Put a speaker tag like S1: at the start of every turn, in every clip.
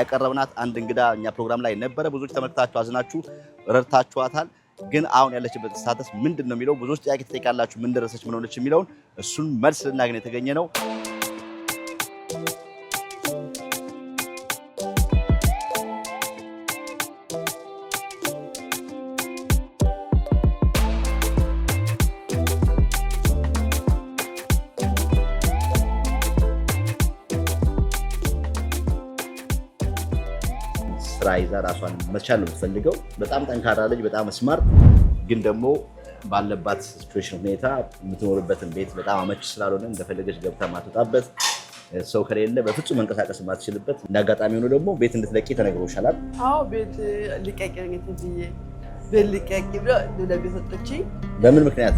S1: ያቀረብናት አንድ እንግዳ እኛ ፕሮግራም ላይ ነበረ። ብዙዎች ተመልክታችሁ አዝናችሁ ረድታችኋታል። ግን አሁን ያለችበት ስታተስ ምንድነው የሚለው ብዙዎች ጥያቄ ተጠይቃላችሁ። ምን ደረሰች ምን ሆነች የሚለውን እሱን መልስ ልናገኝ የተገኘ ነው። ስራይዛ ራሷን መቻል ነው የምትፈልገው። በጣም ጠንካራ ልጅ፣ በጣም ስማርት፣ ግን ደግሞ ባለባት ሲቹዌሽን ሁኔታ የምትኖርበትን ቤት በጣም አመች ስላልሆነ እንደፈለገች ገብታ ማትወጣበት ሰው ከሌለ በፍጹም መንቀሳቀስ ማትችልበት እንዳጋጣሚ ሆኖ ደግሞ ቤት እንድትለቂ ተነግሮሻል።
S2: አዎ ቤት ልቀቂ ነው ቤት ልቀቂ ብሎ ለቤተሰቦቼ
S1: በምን ምክንያት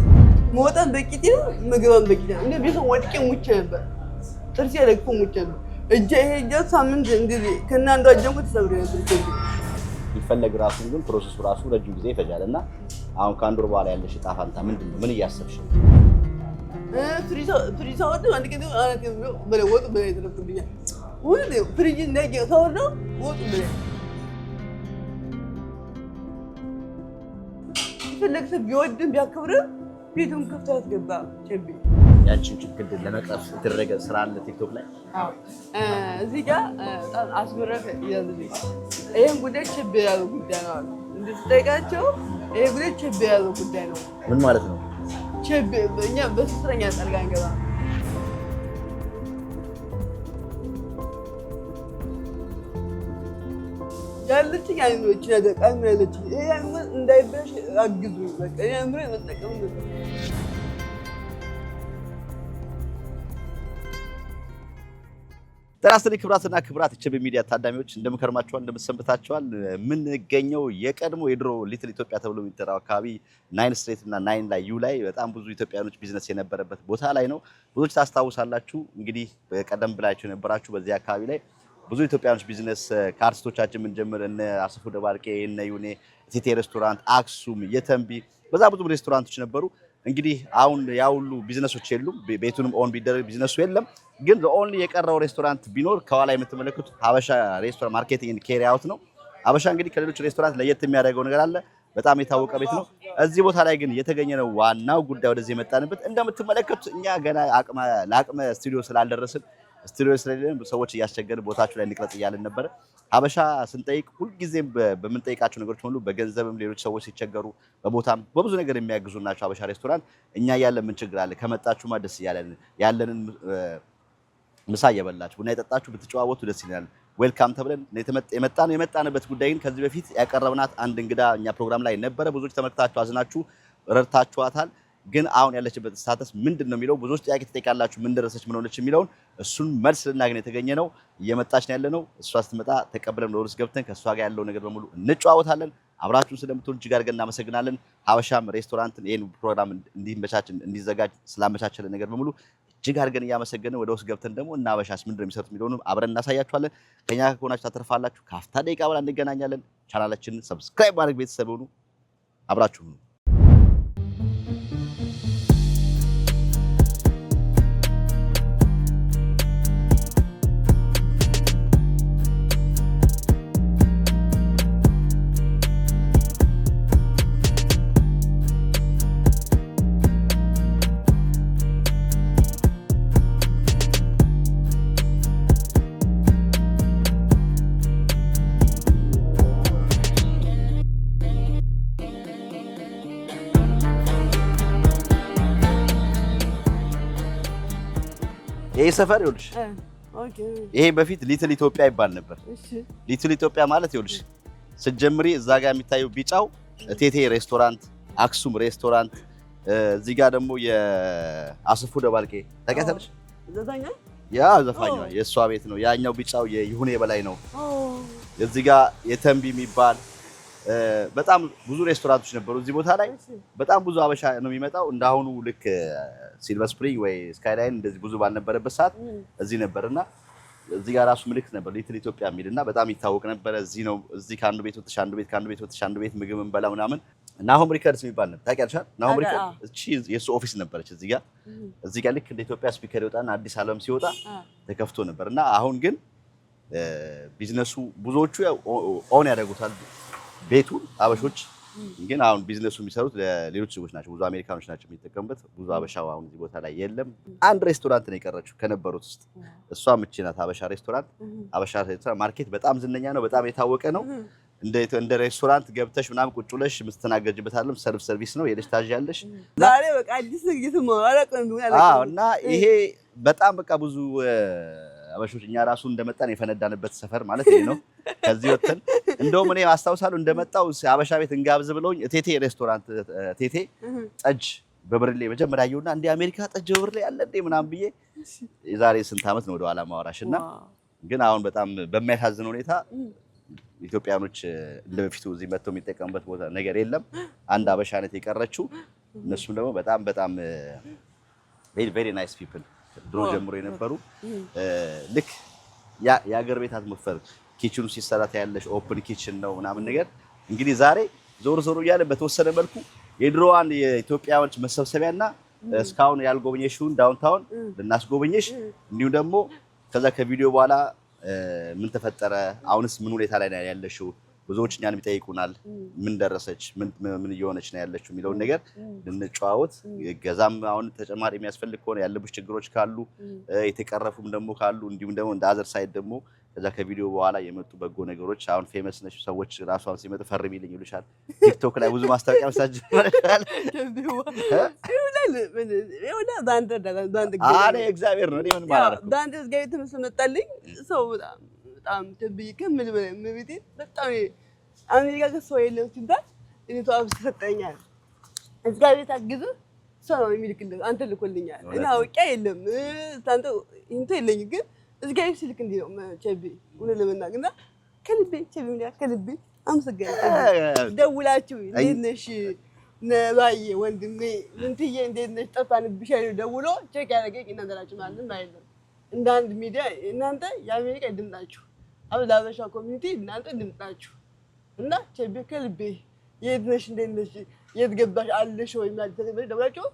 S2: ሞታን በቂት ነው ምግባን በቂት ነው እንዴ ቤት ወድቄ ሙቼ ነበር። ጥርሴ ለቅፎ ሙቼ ነበር። እጄ ይሄ ሳምንት እንግዲህ ከናንዱ አጀምኩ ተሰብሮ ነበር።
S1: ይፈለግ ራሱን ግን ፕሮሰሱ ራሱ ረጅም ጊዜ ይፈጃልና አሁን ከአንድ ወር በኋላ ያለሽ ዕጣ ፈንታ ምንድነው? ምን እያሰብሽ ነው?
S2: ፍሪዛ ወደ አንድ ቀን አራት ነው በለወጥ በላይ ተረፍብኛል። ወደ ፍሪጅ እንደገ ተወራ ወጥ በላይ ይፈለግ ቢወድም ቢያከብርም ቤቱን ከፍቶ ያስገባ ቸቢ
S1: ያንቺን ችግር ለመቅረፍ የተደረገ ስራ አለ ቲክቶክ ላይ?
S2: አዎ እዚህ ጋር በጣም አስመረፈ ይላልልኝ። ይሄን ጉዳይ ቸቢ ያለው ጉዳይ ነው አሉ እንድትጠይቃቸው። ይሄ ጉዳይ ቸቢ ያለው ጉዳይ ነው።
S1: ምን ማለት ነው?
S2: ቸቢ እኛ በስስረኛ ጠልጋን ገባ ያለችኝ አይኖች ነገር ቀን ያለችኝ ይሄ አይኖች እንዳይበሽ አግዙ። በቃ ይሄ አይኖች መጠቀም ነው።
S1: ተራስተን ክብራትና ክብራት ቸቢ ሚዲያ ታዳሚዎች እንደምከርማችኋል እንደምሰንብታችኋል። ምን ገኘው የቀድሞ የድሮ ሊትል ኢትዮጵያ ተብሎ የሚጠራው አካባቢ 9 ስትሬት እና 9 ላይ ዩ ላይ በጣም ብዙ ኢትዮጵያኖች ቢዝነስ የነበረበት ቦታ ላይ ነው። ብዙዎች ታስታውሳላችሁ። እንግዲህ ቀደም ብላችሁ የነበራችሁ በዚህ አካባቢ ላይ ብዙ ኢትዮጵያኖች ቢዝነስ ከአርቲስቶቻችን ምን ጀምር እነ አሰፉ ደባርቄ እነ ዩኔ ቲቴ ሬስቶራንት፣ አክሱም፣ የተንቢ በዛ ብዙ ሬስቶራንቶች ነበሩ። እንግዲህ አሁን ያው ሁሉ ቢዝነሶች የሉም። ቤቱንም ኦን ቢደረግ ቢዝነሱ የለም። ግን ኦንሊ የቀረው ሬስቶራንት ቢኖር ከኋላ የምትመለከቱት ሀበሻ ሬስቶራንት ማርኬቲንግ ኬሪ አውት ነው። ሀበሻ እንግዲህ ከሌሎች ሬስቶራንት ለየት የሚያደርገው ነገር አለ። በጣም የታወቀ ቤት ነው። እዚህ ቦታ ላይ ግን የተገኘ ነው ዋናው ጉዳይ ወደዚህ የመጣንበት። እንደምትመለከቱት እኛ ገና ለአቅመ ስቱዲዮ ስላልደረስን ስቱዲዮ ስለሌለን ሰዎች እያስቸገርን ቦታችሁ ላይ እንቅረጽ እያልን ነበረ። ሀበሻ ስንጠይቅ ሁልጊዜም በምንጠይቃቸው ነገሮች ሁሉ በገንዘብም ሌሎች ሰዎች ሲቸገሩ በቦታም በብዙ ነገር የሚያግዙ ናቸው። ሀበሻ ሬስቶራንት እኛ ያለ ምን ችግር አለ? ከመጣችሁማ ደስ ያለንን ምሳ እየበላችሁ ቡና የጠጣችሁ ብትጨዋወቱ ደስ ይላል። ዌልካም ተብለን የመጣንበት ጉዳይ ግን ከዚህ በፊት ያቀረብናት አንድ እንግዳ እኛ ፕሮግራም ላይ ነበረ። ብዙዎች ተመልክታችሁ አዝናችሁ ረድታችኋታል። ግን አሁን ያለችበት ስታተስ ምንድነው የሚለው ብዙዎች ጥያቄ ተጠይቃላችሁ። ምን ደረሰች ምን ሆነች የሚለውን እሱን መልስ ልናገኝ የተገኘ ነው። እየመጣች ነው ያለነው። እሷ ስትመጣ ተቀብለን ወደ ውስጥ ገብተን ከእሷ ጋር ያለው ነገር በሙሉ እንጨዋወታለን። አብራችሁን ስለምትሆኑ እጅግ አድርገን እናመሰግናለን። ሀበሻም ሬስቶራንት ይሄን ፕሮግራም እንዲዘጋጅ ስላመቻቸልን ነገር በሙሉ እጅግ አድርገን እያመሰገንን ወደ ውስጥ ገብተን ደግሞ እና ሀበሻስ ምንድነው የሚሰሩት የሚለውን አብረን እናሳያችኋለን። ከኛ ጋር ከሆናችሁ ታተርፋላችሁ። ካፍታ ደቂቃ በኋላ እንገናኛለን። ቻናላችንን ሰብስክራይብ ማድረግ ቤተሰብ ሁኑ። አብራችሁን ይሄ ሰፈር ይኸውልሽ፣ ይሄ በፊት ሊትል ኢትዮጵያ ይባል ነበር። ሊትል ኢትዮጵያ ማለት ይኸውልሽ ስትጀምሪ እዛ ጋር የሚታየው ቢጫው ቴቴ ሬስቶራንት፣ አክሱም ሬስቶራንት፣ እዚህ ጋር ደግሞ የአሰፉ ደባልቄ ታውቂያለሽ? ያ ዘፋኛ የእሷ ቤት ነው። ያኛው ቢጫው የይሁኔ በላይ ነው። እዚህ ጋር የተንቢ የሚባል በጣም ብዙ ሬስቶራንቶች ነበሩ እዚህ ቦታ ላይ። በጣም ብዙ ሀበሻ ነው የሚመጣው። እንዳሁኑ ልክ ሲልቨር ስፕሪንግ ወይ ስካይላይን እንደዚህ ብዙ ባልነበረበት ሰዓት እዚህ ነበርና እዚህ ጋር ራሱ ምልክት ነበር ሊትል ኢትዮጵያ የሚልና በጣም ይታወቅ ነበር። እዚህ ነው እዚህ ከአንዱ ቤት ወጥተሽ አንዱ ቤት ከአንዱ ቤት ወጥተሽ አንዱ ቤት ምግብ እንበላ ምናምን። ናሆም ሪከርድስ የሚባል ነበር ታውቂያለሽ? ናሆም ሪከርድ እቺ የሱ ኦፊስ ነበረች እዚህ ጋር ልክ እንደ ኢትዮጵያ ስፒከር ይወጣና አዲስ ዓለም ሲወጣ ተከፍቶ ነበርና አሁን ግን ቢዝነሱ ብዙዎቹ ኦን ያደርጉታል ቤቱን አበሾች ግን አሁን ቢዝነሱ የሚሰሩት ለሌሎች ሰዎች ናቸው። ብዙ አሜሪካኖች ናቸው የሚጠቀሙበት። ብዙ አበሻው አሁን እዚህ ቦታ ላይ የለም። አንድ ሬስቶራንት ነው የቀረችው ከነበሩት ውስጥ እሷ ምቺ ናት። አበሻ ሬስቶራንት ማርኬት በጣም ዝነኛ ነው፣ በጣም የታወቀ ነው። እንደ ሬስቶራንት ገብተሽ ምናምን ቁጭ ብለሽ የምትስተናገጅበት አይደለም፣ ሰልፍ ሰርቪስ ነው። የልጅ ታዣለሽ
S2: ዛሬ በቃ አዲስ ግት ማራቅ ነው
S1: እና ይሄ በጣም በቃ ብዙ አበሾች እኛ ራሱ እንደመጣን የፈነዳንበት ሰፈር ማለት ይሄ ነው። ከዚህ ወጥተን እንደውም እኔ አስታውሳለሁ እንደመጣው አበሻ ቤት እንጋብዝ ብለውኝ ቴቴ ሬስቶራንት ቴቴ ጠጅ በብርሌ መጀመሪያ አየሁና እንደ አሜሪካ ጠጅ በብርሌ ያለ እንደ ምናምን ብዬ የዛሬ ስንት ዓመት ነው ወደ ኋላ ማወራሽና ግን አሁን በጣም በሚያሳዝን ሁኔታ ኢትዮጵያኖች እንደበፊቱ እዚህ መጥተው የሚጠቀሙበት ቦታ ነገር የለም። አንድ አበሻነት የቀረችው እነሱም ደግሞ በጣም very nice people ድሮ ጀምሮ የነበሩ ልክ የሀገር ቤት አትሞፈር ኪችኑ ሲሰራ ታያለሽ። ኦፕን ኪችን ነው ምናምን ነገር እንግዲህ ዛሬ ዞር እያለ በተወሰነ መልኩ የድሮዋን የኢትዮጵያዎች መሰብሰቢያና እስካሁን ያልጎበኘሽውን ዳውንታውን ልናስጎበኘሽ እንዲሁም ደግሞ ከዛ ከቪዲዮ በኋላ ምን ተፈጠረ አሁንስ ምን ሁኔታ ላይ ነው ያለሽው ብዙዎች እኛንም ይጠይቁናል። ምን ደረሰች ምን እየሆነች ነው ያለችው የሚለውን ነገር ልንጨዋወት ገዛም አሁን ተጨማሪ የሚያስፈልግ ከሆነ ያለብሽ ችግሮች ካሉ የተቀረፉም ደግሞ ካሉ እንዲሁም ደግሞ እንደ አዘር ሳይድ ደግሞ ከዛ ከቪዲዮ በኋላ የመጡ በጎ ነገሮች አሁን ፌመስ ነሽ ሰዎች ራሷን ሲመጡ ፈርሚልኝ ይሉሻል። ቲክቶክ ላይ ብዙ ማስታወቂያ መስራች ጀመረሻል። አሬ እግዚአብሔር ነው ምን ማለት ነው
S2: ዳንተ ጋር ተመስመጣልኝ ሰው በጣም ተብይ ከምን በላይ ምብቴ በጣም አሜሪካ ከሰው የለም ሲባል እኔ ተዋብ ተሰጠኛል። እዚህ ጋር ታግዙ ሰው ነው የሚልክልህ አንተ ልኮልኛል እና አውቂያ የለም ታንተ እንት የለኝ ግን እዚህ ጋር ስልክ እንዴ ነው ቸቢ ወለ ለመናገርና ከልቤ ቸቢ ምን ከልቤ አመሰግናለሁ። ደውላችሁ እንዴት ነሽ ነባዬ ወንድሜ ምንትዬ እንዴት ነሽ ጠፋንብሽ ደውሎ ቼክ ያደረገኝ እናንተ ናችሁ ማለት አይደለም። እንደ አንድ ሚዲያ እናንተ የአሜሪካ ድምፅ ናችሁ። አሁን ለአበሻ ኮሚኒቲ እናንተ ድምፅ ናችሁ እና ቸቢ ከልቤ የት ነሽ እንዴት ነሽ የት ገባሽ አለሽ ወይ ማለት ነው ደውላችሁ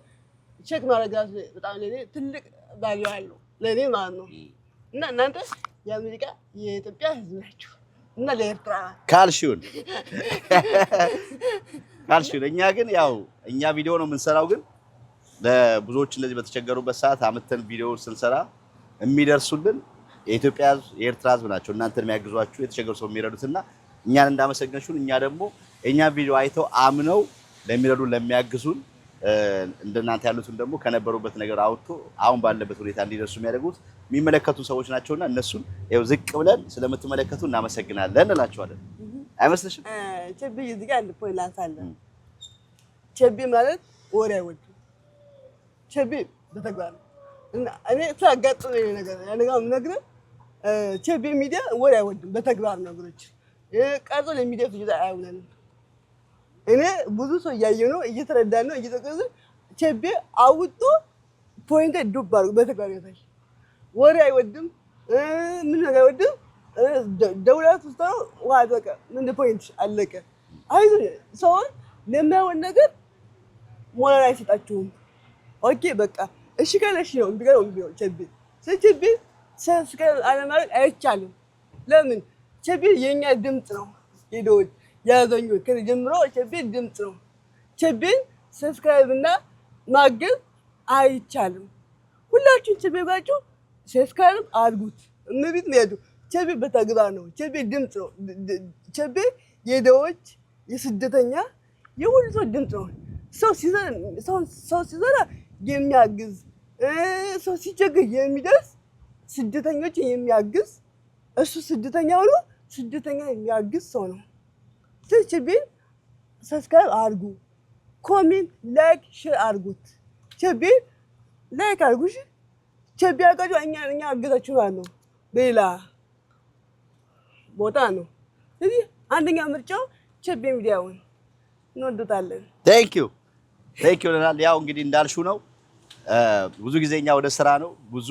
S2: ቼክ ማድረግ በጣም ለኔ ትልቅ ቫልዩ አለው ለኔ ማለት ነው። እና እናንተ የአሜሪካ የኢትዮጵያ ህዝብ ናችሁ እና ለኤርትራ
S1: ካልሽውን እኛ ግን ያው እኛ ቪዲዮ ነው የምንሰራው ግን ለብዙዎች እንደዚህ በተቸገሩበት ሰዓት አመተን ቪዲዮ ስንሰራ የሚደርሱልን የኢትዮጵያ ህዝብ የኤርትራ ህዝብ ናቸው። እናንተን የሚያግዟችሁ የተቸገሩ ሰው የሚረዱትና እኛን እንዳመሰግናችሁን እኛ ደግሞ እኛ ቪዲዮ አይተው አምነው ለሚረዱ ለሚያግዙን እንደናንተ ያሉትን ደግሞ ከነበሩበት ነገር አውጥቶ አሁን ባለበት ሁኔታ እንዲደርሱ የሚያደርጉት የሚመለከቱ ሰዎች ናቸውና እነሱን ይኸው ዝቅ ብለን ስለምትመለከቱ እናመሰግናለን እንላቸዋለን። አይመስልሽም?
S2: ቸቢ እዚህ ጋር አንድ ፖይንት ላንሳለን። ቸቢ ማለት ወሬ አይወድም። ቸቢ በተግባር እና እኔ ታጋጥመኝ ነገር ያነጋው ነገር ቸቢ ሚዲያ ወሬ አይወድም። በተግባር ነገሮች ቀርጾ ለሚዲያ ፍጆታ አይውለንም። እኔ ብዙ ሰው እያየሁ ነው እየተረዳን ነው እየተቀዘ ቸቢ አውጥቶ ፖይንት ዱብ አድርጎ በተግባር ይታይ ወሬ አይወድም። ምን ነገር አይወድም። ደውላት ውስጥ ዋዘቀ ምን ፖይንት አለቀ አይዞ ሰው ለማይሆን ነገር ሞራል አይሰጣችሁም። ኦኬ በቃ እሺ ካለሽ ነው እንዲገው ቸቢ ቸቢ ሰብስክራይብ አለማድረግ አይቻልም። ለምን ቸቢ የኛ ድምጽ ነው ሄዶት ያገኙት ከጀምሮ ቸቢ ድምጽ ነው። ቸቢን ሰብስክራይብ እና ማገዝ አይቻልም። ሁላችሁም ቸቢ ጋችሁ ሰብስክራይብ አድርጉት። እነቢት ነው ያዱ ቸቢ በተግባር ነው። ቸቢ ድምጽ ነው። ቸቢ የደዎች የስደተኛ የሁሉ ሰው ድምጽ ነው። ሰው ሲዘራ የሚያግዝ ሰው ሲቸገር የሚደርስ ስደተኞችን የሚያግዝ እሱ ስደተኛ ሆኖ ስደተኛ የሚያግዝ ሰው ነው። ቸቢን ሰብስክራይብ አድርጉ፣ ኮሜንት፣ ላይክ፣ ሼር አድርጉት። ቸቢን ላይክ አድርጉሽ። ቸቢ አጋጁ እኛ አገዛችሁ ማለት ነው። በሌላ ቦታ ነው። ስለዚህ አንደኛ ምርጫው ቸቢ ሚዲያውን እንወዱታለን።
S1: ቴንክ ዩ ለናል። ያው እንግዲህ እንዳልሽው ነው። ብዙ ጊዜኛ ወደ ስራ ነው። ብዙ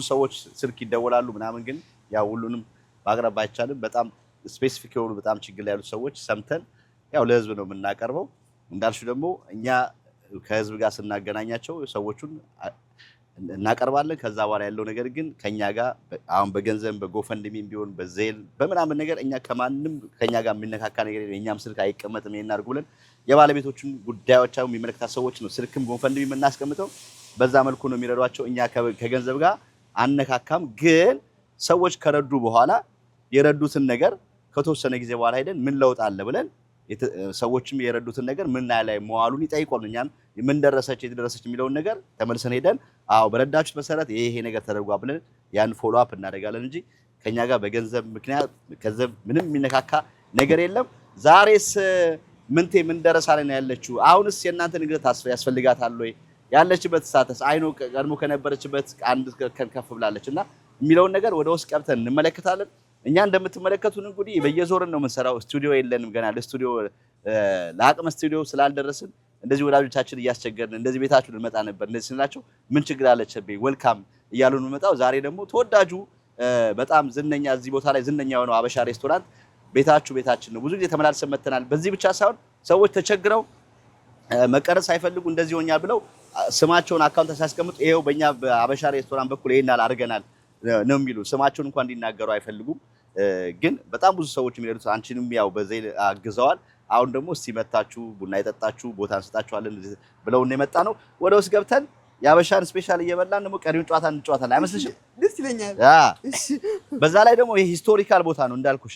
S1: ሰዎች ስልክ ይደወላሉ ምናምን ግን ያው ሁሉንም ማቅረብ አይቻልም። በጣም ስፔሲፊክ የሆኑ በጣም ችግር ላይ ያሉት ሰዎች ሰምተን ያው ለህዝብ ነው የምናቀርበው። እንዳልሽው ደግሞ እኛ ከህዝብ ጋር ስናገናኛቸው ሰዎቹን እናቀርባለን። ከዛ በኋላ ያለው ነገር ግን ከኛ ጋር አሁን በገንዘብ በጎፈንድሚም ቢሆን በዜል በምናምን ነገር እኛ ከማንም ከኛ ጋር የሚነካካ ነገር የለም። የኛም ስልክ አይቀመጥም። ይሄን አድርጉ ብለን የባለቤቶቹን ጉዳዮቻቸው የሚመለከታ ሰዎች ነው ስልክም ጎፈንድሚ የምናስቀምጠው። በዛ መልኩ ነው የሚረዷቸው። እኛ ከገንዘብ ጋር አነካካም። ግን ሰዎች ከረዱ በኋላ የረዱትን ነገር ከተወሰነ ጊዜ በኋላ ሄደን ምን ለውጥ አለ ብለን ሰዎችም የረዱትን ነገር ምን ላይ መዋሉን ይጠይቁን። እኛም ምን ደረሰች የተደረሰች የሚለውን ነገር ተመልሰን ሄደን አዎ በረዳችሁት መሰረት ይሄ ነገር ተደርጓል ብለን ያን ፎሎ አፕ እናደርጋለን እንጂ ከኛ ጋር በገንዘብ ምክንያት ገንዘብ ምንም የሚነካካ ነገር የለም። ዛሬስ ምንቴ ምን ደረሳ ላይ ነው ያለችው? አሁንስ የእናንተ ንግድ ያስፈልጋታል ወይ? ያለችበት ስታተስ አይኖ ቀድሞ ከነበረችበት አንድ ከፍ ብላለች እና የሚለውን ነገር ወደ ውስጥ ቀብተን እንመለከታለን። እኛ እንደምትመለከቱን እንግዲህ በየዞርን ነው የምንሰራው። ስቱዲዮ የለንም ገና ለስቱዲዮ ለአቅመ ስቱዲዮ ስላልደረስን እንደዚህ ወዳጆቻችን እያስቸገርን እንደዚህ ቤታችሁ ልንመጣ ነበር እንደዚህ ስንላቸው ምን ችግር አለችብኝ ዌልካም እያሉ ነው የምንመጣው። ዛሬ ደግሞ ተወዳጁ በጣም ዝነኛ እዚህ ቦታ ላይ ዝነኛ የሆነው አበሻ ሬስቶራንት ቤታችን ነው። ብዙ ጊዜ ተመላልሰን መተናል። በዚህ ብቻ ሳይሆን ሰዎች ተቸግረው መቀረጽ ሳይፈልጉ እንደዚህ ሆኛል ብለው ስማቸውን አካውንት ሲያስቀምጡ ይሄው በእኛ በአበሻ ሬስቶራንት በኩል ይሄናል አድርገናል ነው የሚሉ ስማቸውን እንኳን እንዲናገሩ አይፈልጉም። ግን በጣም ብዙ ሰዎች የሚረዱት አንቺንም ያው በዚህ አግዘዋል። አሁን ደግሞ እስቲ መታችሁ ቡና ይጠጣችሁ ቦታ እንሰጣችኋለን ብለው ነው የመጣ ነው። ወደ ውስጥ ገብተን ያበሻን ስፔሻል እየበላን ደግሞ ቀሪውን ጨዋታ እንጫወታለን። አይመስልሽም?
S2: ደስ ይለኛል።
S1: እሺ። በዛ ላይ ደግሞ ይሄ ሂስቶሪካል ቦታ ነው እንዳልኩሽ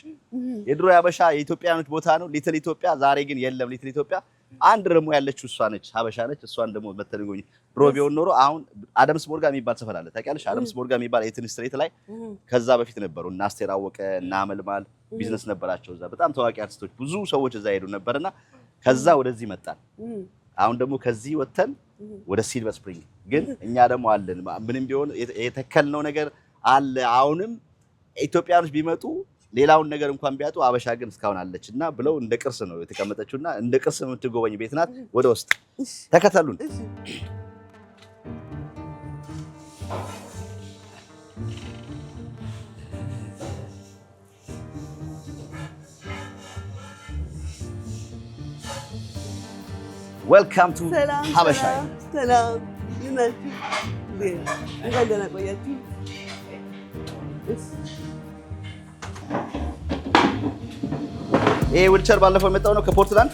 S1: የድሮ ያበሻ የኢትዮጵያኖች ቦታ ነው። ሊትል ኢትዮጵያ ዛሬ ግን የለም። ሊትል ኢትዮጵያ አንድ ደግሞ ያለችው እሷ ነች፣ ሀበሻ ነች። እሷን ደግሞ መተንጎኝ ድሮ ቢሆን ኖሮ አሁን አደምስ ቦርጋ የሚባል ሰፈር አለ ታውቂያለሽ? አደምስ ቦርጋ የሚባል ኤትን ስትሬት ላይ ከዛ በፊት ነበሩ እና አስቴር አወቀ እና አመልማል ቢዝነስ ነበራቸው እዛ። በጣም ታዋቂ አርቲስቶች ብዙ ሰዎች እዛ ሄዱ ነበርና ከዛ ወደዚህ መጣን። አሁን ደግሞ ከዚህ ወተን ወደ ሲልቨር ስፕሪንግ ግን እኛ ደግሞ አለን ምንም ቢሆን የተከልነው ነገር አለ። አሁንም ኢትዮጵያኖች ቢመጡ ሌላውን ነገር እንኳን ቢያጡ አበሻ ግን እስካሁን አለችና ብለው እንደ ቅርስ ነው የተቀመጠችውና እንደ ቅርስ የምትጎበኝ ቤት ናት። ወደ ውስጥ ተከተሉን። ዌልካም ቱ ሀበሻ።
S2: ሰላም ይናችሁ እንኳን ደህና ቆያችሁ።
S1: ይሄ ዊልቸር ባለፈው የመጣው ነው ከፖርትላንድ።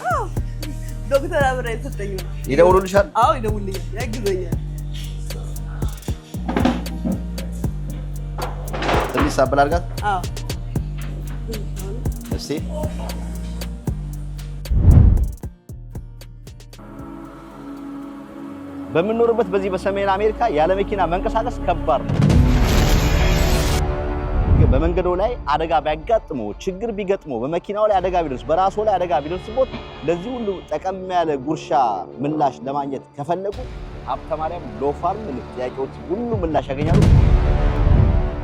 S2: ዶክተር አብራ የሰጠኝ ነው።
S1: ይደውሉልሻል?
S2: አዎ ይደውልልኛል፣ ያግዘኛል።
S1: ትንሽ ሳብል አድርጋት።
S2: አዎ
S1: እስቲ በምንኖርበት በዚህ በሰሜን አሜሪካ ያለ መኪና መንቀሳቀስ ከባድ ነው። በመንገዱ ላይ አደጋ ቢያጋጥመው ችግር ቢገጥመው በመኪናው ላይ አደጋ ቢደርስ በራሱ ላይ አደጋ ቢደርስበት ለዚህ ሁሉ ጠቀም ያለ ጉርሻ ምላሽ ለማግኘት ከፈለጉ ሀብተ ማርያም ሎ ፋርም ጥያቄዎች ሁሉ ምላሽ ያገኛሉ።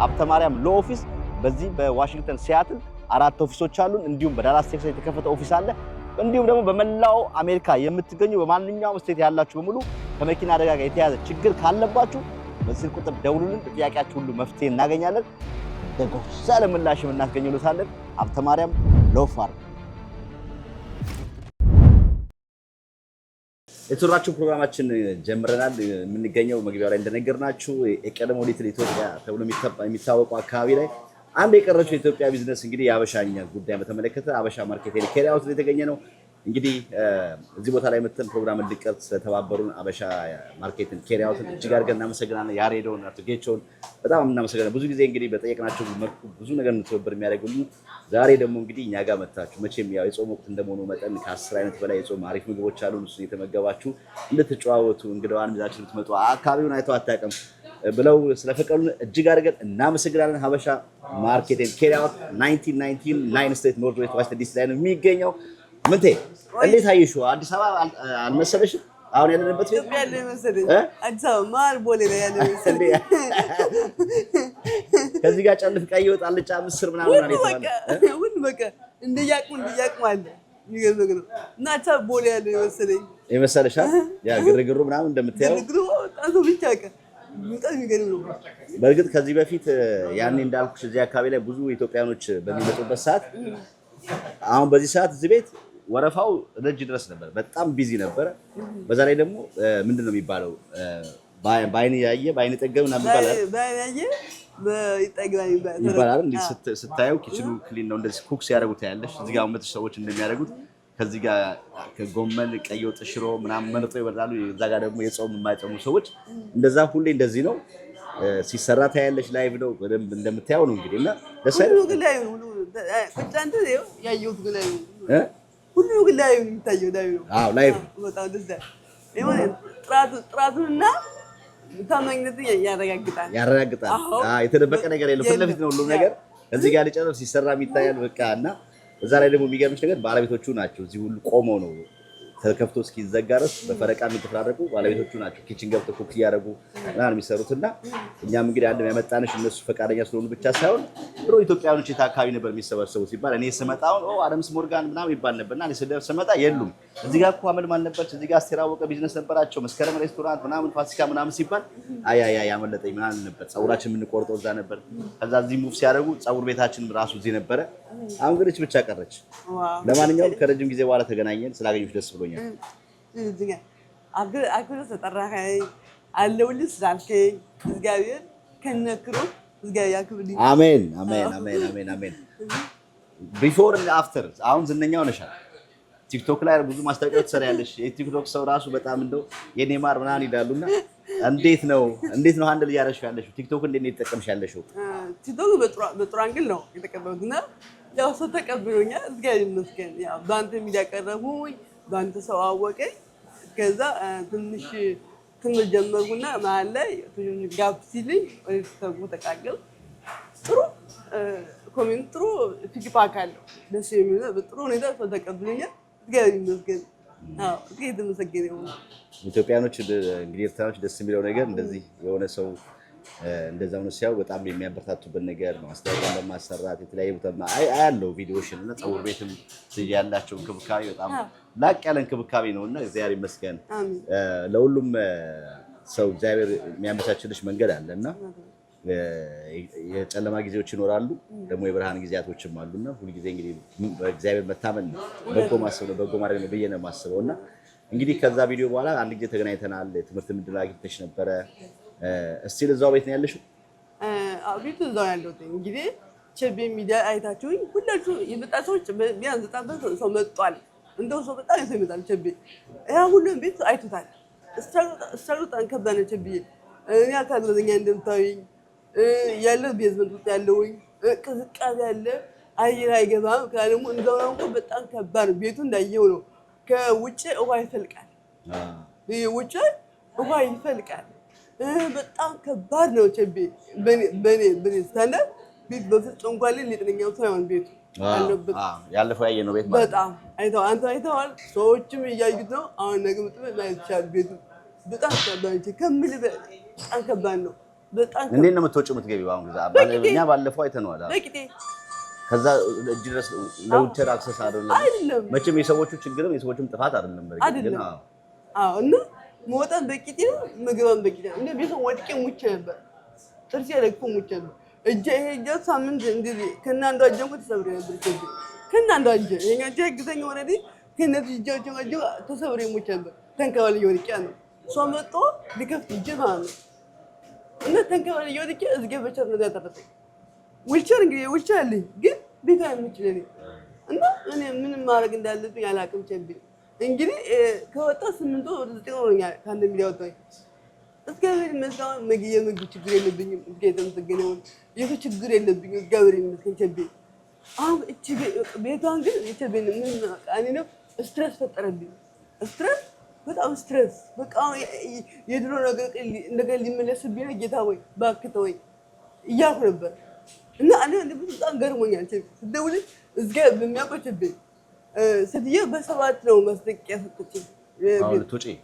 S1: ሀብተ ማርያም ሎ ኦፊስ በዚህ በዋሽንግተን ሲያትል 4 ኦፊሶች አሉን። እንዲሁም በዳላስ ቴክሳስ የተከፈተ ኦፊስ አለ። እንዲሁም ደግሞ በመላው አሜሪካ የምትገኙ በማንኛውም ስቴት ያላችሁ በሙሉ ከመኪና አደጋ ጋር የተያዘ ችግር ካለባችሁ በዚህ ቁጥር ደውሉልን። ጥያቄያችሁ ሁሉ መፍትሄ እናገኛለን። ደግሞ ሰለ ምላሽ እናስገኝሉታለን። ሀብተ ማርያም ሎ ፋርም። የተወራችሁ ፕሮግራማችን ጀምረናል። የምንገኘው መግቢያው ላይ እንደነገርናችሁ የቀደሞ ሊትል ኢትዮጵያ ተብሎ የሚታወቀው አካባቢ ላይ አንድ የቀረችው የኢትዮጵያ ቢዝነስ እንግዲህ የአበሻኛ ጉዳይ በተመለከተ አበሻ ማርኬት ኬሪ አውት የተገኘ ነው። እንግዲህ እዚህ ቦታ ላይ መተን ፕሮግራም እንድንቀርጽ ስለተባበሩን አበሻ ማርኬትን ኬሪ አውትን እጅግ አድርገን እናመሰግናለን። ያሬዶን አቶ ጌቾን በጣም እናመሰግናለን። ብዙ ጊዜ እንግዲህ በጠየቅናቸው መልኩ ብዙ ነገር እንተባበር የሚያደርጉልን ዛሬ ደግሞ እንግዲህ እኛ ጋር መጣችሁ። መቼም ያው የጾም ወቅት እንደመሆኑ መጠን ከ10 አይነት በላይ የጾም አሪፍ ምግቦች አሉ። እሱ እየተመገባችሁ እንድትጨዋወቱ እንግዳዋን ይዛችሁ ልትመጡ አካባቢውን አይተው አታውቅም ብለው ስለፈቀዱን እጅግ አድርገን እናመሰግናለን። ሀበሻ ማርኬትን ኬሪ አውት 1919 ናይን ስትሬት ኖርዝ ዌስት ዋሽንግተን ዲሲ ላይ ነው የሚገኘው። ምንቴ እንዴት አየሽው? አዲስ አበባ አልመሰለሽም? አሁን ያለንበት ቤት
S2: ኢትዮጵያ ያለ መሰለኝ። አዲስ አበባ ማር ቦሌ ላይ ያለ መሰለኝ።
S1: ከዚህ ጋር ጨልፍ ቀይ ወጥ አልጫ ምስር ምናምን ማለት ነው።
S2: ሁሉ በቃ እንደያቅሙ አለ። የሚገርም ነው። እና አዲስ አበባ ቦሌ ያለ መሰለኝ።
S1: የመሰለሽ ያ ግርግሩ ምናምን እንደምታየው
S2: ግርግሩ ጣቶ ብቻ በጣም የሚገርም ነው።
S1: በእርግጥ ከዚህ በፊት ያኔ እንዳልኩሽ እዚህ አካባቢ ላይ ብዙ ኢትዮጵያኖች በሚመጡበት ሰዓት አሁን በዚህ ሰዓት እዚህ ቤት ወረፋው ደጅ ድረስ ነበር። በጣም ቢዚ ነበረ። በዛ ላይ ደግሞ ምንድነው የሚባለው በአይን ያየ በአይን ጠገብ ምናምን ይባላል።
S2: በአይን ያየ በይጠግባል
S1: ይባላል። እንዴ ስታየው ኪችኑ ክሊን ነው። እንደዚህ ኩክ ሲያደርጉት ያለሽ እዚህ ጋር መጥተሽ ሰዎች እንደሚያደርጉት ከዚህ ጋር ከጎመን ቀይ ወጥ ሽሮ ምናምን መርጠው ይበላሉ። እዛ ጋር ደግሞ የጾም የማይጾሙ ሰዎች እንደዛ ሁሌ እንደዚህ ነው ሲሰራ ታያለሽ። ላይቭ ነው በደንብ እንደምታየው ነው እንግዲህ እና ደስ አይልም።
S2: ሁሉ ግን ላይ ነው ሁሉ ቁጣንተ ነው ያየሁት ግን ላይ ነው ሁሉ ግን ላይ ነው የሚታየው ላይ ነው።
S1: አዎ ላይቭ
S2: በጣም ደስ ይላል። ጥራቱንና ታማኝነትን ያረጋግጣል።
S1: የተደበቀ ነገር የለም። ፊት ለፊት ነው ሁሉም ነገር እዚህ ጋር ሊጨርስ ሲሰራም ይታያል። በቃ እና እዛ ላይ ደግሞ የሚገርምሽ ነገር ባለቤቶቹ ናቸው። እዚህ ሁሉ ቆመው ነው ተከፍቶ እስኪዘጋ ድረስ በፈረቃ የሚተፈራረቁ ባለቤቶቹ ናቸው። ኪችን ገብተው ኩክ እያደረጉ ምናምን የሚሰሩትና እኛም እንግዲህ አንድ ያመጣንሽ እነሱ ፈቃደኛ ስለሆኑ ብቻ ሳይሆን ድሮ ኢትዮጵያውያኖች የት አካባቢ ነበር የሚሰበሰቡት ሲባል እኔ ስመጣው አደምስ ሞርጋን ምናምን ይባል ነበርና እኔ ስመጣ የሉም። እዚህ ጋር እኮ አመልማል ነበርች፣ እዚህ ጋር አስቴር አወቀ ቢዝነስ ነበራቸው፣ መስከረም ሬስቶራንት ምናምን ፋሲካ ምናምን ሲባል አይ ያመለጠኝ ምናምን ነበር። ፀጉራችን የምንቆርጠው እዛ ነበር። ከዛ እዚህ ሙቭ ሲያደርጉ ፀጉር ቤታችን ራሱ እዚህ ነበረ። አሁን ግን እች ብቻ ቀረች። ለማንኛውም ከረጅም ጊዜ በኋላ ተገናኘን። ስላገኘሁሽ ደስ ብሎኛል።
S2: አክብሮ ተጠራኸኝ አለሁልህ ስላልከኝ እግዚአብሔር ከነክሮ እግዚአብሔር ያክብርልኝ።
S1: አሜን አሜን አሜን አሜን አሜን። ቢፎር እና አፍተር አሁን ዝነኛ ሆነሻል። ቲክቶክ ላይ ብዙ ማስታወቂያዎች ትሰሪያለሽ። የቲክቶክ ሰው ራሱ በጣም እንደው የኔማር ምናምን ይላሉና እንዴት ነው ሃንድል እያደረግሽ ያለሽው? ቲክቶክ እንዴት ነው የተጠቀምሽ ያለሽው?
S2: ቲክቶክ በጥሩ አንግል ነው የተቀበልኩት እና ያው ሰው ተቀብሎኛል። እግዚአብሔር ይመስገን። ያው በአንተ ሚዲያ ቀረቡኝ፣ በአንተ ሰው አወቀኝ። ከዛ ትንሽ ትምህርት ጀመርኩና መሀል ላይ ጋፕ ሲልኝ ወደ ቲክቶክ ተቃቀል። ጥሩ ኮሜንት፣ ጥሩ ፊድባክ አለው። ደስ የሚል በጥሩ ሁኔታ ሰው ተቀብሎኛል። እግዚአብሔር ይመስገን። አዎ እግዚአብሔር የተመሰገነ ይሁን።
S1: ኢትዮጵያኖች እንግዲህ ኤርትራኖች ደስ የሚለው ነገር እንደዚህ የሆነ ሰው እንደዛው ነው ሲያው በጣም የሚያበረታቱበት ነገር ነው። አስተዋጽኦ ለማሰራት የተለያየ ቦታ አያለው ቪዲዮሽን እና ፀጉር ቤትም ያላቸው እንክብካቤ በጣም ላቅ ያለ እንክብካቤ ነውና እግዚአብሔር ይመስገን። ለሁሉም ሰው እግዚአብሔር የሚያመቻችልሽ መንገድ አለና የጨለማ ጊዜዎች ይኖራሉ፣ ደግሞ የብርሃን ጊዜያቶችም አሉና ሁልጊዜ እንግዲህ በእግዚአብሔር መታመን ነው፣ በጎ ማሰብ ነው፣ በጎ ማድረግ ነው ብዬ ነው የማስበውና እንግዲህ ከዛ ቪዲዮ በኋላ አንድ ጊዜ ተገናኝተናል። ትምህርት ምንድን አግኝተሽ ነበረ? እስቲል እዛው ቤት ነው ያለሽው?
S2: ቤቱ እዛው ያለሁት እንግዲህ ቸቤ ሚዲያ አይታችሁኝ ሁላችሁ የመጣ ሰዎች ቢያንስ ጣበት ሰው መጥቷል። እንደው ሰው በጣም ሰው ይመጣል ቸቤ። ያ ሁሉም ቤት አይቶታል። ስትራግሉ ከባድ ነው ቸቤ። እኔ አካል ጉዳተኛ እንደምታዩኝ ያለው ቤዝመንት ውስጥ ያለውኝ ቅዝቃዜ አለ፣ አየር አይገባም። ካለሙ እንደው ነው በጣም ከባድ ነው። ቤቱ እንዳየው ነው። ከውጭ ውሃ ይፈልቃል፣ ውጭ ውሃ ይፈልቃል። በጣም ከባድ ነው ቸቤ። በኔ ስታንዳርድ ቤት በፍጹም እንኳን ሊጥለኛው ሳይሆን ቤቱ
S1: ያለፈው ያየነው ቤት
S2: በጣም አይተዋል። አንተ አይተዋል፣ ሰዎችም እያዩት ነው። አሁን ነገ ምጥብ ላይ ይቻል ቤቱ በጣም ከባድ ነው። ከምልህ በጣም ከባድ ነው። በጣም
S1: እንዴት ነው የምትወጪው የምትገቢው? አሁን እኛ ባለፈው አይተነዋል።
S2: በቂጤ
S1: ከዛ እጅ ድረስ ለውቸር አክሰስ አይደለም። መቼም የሰዎቹ ችግርም የሰዎቹም ጥፋት አይደለም።
S2: በርግጥ አዎ። እና መውጣት በቂጤ ነው፣ ምግብም በቂጤ ነው። እንደ ቤተሰብ ወድቄ ሙቼ ነበር፣ ጥርሴ ረግፎ ሙቼ ነበር። እጄ ሳምንት እንደዚህ ከእናንዷ እጄ እንኳን ተሰብሬ ነበር። ከእናንዷ እጄ የእኛ እጄ ህግተኛ ወረዴ ከእነዚህ እጃቸው ተሰብሬ ሙቼ ነበር። ተንከባልዬ ወድቄ ነው ሰው መጥቶ ሊከፍት እጄ ማለት ነው። እና ተንከባልዬ ወድቄ እዝጌ በቸር ነው ያጠረጠኝ። ዊልቸር እንግዲህ ዊልቸር አለኝ ግን ቤት አይመችልኝ እና እኔ ምንም ማድረግ እንዳለብኝ አላውቅም። ቸቤ እንግዲህ ከወጣ 8 ወር 9 ወሮኛል ከአንድ ሚዲያ ወጣኝ። እግዚአብሔር ይመስገን የምግብ ችግር የለብኝም። እግዚአብሔር የተመሰገነ ይሁን። የሰው ችግር የለብኝም። እግዚአብሔር ይመስገን ቸቤ። አሁን እቺ ቤቷን ግን ቸቤ ምን እኔ ነው ስትረስ ፈጠረብኝ። ስትረስ በጣም ስትረስ በቃ የድሮ ነገር ሊመለስብኝ ነው። ጌታ ወይ እባክህ ተወኝ እያልኩ ነበር። እና እኔ በጣም ገርሞኛል። ስደውል እዝጋ በሚያውቀው ቸቤ ስትዬ በ7 ነው ማስጠንቀቂያ ሰጠችኝ።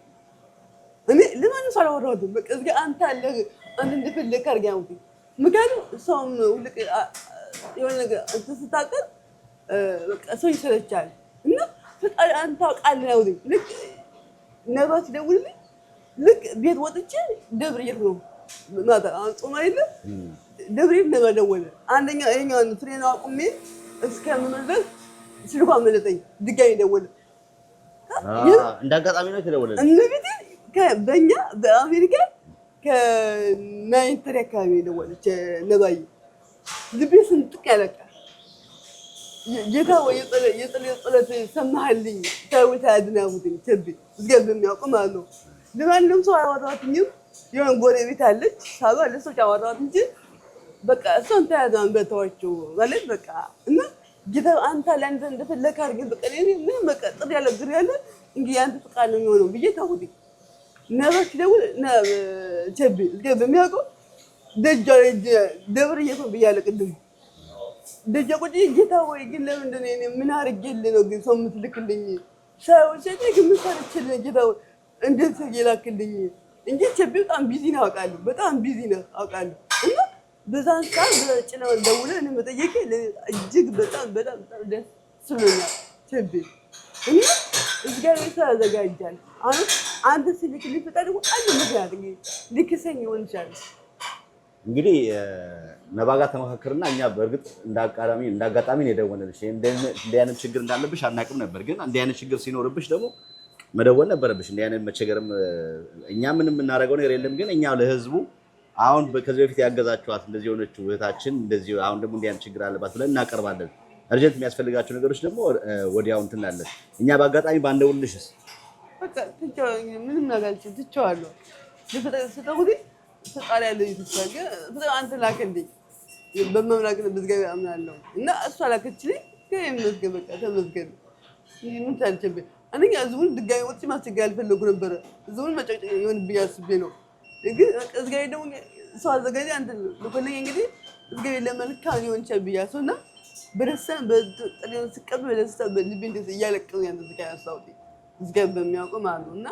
S2: እኔ ለማንም ሳላወራሁትም በቃ እዝጋ አንተ አለ አንተ እንደፈለክ አድርጊ አልኩኝ። ምክንያቱም ሰውም ሁልቅ የሆነ ነገር እንትን ስታቀር በቃ ሰው ይሰለቻል። እና ፈጣሪ አንተ አውቃለህ ያውልኝ ልክ ነባት ሲደውልልኝ ልክ ቤት ወጥቼ ደብር እየሄድኩ ነው ማታ አሁን ጾም አይደለም ደብሬት ነበር ደወለ። አንደኛ ይሄኛውን ፍሬን አቁሜ እስከምመለስ ስልኳ መለጠኝ። ድጋሚ ደወለ።
S1: እንዳጋጣሚ ነው የተደወለልኝ።
S2: እነቤቴ በእኛ በአሜሪካ ከናይን ተረካቢ ደወለች ነባይ ልቤ ስንጥቅ ያለቃ ጌታ ወይ የጸሎት ሰማህልኝ ታውታ አድናቡትኝ ተብ ዝገብ የሚያውቁ ማለት ነው። ለማንም ሰው አዋራትኝም የሆነ ጎረቤት አለች ሳባ ለሰው አዋራት እንጂ በቃ እሷን ታያዛን በተዋቸው ማለት በቃ እና ጌታ አንተ ለአንተ እንደፈለክ አድርገህ በቃ እኔ ምን በቃ ጥሪ ያለ ግር ያለ እንግዲህ አንተ ፍቃድ ነው የሚሆነው ብዬ ታውዲ ነባክ ደውል ተብ ዝገብ የሚያውቁ ደጃ ደብር እየተው ብያለ ቅድም ደጃ ቁጭ ጌታ ወይ ግን ለምንድን ነው እኔ ምን አድርጌልህ ነው ግን ሰው የምትልክልኝ ሰው ሰጪ ግን ምን ሰርችልህ ጌታ እንዴት ይላክልኝ እንጂ ቸቢ በጣም ቢዚ ነው አውቃለሁ በጣም ቢዚ ነው አውቃለሁ እና በዛን ሰዓት በጭናው ደውለህ እኔ መጠየቄ እጅግ በጣም ደስ ብሎኛል ቸቢ እና እዚህ ጋር ተዘጋጃል አሁን አንተ ሲልክልኝ ፈቃድ ደግሞ አንድ ምክንያት ልክሰኝ ይሆን ይችላል
S1: እንግዲህ ነባጋ ተመካከርና እኛ በእርግጥ እንዳጋጣሚ ነው የደወልንልሽ እንደ አይነት ችግር እንዳለብሽ አናውቅም ነበር ግን እንደ አይነት ችግር ሲኖርብሽ ደግሞ መደወል ነበረብሽ እንደ አይነት መቸገርም እኛ ምንም እናደርገው ነገር የለም ግን እኛ ለህዝቡ አሁን ከዚህ በፊት ያገዛችኋት እንደዚህ የሆነችው እህታችን እንደዚህ አሁን ደግሞ እንደ አይነት ችግር አለባት ብለን እናቀርባለን እርጀንት የሚያስፈልጋቸው ነገሮች ደግሞ ወዲያው እንትን አለን እኛ በአጋጣሚ ባንደውልልሽስ
S2: በቃ ምንም ነገር ትቼዋለሁ ለፈጠሩ ፈጣሪ ያለው ይተሳገ አንተ ላከልኝ በመምላክ በዝጋቢ አምናለሁ እና እሷ ላከችልኝ ከመዝገብ በቃ ተመዝገብ ምን ታልቸበ አንኛ ዝውን ድጋሚ ወጥቼ ማስቸገር አልፈለጉ ነበር ዝውን መጨጨቅ ይሆንብኝ አስቤ ነው ግን እዝጋቢ ደግሞ ሰው አዘጋጅ አንተ ለኮለኝ እንግዲህ እዝጋቢ ለመልካም ሊሆን ቸብያሱና በደስታ በጥሪው ስቀበል በደስታ በልቤ እንደዚህ እያለቀሱ ያን ዝጋቢ አሳውቲ እዝጋቢ በሚያውቀው ማለት ነውና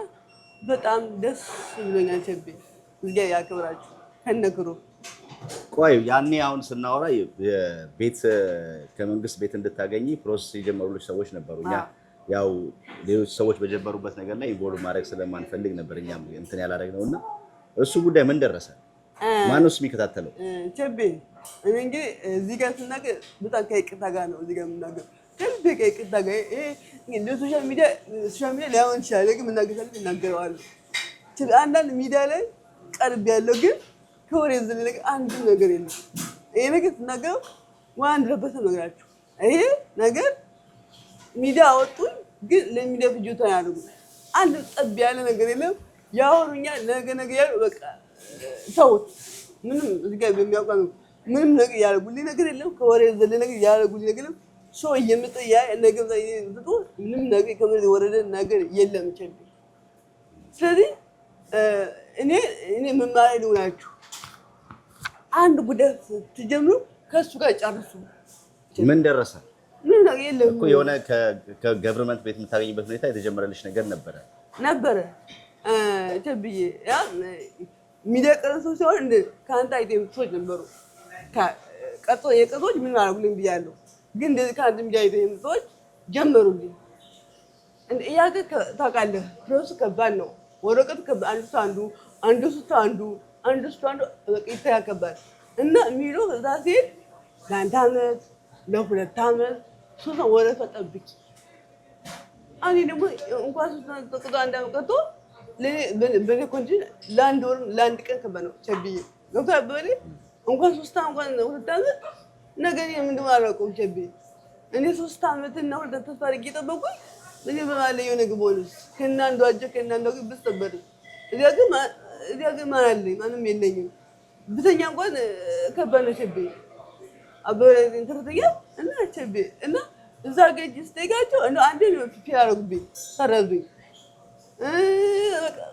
S2: በጣም ደስ ብሎኛል ቸብ እዝጋቢ ያከብራችሁ ከነክሩ
S1: ቆይ ያኔ አሁን ስናወራ ቤት ከመንግስት ቤት እንድታገኚ ፕሮሰስ የጀመሩልሽ ሰዎች ነበሩኛ ያው ሌሎች ሰዎች በጀመሩበት ነገር ላይ ኢንቮልቭ ማድረግ ስለማንፈልግ ነበር እኛም እንትን ያላደረግነውና እሱ ጉዳይ ምን ደረሰ ማንስ የሚከታተለው
S2: ቸቤ እኔ እንግዲህ እዚህ ጋር ስናገር በጣም ከይቅርታ ጋር ነው እዚህ ጋር የምናገር ከልቤ ከይቅርታ ጋር ይሄ ለሶሻል ሚዲያ ሊሆን ይችላል ግን የምናገር እናገረዋለሁ አንዳንድ ሚዲያ ላይ ቀርብ ያለው ግን ከወሬ ዘለለ አንድ ነገር የለም ይሄ ነገር ስናገረው ዋን ረበተ ነገራችሁ ይሄ ነገር ሚዲያ አወጡን ግን ለሚዲያ ፍጆታ ያደርጉ አንድ ጠብ ያለ ነገር የለም ያወሩኛል ነገ ያሉ በቃ ሰውት ምንም እዚህ ጋር በሚያውቀው ምንም ነገር ያደርጉልኝ ነገር የለም ከወሬ ዘለለ ነገር ያደርጉልኝ ነገር የለም ሰው እየመጣ ያ ነገር ዝቶ ምንም ነገር ከመሬት ወረደ ነገር የለም ቸል ስለዚህ እኔ መማር ነው ናችሁ አንድ ጉዳይ ትጀምሩ ከሱ ጋር ጨርሱ
S1: ምን ደረሰ
S2: ምን ነገር የለም
S1: እኮ የሆነ ከገቨርንመንት ቤት የምታገኝበት ሁኔታ የተጀመረልሽ ነገር ነበረ ቸብዬ
S2: ያ ሚዲያ ቀረሶ ሲሆን እንደ ካንታ አይደም ሰዎች ነበሩ ቀጦ የቀጦች ምን አደረጉልኝ ብያለሁ ግን እንደዚህ ካንተ ሚዲያ አይደም ሰዎች ጀመሩልኝ እንደ ያገ ታውቃለህ ፕሮሰስ ከባድ ነው ወረቀት አንዱ በቃ ይተካከባል እና የሚለው እዛ ሲሄድ ለአንድ ዓመት ለሁለት ዓመት ሶስት ወረቀት ጠብቂ እኔ ደግሞ እንኳን ሶስት ተቀጣ አንድ ዓመት ቀጥቶ በኔ ኮንጂ ለአንድ ወር ለአንድ ቀን ከባድ ነው ቸብዬ ገብቶሃል በኔ እንኳን ሶስት እንኳን ሁለት ዓመት ነገ ምንድን አላውቀውም ቸብዬ እኔ 3 ዓመትና ሁለት ተስፋ አድርጌ ጠበቁኝ እኔ በማለየው ነገር ቦንስ ከእናንዱ አጀ ከእናንዱ ግብስ ተበደ እዚያ ግን ማንም የለኝም ብተኛ እንኳን ከባድ ነው ቸብዬ አበረ እንተርተኛ እና ቸብዬ እና እዛ ገጅ ስተጋቸው እና አንዴ ነው ፊያረጉብኝ ሰረዙኝ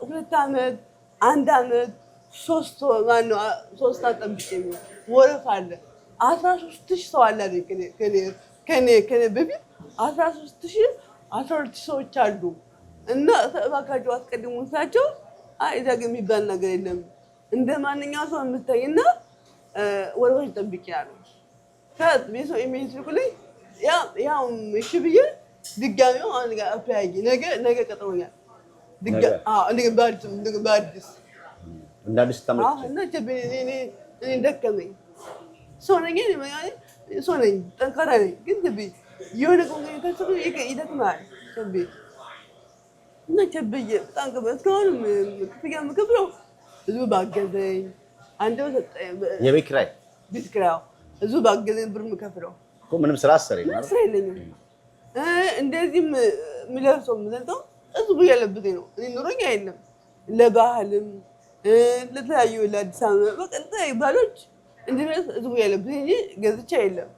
S2: ሁለት ዓመት አንድ ዓመት ሶስት ማነው 3 አጠብቄ ነው ወረፍ አለ 13000 ሰው አለ ከኔ በፊት 13000 12 ሰዎች አሉ እና ተባካቸው አስቀድሙ ሳቸው እዛ ግን የሚባል ነገር የለም እንደማንኛውም ሰው የምታይና ወረፋሽ ጠብቂ ያለው ከቤት ሰው ኢሜል ልኩልኝ ያው እሺ ብዬ ድጋሚው አንድ ጋር አፕላይ ነገ ቀጥሮኛል እንደገና በአዲስ
S1: እንዳዲስ ተመልሼ
S2: እና እኔ ደከመኝ ሰው ነኝ ጠንካራ ነኝ ግን ትብይ የሆነ ቆንጆ ከሰሩ ይደክማል ትብይ እና ቸብዬ በጣም እስካሁንም ክፍያ የምከፍለው ህዝቡ ባገዘኝ አንደው
S1: የቤት ኪራይ
S2: ቤት ኪራይ ህዝቡ ባገዘኝ ብር የምከፍለው
S1: እኮ ምንም ስራ አሰረኝ
S2: ማለት ስራ የለኝም። እንደዚህም የሚለብሰው የምሰጠው ህዝቡ ያለበት ነው። እኔ ኑሮኛ የለም ለባህልም ለተለያዩ ለአዲስ አበባ በቃ ለተለያዩ ባህሎች እንዲመስ ህዝቡ ያለበት እንጂ ገዝቻ የለም።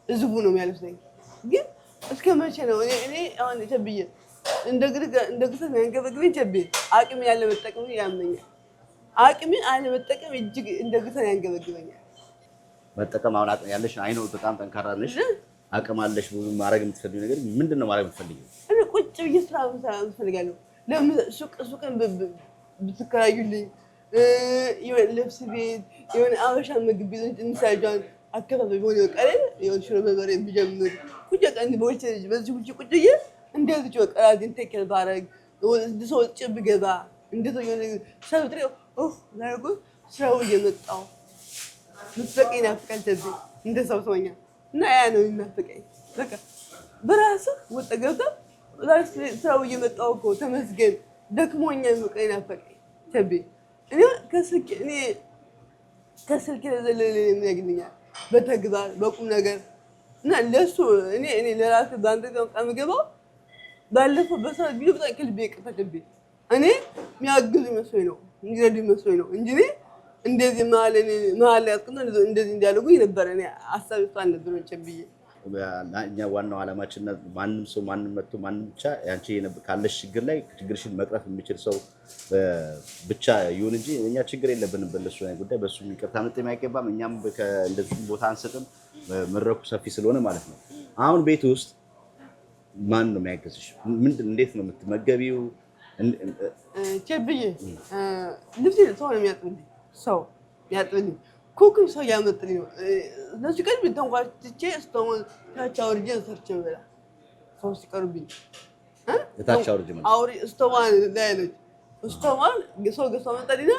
S2: ህዝቡ ነው የሚያለብሰኝ። ግን እስከ መቼ ነው እኔ አሁን ቸብዬ እንደ ግሰት የሚያንገበግበኝ ቸብዬ አቅሜ ያለመጠቀም ያመኛል። አቅሜ አለመጠቀም እጅግ እንደ ግሰት ያንገበግበኛል።
S1: መጠቀም አሁን አቅም ያለሽ አይ ነው በጣም ጠንካራ ነሽ። አቅም አለሽ ብዙ ማድረግ የምትፈልጊው ነገር ምንድነው? ማድረግ የምትፈልጊው?
S2: እኔ ቁጭ ብዬ ስራ እፈልጋለሁ። ለምን ሱቅን ብትከራዩልኝ የሆነ ልብስ ቤት የሆነ አበሻ ምግብ ቤት እንሳጃን አከፋፈል ቢሆን ይወቃል። የሆነ ሽሮ በርበሬ ቢጀምር ቁጭ ቀን በወጭ በዚህ ቁጭ ብዬ እንደዚህ ወቀራዲን ተከል ባረግ ሰው ጭብ ገባ እንደዚህ የሆነ ሰው ጥሬ ላርጎ ስራው እየመጣው ምትበቀኝ ናፍቃል ተብዬ እንደ ሰው ሰውኛ እና ያ ነው የሚናፍቀኝ። በቃ በራስህ ወጥ ገብተህ ስራው እየመጣው እኮ ተመስገን ደክሞኛል ምቀኝ ናፈቀኝ ተብዬ እኔ ከስልክ ለዘለለ ምን ያገኛል በተግባር በቁም ነገር እና ለሱ እኔ ለራሴ ባንተ ቀን ገባው ባለፈው በሰዓት ቢሉ በጣም ከልቤ ይቀፈተብኝ እኔ የሚያግዙ መስሎኝ ነው እንዲረዱ መስሎኝ ነው እንጂ እንደዚህ መሀል ያስቀምጡ እንደዚህ እንዲያደርጉኝ ነበር። እኔ ሀሳብ እሷ ነበር ቸብዬ
S1: እኛ ዋናው ዓላማችን ማንም ሰው ማንም መጥቶ ማንም ብቻ ያንቺ ካለሽ ችግር ላይ ችግርሽን መቅረፍ የሚችል ሰው ብቻ ይሁን እንጂ እኛ ችግር የለብንም በለሱ ላይ ጉዳይ በሱ ይቅርታ መጥተም አይገባም። እኛም እንደዚህ ቦታ አንሰጥም መድረኩ ሰፊ ስለሆነ ማለት ነው። አሁን ቤት ውስጥ ማን ነው የሚያገዝሽ? እንዴት ነው የምትመገቢው?
S2: ቸብዬ ልብስ ሰው ነው የሚያጥብልኝ ሰው ያጥብልኝ ኩክም ሰው ያመጥልኝ ነው። እነሱ ቀን ቢተንኳትቼ እስቶማን ታች አውርጄ ሰርቼ በላ ሰው ሲቀርብኝ
S1: ታች አውርጄ ማለት
S2: አውሪ እስቶማን ላይ ነው እስቶማን ሰው ገሰው መጣሊና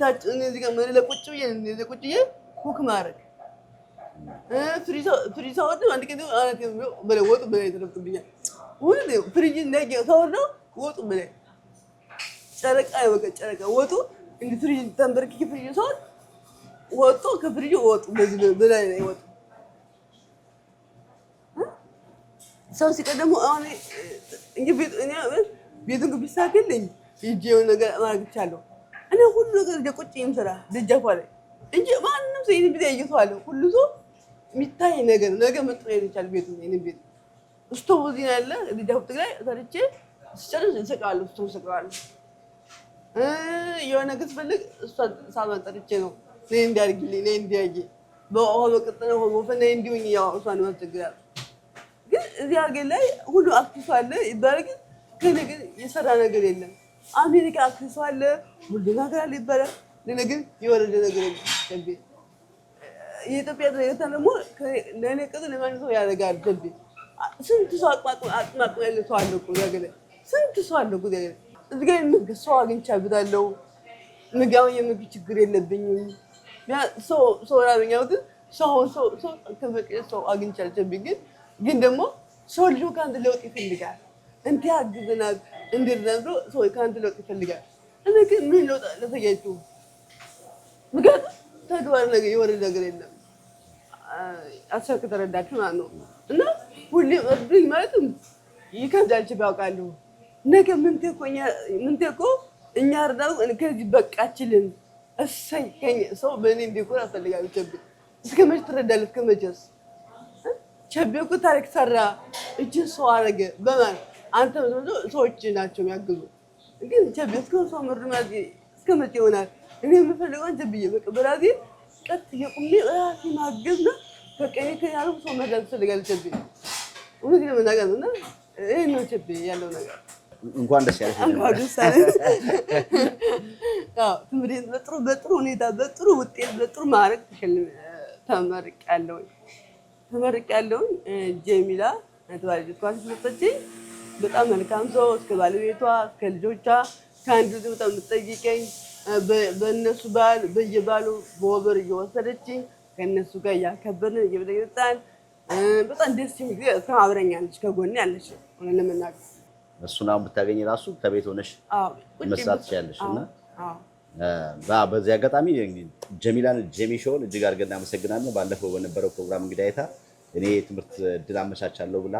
S2: ታች እነዚህ ጋር መለ ቁጭ ብዬ እነዚህ ቁጭ ብዬ ኩክ ማድረግ ፍሪዛ ወጥ አንድ ቀን አራት በለ ወጥ በለ ተደብቅብኛል። ሁሉ ፍሪጅ እንደጌ ሰው ነው ወጡ በለ ጨረቃ በቃ ጨረቃ ወጡ እንደ ፍሪጅ ተንበርክኬ ፍሪጅ ሰው ወጡ ከፍሪጅ ወጡ በዚህ በላይ ነው ወጡ ሰው ሲቀደሙ አሁን እንግዲህ ቤቱን ቢሳክልኝ ይጄው ነገር ማግቻለሁ እኔ ሁሉ ነገር ደቁጭ ይምሰራ ደጃፋ ላይ እንጂ ማንንም ሰው ይሄን ቢታይ ይቷል ሁሉ ሰው የሚታይ ነገር መጥቶ ይቻል ቤቱ ይሄን ቤት ስቶቭ እዚህ ያለ ደጃፍ ትግራይ ሰርቼ ስጨርስ እንሰቃለሁ ስቶቭ ሰቃለሁ የሆነ ነገር ፈልግ እሷ ሳባን ጠርቼ ነው ነይ እንዲያርግልኝ ነይ እንዲያጂ በአሁ በቀጠነ ወፈነ እንዲውኝ ያው እሷን ማስተግራት ግን እዚህ ሀገር ላይ ሁሉ አክቲቭ አለ ይባላል። ግን የሰራ ነገር የለም። አሜሪካ አክቲቭ አለ ሁሉ ነገር አለ ይባላል። ግን የወረደ ነገር የለም። ከቤ የኢትዮጵያ ደግሞ ለኔ ቀጥ ለማን ሰው ያደርጋል። ከቤ ስንት ሰው አጥማጥ ያለ ሰው አለ እኮ ያገለ ስንት ሰው አለ እኮ ያገለ እዚህ ጋር ምግብ ሰው አግኝቻለሁ። ምግብ የምግብ ችግር የለብኝም። ያ ሰው ያገኛው ግን ሰው ከበቀለ ሰው አግኝቻለሁ። ግን ደግሞ ሰው ልጅ ካንተ ለውጥ ይፈልጋል። እንት ያግዘናል እንድረዶ ሰው ካንተ ለውጥ ይፈልጋል። እኔ ግን ምን ለውጥ ለተያይቱ ምግብ ተግባር ነገር የወረደ ነገር የለም። አሰክ ተረዳችሁ ማለት ነው። እና ሁሌ እርዱኝ ማለትም ይከብዳል። ያውቃለሁ ነገ ምን ተኮ እኛ አርዳው ከዚህ በቃችልን እሰይ ሰው በእኔ እንዲኮራ አፈልጋለሁ። ቸብ እስከመቼ ትረዳለህ? እስከመቼስ ቸብኩ ታሪክ ሰራ እጅ ሰው አረገ በማን አንተ ሰዎች ናቸው የሚያግዙ። ግን ቸብ ሰው ምርማዚ እስከመቼ ይሆናል? እኔ የምፈልገው አንተ ብዬ በቃ በራሴ ቀጥ የቁሜ ራሴ ማገዝ ነው። በቃ እኔ ከያለው ሰው መርዳት ፈልጋለሁ። ቸብ እውነት ለመናገር ነው። እና ይሄ ነው ቸብ ያለው ነገር።
S1: እንኳን ደስ ያለሽ።
S2: እንኳን ደስ ያለሽ። ትምህርት በጥሩ ሁኔታ በጥሩ ውጤት በጥሩ ማዕረግ ተመርቄያለሁ። ጀሚላ ተባለች ኳስ በጣም መልካም ሰው እስከ ባለቤቷ እስከ ልጆቿ ከአንዱ በጣም የምትጠይቀኝ በእነሱ በዓል በየባሉ በወበር እየወሰደችኝ ከእነሱ ጋር እያከበርን እየበለጠን በጣም ደስ የሚል ጊዜ እስካሁን አብረኛለች፣ ከጎኔ ያለች ሆነ ለመናገር
S1: እሱን አሁን ብታገኝ ራሱ ከቤት ሆነሽ መስራት ትችያለሽ። እና በዚህ አጋጣሚ ጀሚላን ጄሚ ሾውን እጅግ አድርገን እናመሰግናለን። ባለፈው በነበረው ፕሮግራም እንግዲህ አይታ እኔ ትምህርት እድል አመቻቻለሁ ብላ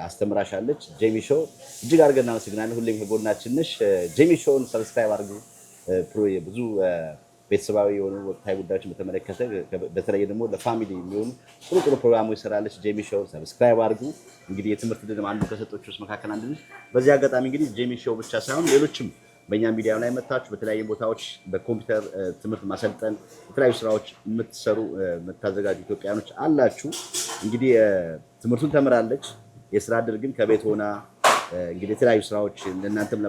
S1: አስተምራሻለች። ጄሚ ሾው እጅግ አድርገን እናመሰግናለን። ሁሌም ከጎናችን ነሽ። ጄሚ ሾውን ሰብስክራይብ አድርጉ። ብዙ ቤተሰባዊ የሆኑ ወቅታዊ ጉዳዮችን በተመለከተ በተለይ ደግሞ ለፋሚሊ የሚሆኑ ጥሩ ጥሩ ፕሮግራሞች ይሰራለች። ጄሚ ሾው ሰብስክራይብ አድርጉ። እንግዲህ የትምህርት ዕድል አንዱ ከሰጦች ውስጥ መካከል አንዱ ነች። በዚህ አጋጣሚ እንግዲህ ጄሚ ሾው ብቻ ሳይሆን ሌሎችም በእኛ ሚዲያ ላይ መታችሁ በተለያዩ ቦታዎች በኮምፒውተር ትምህርት ማሰልጠን የተለያዩ ስራዎች የምትሰሩ የምታዘጋጁ ኢትዮጵያኖች አላችሁ። እንግዲህ ትምህርቱን ተምራለች። የስራ ዕድል ግን ከቤት ሆና እንግዲህ የተለያዩ ስራዎች እናንተም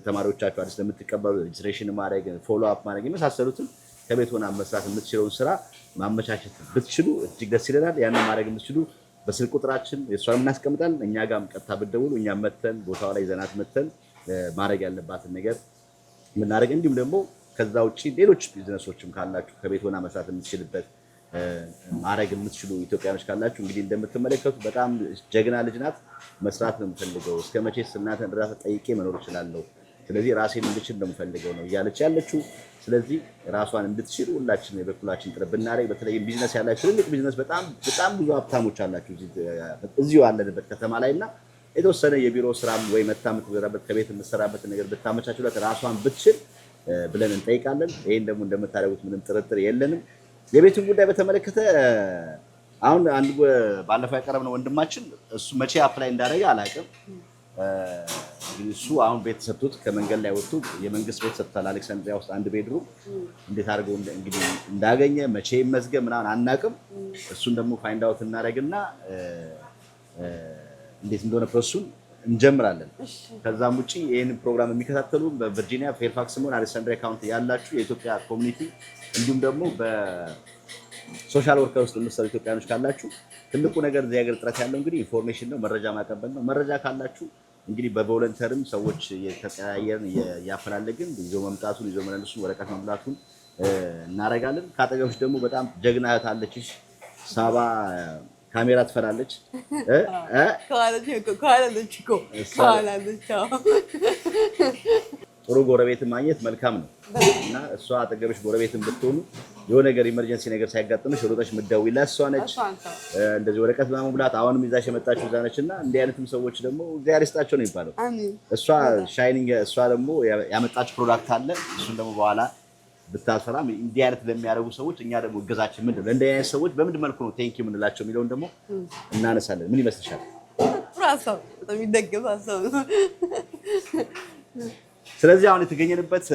S1: ተማሪዎቻችሁ አዲስ ለምትቀበሉ ሬጅስትሬሽን ማድረግ፣ ፎሎ አፕ ማድረግ የመሳሰሉትን ከቤት ሆና መስራት የምትችለውን ስራ ማመቻቸት ብትችሉ እጅግ ደስ ይለናል። ያንን ማድረግ የምትችሉ በስልክ ቁጥራችን የእሷን እናስቀምጣለን። እኛ ጋርም ቀጥታ ብትደውሉ እኛም መተን ቦታው ላይ ዘናት መተን ማድረግ ያለባትን ነገር የምናደርግ እንዲሁም ደግሞ ከዛ ውጭ ሌሎች ቢዝነሶችም ካላችሁ ከቤት ሆና መስራት የምትችልበት ማድረግ የምትችሉ ኢትዮጵያኖች ካላችሁ እንግዲህ እንደምትመለከቱ በጣም ጀግና ልጅ ናት። መስራት ነው የምፈልገው፣ እስከ መቼስ እናንተን እርዳታ ጠይቄ መኖር እችላለሁ፣ ስለዚህ ራሴን እንድችል ነው የምፈልገው ነው እያለች ያለችው። ስለዚህ ራሷን እንድትችል ሁላችን የበኩላችን ጥረት ብናደርግ፣ በተለይም ቢዝነስ ያላችሁ ትልቅ ቢዝነስ በጣም ብዙ ሀብታሞች አላችሁ እዚሁ ያለንበት ከተማ ላይ እና የተወሰነ የቢሮ ስራም ወይ መታ የምትገራበት ከቤት የምትሰራበት ነገር ብታመቻችለት ራሷን ብትችል ብለን እንጠይቃለን። ይሄን ደግሞ እንደምታደርጉት ምንም ጥርጥር የለንም። የቤቱን ጉዳይ በተመለከተ አሁን አንድ ባለፈው ያቀረብነው ወንድማችን እሱ መቼ አፕላይ እንዳደረገ አላውቅም። እሱ አሁን ቤት ሰጥቶት ከመንገድ ላይ ወጥቶ የመንግስት ቤት ሰጥቷል። አሌክሳንድሪያ ውስጥ አንድ ቤድሩም እንዴት አድርገው እንግዲህ እንዳገኘ መቼ መዝገብ ምናምን አናውቅም። እሱን ደግሞ ፋይንድ አውት እናደርግና እንዴት እንደሆነ ፕሮሰሱን እንጀምራለን። ከዛም ውጪ ይህን ፕሮግራም የሚከታተሉ በቨርጂኒያ ፌርፋክስ ሆነ አሌክሳንድሪያ ካውንቲ ያላችሁ የኢትዮጵያ ኮሚኒቲ እንዲሁም ደግሞ በሶሻል ወርከር ውስጥ የምትሰሩ ኢትዮጵያኖች ካላችሁ ትልቁ ነገር እዚህ ሀገር ጥረት ያለው እንግዲህ ኢንፎርሜሽን ነው፣ መረጃ ማቀበል ነው። መረጃ ካላችሁ እንግዲህ በቮለንተርም ሰዎች የተቀያየርን እያፈላለግን ይዞ መምጣቱን ይዞ መመለሱን ወረቀት መሙላቱን እናደርጋለን። ከአጠገብሽ ደግሞ በጣም ጀግና እህት አለችሽ ሳባ ካሜራ ትፈራለች። ጥሩ ጎረቤት ማግኘት መልካም ነው እና እሷ አጠገብሽ ጎረቤትን ብትሆኑ የሆነ ነገር ኢመርጀንሲ ነገር ሲያጋጥምሽ ሮጠሽ ምትደውይላት እሷ ነች። እንደዚህ ወረቀት በመሙላት አሁንም ይዛሽ የመጣችሁ እዛ ነች እና እንዲህ አይነትም ሰዎች ደግሞ እግዚአብሔር ይስጣቸው ነው የሚባለው። እሷ ሻይኒንግ እሷ ደግሞ ያመጣችሁ ፕሮዳክት አለ። እሱን ደግሞ በኋላ ብታሰራም እንዲህ አይነት ለሚያደርጉ ሰዎች እኛ ደግሞ እገዛችን ምንድን ነው ለእንዲህ አይነት ሰዎች በምንድን መልኩ ነው ቴንኪው የምንላቸው የሚለውን ደግሞ እናነሳለን። ምን ይመስልሻል? ስለዚህ አሁን የተገኘንበት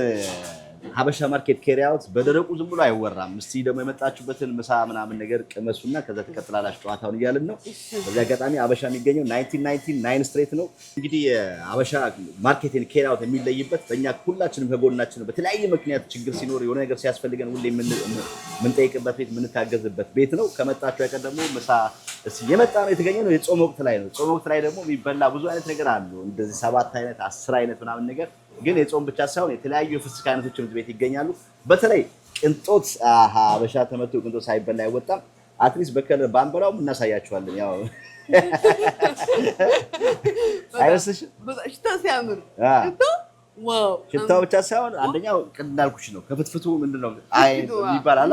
S1: ሀበሻ ማርኬት ኬሪያውት በደረቁ ዝም ብሎ አይወራም። እስቲ ደግሞ የመጣችሁበትን ምሳ ምናምን ነገር ቅመሱና ከዛ ትቀጥላላችሁ ጨዋታውን እያልን ነው። በዚህ አጋጣሚ ሀበሻ የሚገኘው 1999 ስትሬት ነው። እንግዲህ ሀበሻ ማርኬት ኬሪያውት የሚለይበት በእኛ ሁላችንም ከጎናችን ነው። በተለያየ ምክንያት ችግር ሲኖር የሆነ ነገር ሲያስፈልገን ሁሌ የምንጠይቅበት ቤት የምንታገዝበት ቤት ነው። ከመጣችሁ ያቀር ደግሞ ምሳ የመጣ ነው የተገኘ ነው። የጾም ወቅት ላይ ነው። ጾም ወቅት ላይ ደግሞ የሚበላ ብዙ አይነት ነገር አሉ። እንደዚህ 7 አይነት 10 አይነት ምናምን ነገር ግን የጾም ብቻ ሳይሆን የተለያዩ የፍስክ አይነቶች ትምህርት ቤት ይገኛሉ። በተለይ ቅንጦት ሀበሻ ተመቶ ቅንጦት ሳይበላ አይወጣም። አትሊስት በከለር ባንበላውም እናሳያችኋለን። ያው አይመስልሽም?
S2: ሽታው ሲያምር
S1: ሽታው ብቻ ሳይሆን አንደኛው ቅድ እንዳልኩሽ ነው። ከፍትፍቱ ምንድነው ይባላል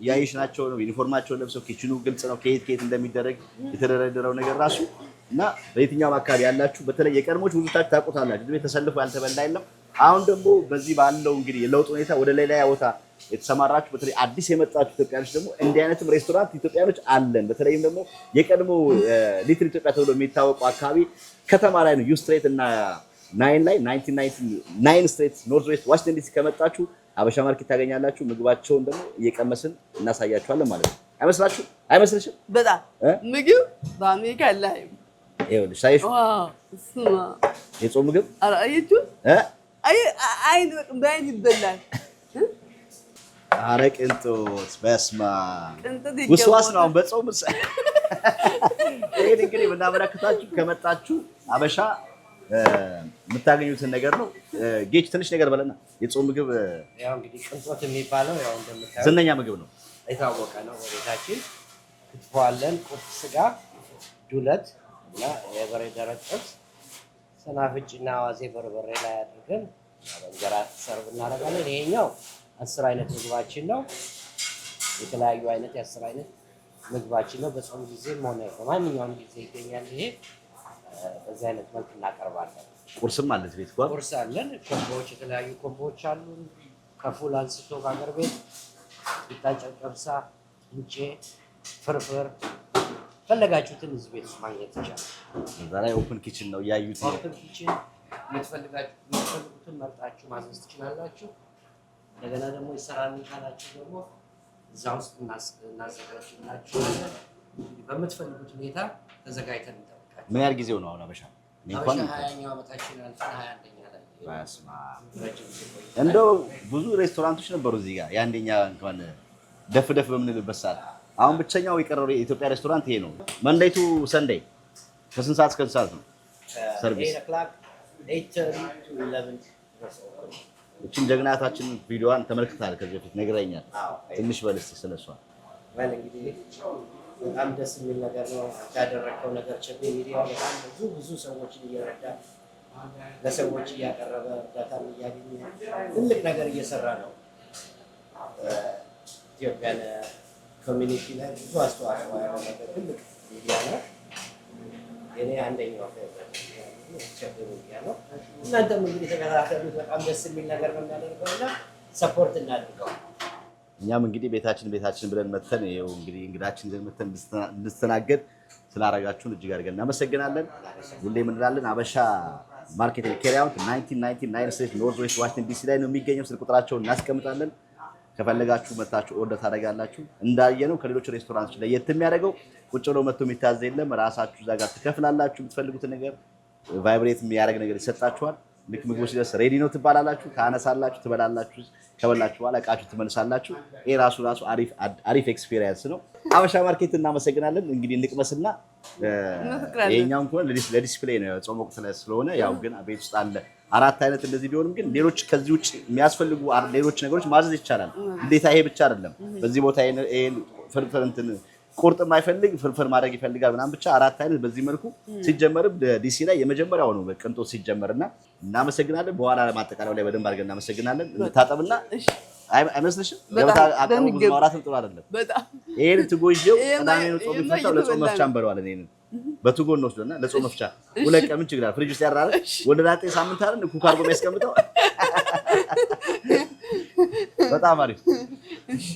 S1: ያይሽ ናቸው ነው ዩኒፎርማቸውን ለብሰው ኪችኑ ግልጽ ነው። ከየት እንደሚደረግ የተደረደረው ነገር ራሱ እና በየትኛውም አካባቢ ያላችሁ በተለይ የቀድሞች ብዙታችሁ ታውቁታላችሁ። ቤት ተሰልፎ ያልተበላ የለም። አሁን ደግሞ በዚህ ባለው እንግዲህ የለውጥ ሁኔታ ወደ ሌላ ቦታ የተሰማራችሁ በተለይ አዲስ የመጣችሁ ኢትዮጵያኖች ደግሞ እንዲህ አይነትም ሬስቶራንት ኢትዮጵያኖች አለን። በተለይም ደግሞ የቀድሞ ሊትል ኢትዮጵያ ተብሎ የሚታወቀው አካባቢ ከተማ ላይ ነው። ዩ ስትሬት እና 9 ላይ 1999 ስትሬት ኖርዝ ዌስት ዋሽንግተን ዲሲ ከመጣችሁ ሀበሻ ማርኬት ታገኛላችሁ። ምግባቸውን ደግሞ እየቀመስን እናሳያችኋለን ማለት ነው። አይመስላችሁ? አይመስልሽም?
S2: በጣም ምግብ በአሜሪካ ላይ
S1: ይኸውልሽ ሳይሽ የጾም ምግብ
S2: በአይን ይበላል።
S1: ኧረ ቅንጦት በስመ አብ ውስዋስ ነው። አሁን በጾም ይሄን እንግዲህ ብናበረክታችሁ ከመጣችሁ ሀበሻ የምታገኙትን ነገር ነው። ጌች ትንሽ ነገር በለና። የጾም ምግብ
S3: ያው እንግዲህ ቅንጦት የሚባለው ያው እንደምታዩት
S1: ዝነኛ ምግብ ነው፣
S3: የታወቀ ነው። በቤታችን ክትፎ አለን፣ ቁርጥ ስጋ፣ ዱለት እና የበሬ ደረቅ ጥብስ፣ ሰናፍጭና አዋዜ በርበሬ ላይ አድርገን እንጀራ ሰርቭ እናደርጋለን። ይሄኛው 10 አይነት ምግባችን ነው። የተለያዩ አይነት የ10 አይነት ምግባችን ነው። በጾም ጊዜም ሆነ በማንኛውም ጊዜ ይገኛል። ይሄ በዚህ አይነት መልክ እናቀርባለን።
S1: ቁርስም አለ ቤት ጋር
S3: ቁርስ አለን። ኮምቦዎች የተለያዩ ኮምቦዎች አሉ። ከፉል አንስቶ ከሀገር ቤት ጨጨብሳ፣ እንጬ፣ ፍርፍር ፈለጋችሁትን እዚህ ቤት ውስጥ ማግኘት ይቻላል።
S1: እዛ ላይ ኦፕን ኪችን ነው ያዩት።
S3: ኦፕን ኪችን የምትፈልጉትን መርጣችሁ ማዘዝ ትችላላችሁ። እንደገና ደግሞ ይሰራልን ካላችሁ ደግሞ እዛ ውስጥ እናዘጋጅላችኋለን። በምትፈልጉት ሁኔታ ተዘጋጅተን እንጠብቃለን።
S1: ምን ያህል ጊዜው ነው አሁን አበሻ?
S3: እንኳን 20ኛው ዓመታችን አልፈን 21ኛ ላይ
S1: እንደው ብዙ ሬስቶራንቶች ነበሩ እዚህ ጋር የአንደኛ እንኳን ደፍ በምንልበት ሰዓት አሁን ብቸኛው የቀረው የኢትዮጵያ ሬስቶራንት ይሄ ነው። መንዴይ ቱ ሰንዴይ ከስንት ሰዓት እስከ ስንት ሰዓት ነው ሰርቪስ? እቺን ጀግናታችን ቪዲዮዋን ተመልክታል ከዚህ በፊት ነግረኛል። ትንሽ በልስ ስለሷ
S3: እንግዲህ በጣም ደስ የሚል ነገር ነው ያደረከው ነገር። ቸቤ ሚዲያ በጣም ብዙ ሰዎችን እየረዳ ለሰዎች እያቀረበ እርዳታም እያገኘ ትልቅ ነገር እየሰራ ነው። ኢትዮጵያን ኮሚኒቲ ላይ ብዙ አስተዋጽኦ ያደረገ ትልቅ ሚዲያ ነው። የኔ አንደኛው ቸቤ ሚዲያ ነው። እናንተም እንግዲህ ተከታተሉት። በጣም ደስ የሚል ነገር ነው የሚያደርገው እና ሰፖርት እናድርገው።
S1: እኛም እንግዲህ ቤታችን ብለን መተን ይኸው እንግዲህ እንግዳችን ይዘን መተን እንድስተናገድ ስላደረጋችሁን እጅግ አድርገን እናመሰግናለን። ሁሌ እንላለን አበሻ ማርኬት ካሪ አውት 1999 ስትሪት ኖርዝ ዌስት ዋሽንግተን ዲሲ ላይ ነው የሚገኘው። ስልክ ቁጥራቸውን እናስቀምጣለን። ከፈለጋችሁ መታችሁ ኦርደር ታደርጋላችሁ። እንዳየነው ከሌሎች ሬስቶራንቶች ለየት የሚያደርገው ቁጭ ብሎ መጥቶ የሚታዘ የለም። ራሳችሁ እዛ ጋር ትከፍላላችሁ። የምትፈልጉትን ነገር ቫይብሬት የሚያደርግ ነገር ይሰጣችኋል። ልክ ምግቡ ሲደርስ ሬዲ ነው ትባላላችሁ። ካነሳላችሁ ትበላላችሁ። ከበላችሁ በኋላ እቃችሁ ትመልሳላችሁ። ይሄ ራሱ አሪፍ ኤክስፒሪየንስ ነው። አበሻ ማርኬት እናመሰግናለን። እንግዲህ እንቅመስና ይሄኛው እንኳን ለዲስፕሌይ ነው ጾም ወቅት ላይ ስለሆነ ያው ግን ቤት ውስጥ አለ 4 አይነት እንደዚህ ቢሆንም ግን ሌሎች ከዚህ ውጭ የሚያስፈልጉ ሌሎች ነገሮች ማዘዝ ይቻላል። ግዴታ ይሄ ብቻ አይደለም። በዚህ ቦታ ይሄን ፍርፍር እንትን ቁርጥ የማይፈልግ ፍርፍር ማድረግ ይፈልጋል ምናምን ብቻ 4 አይነት በዚህ መልኩ ሲጀመርም ዲሲ ላይ የመጀመሪያው ነው በቅንጦት ሲጀመርና እናመሰግናለን። በኋላ ማጠቃለያው ላይ በደንብ አድርገን እናመሰግናለን። እንታጠብና አይመስልሽም? ገበታ አቀሙ ብዙ ማውራትም ጥሩ አይደለም። በጣም ይሄን ትጎይው ቅዳሜ ነው ጾም ይፈታው ለጾም መፍቻ እንበለዋለን። ይሄን በቱጎን ነው ወስደና ለጾም መፍቻ ሁለት ቀን ምን ችግር አለ? ፍሪጅ ውስጥ ያራረ ወደ ላጤ ሳምንት አይደል ኩክ አድርጎ የሚያስቀምጠው። በጣም አሪፍ። እሺ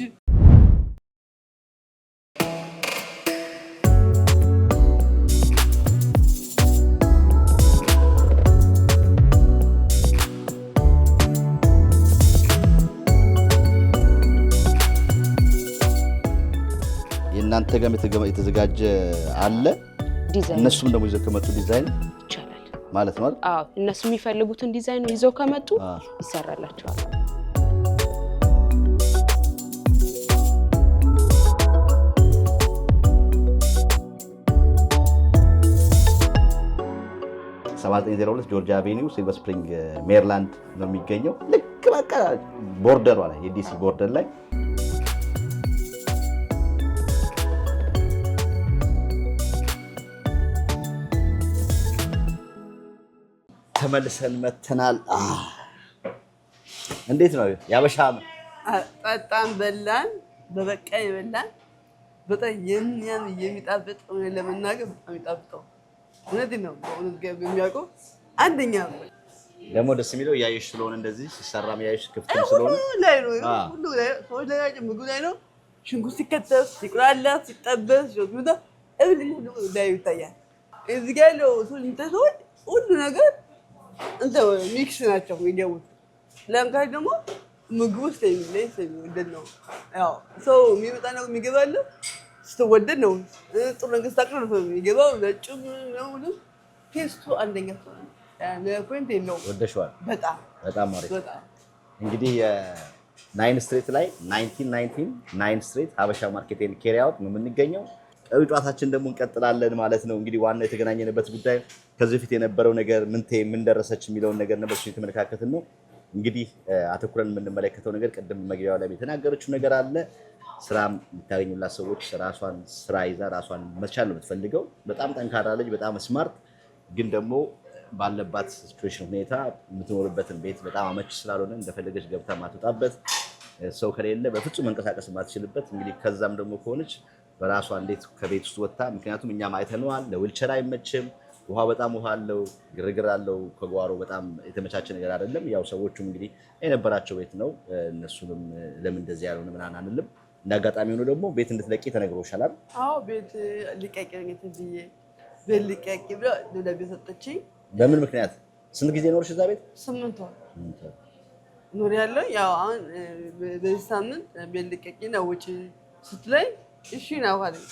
S1: እናንተ ጋር የተዘጋጀ አለ። እነሱም ደግሞ ይዘው ከመጡ ዲዛይን
S4: ይቻላል
S1: ማለት ነው አይደል?
S4: አዎ እነሱ የሚፈልጉትን ዲዛይን ይዘው ከመጡ ይሰራላቸዋል።
S1: ሰ902 ጆርጂያ አቬኒው ሲልቨር ስፕሪንግ ሜሪላንድ ነው የሚገኘው። ልክ በቃ ቦርደሯ ላይ የዲሲ ቦርደር ላይ ተመልሰን መተናል። እንዴት ነው ያበሻ?
S2: ጠጣን በላን በበቃኝ በላን። በጣም የሚጣፍጥ ለመናገር በጣም የሚጣፍጠው እውነቴን ነው። በእውነት ገብ የሚያውቀው አንደኛ
S1: ደግሞ ደስ የሚለው እያየሽ ስለሆነ እንደዚህ ሲሰራም እያየሽ ክፍትም ስለሆነ
S2: ሁሉ ላይ ምግቡ ላይ ነው። ሽንኩርት ሲከተፍ ሲቁላላ ሲጠበስ ሾታ ሁሉ ላይ ይታያል። እዚህ ጋር ያለው ሁሉ ነገር ሚክስ ናቸው የሚገቡት። ለምሳሌ ደግሞ ምግቡ ስለሚወደድ ነው። ያው ሰው የሚመጣ ነው የሚገባል ስትወደድ ነው። ጥሩ ነገር ስታቅርብ ነው የሚገባው። ነጩም ነው ቴስቱ አንደኛ ፖይንት የለውም።
S1: ወደሽዋል? በጣም አሪፍ። እንግዲህ ናይን ስትሪት ላይ 1999 ስትሪት ሀበሻ ማርኬት ኤንድ ካሪ አውት ነው የምንገኘው። ቀሪ ጨዋታችን ደግሞ እንቀጥላለን ማለት ነው። እንግዲህ ዋና የተገናኘንበት ጉዳይ ከዚህ በፊት የነበረው ነገር ምን ደረሰች የሚለውን ነገር ነበር የተመለካከትን ነው። እንግዲህ አተኩረን የምንመለከተው ነገር ቅድም መግቢያው ላይ የተናገረችው ነገር አለ። ስራ የምታገኙላት ሰዎች ራሷን ስራ ይዛ ራሷን መቻል ነው የምትፈልገው። በጣም ጠንካራ ልጅ፣ በጣም ስማርት፣ ግን ደግሞ ባለባት ሲቹዌሽን ሁኔታ የምትኖርበትን ቤት በጣም አመች ስላልሆነ እንደፈለገች ገብታ ማትወጣበት ሰው ከሌለ በፍጹም መንቀሳቀስ ማትችልበት እንግዲህ ከዛም ደግሞ ከሆነች በራሷ እንዴት ከቤት ውስጥ ወጣ ምክንያቱም እኛም አይተነዋል ለዊልቸር አይመችም ውሃ በጣም ውሃ አለው ግርግር አለው ከጓሮ በጣም የተመቻቸ ነገር አይደለም ያው ሰዎቹም እንግዲህ የነበራቸው ቤት ነው እነሱንም ለምን እንደዚህ ያልሆነ ምናምን አንልም እንዳጋጣሚ ሆኖ ደግሞ ቤት እንድትለቂ ተነግሮሻል አይደል
S2: አዎ ቤት ልቀቂ ነው ተብዬ ቤት ልቀቂ ብሎ ደብዳቤ ሰጠችኝ
S1: በምን ምክንያት ስንት ጊዜ ኖርሽ እዛ ቤት
S2: 8 ወር ኖር ያለው ያው አሁን በዚህ ሳምንት ቤት ልቀቂ ነው ውጪ ስትለኝ እሺ ነው አለኝ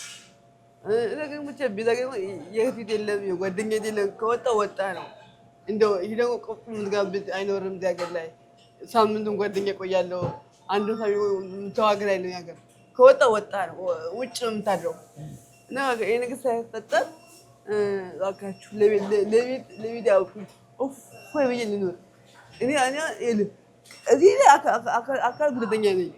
S2: ነገር ሙቼ ቢዛገው የህት የለም የጓደኛ የለም ከወጣ ወጣ ነው እንደው ይሄው ቆፍ ምዝጋብት አይኖርም ዳገር ላይ ሳምንቱን ጓደኛ ቆያለው አንዱ ሰው ተዋግራ ይለው ያገር ከወጣ ወጣ ነው ውጭ ነው የምታድረው እና ይሄ ነገር ሳይፈጠር አካቹ ለቤት ያውቁት ኦፍ ወይ በየን ነው እኔ እዚህ አካል ጉዳተኛ ነኝ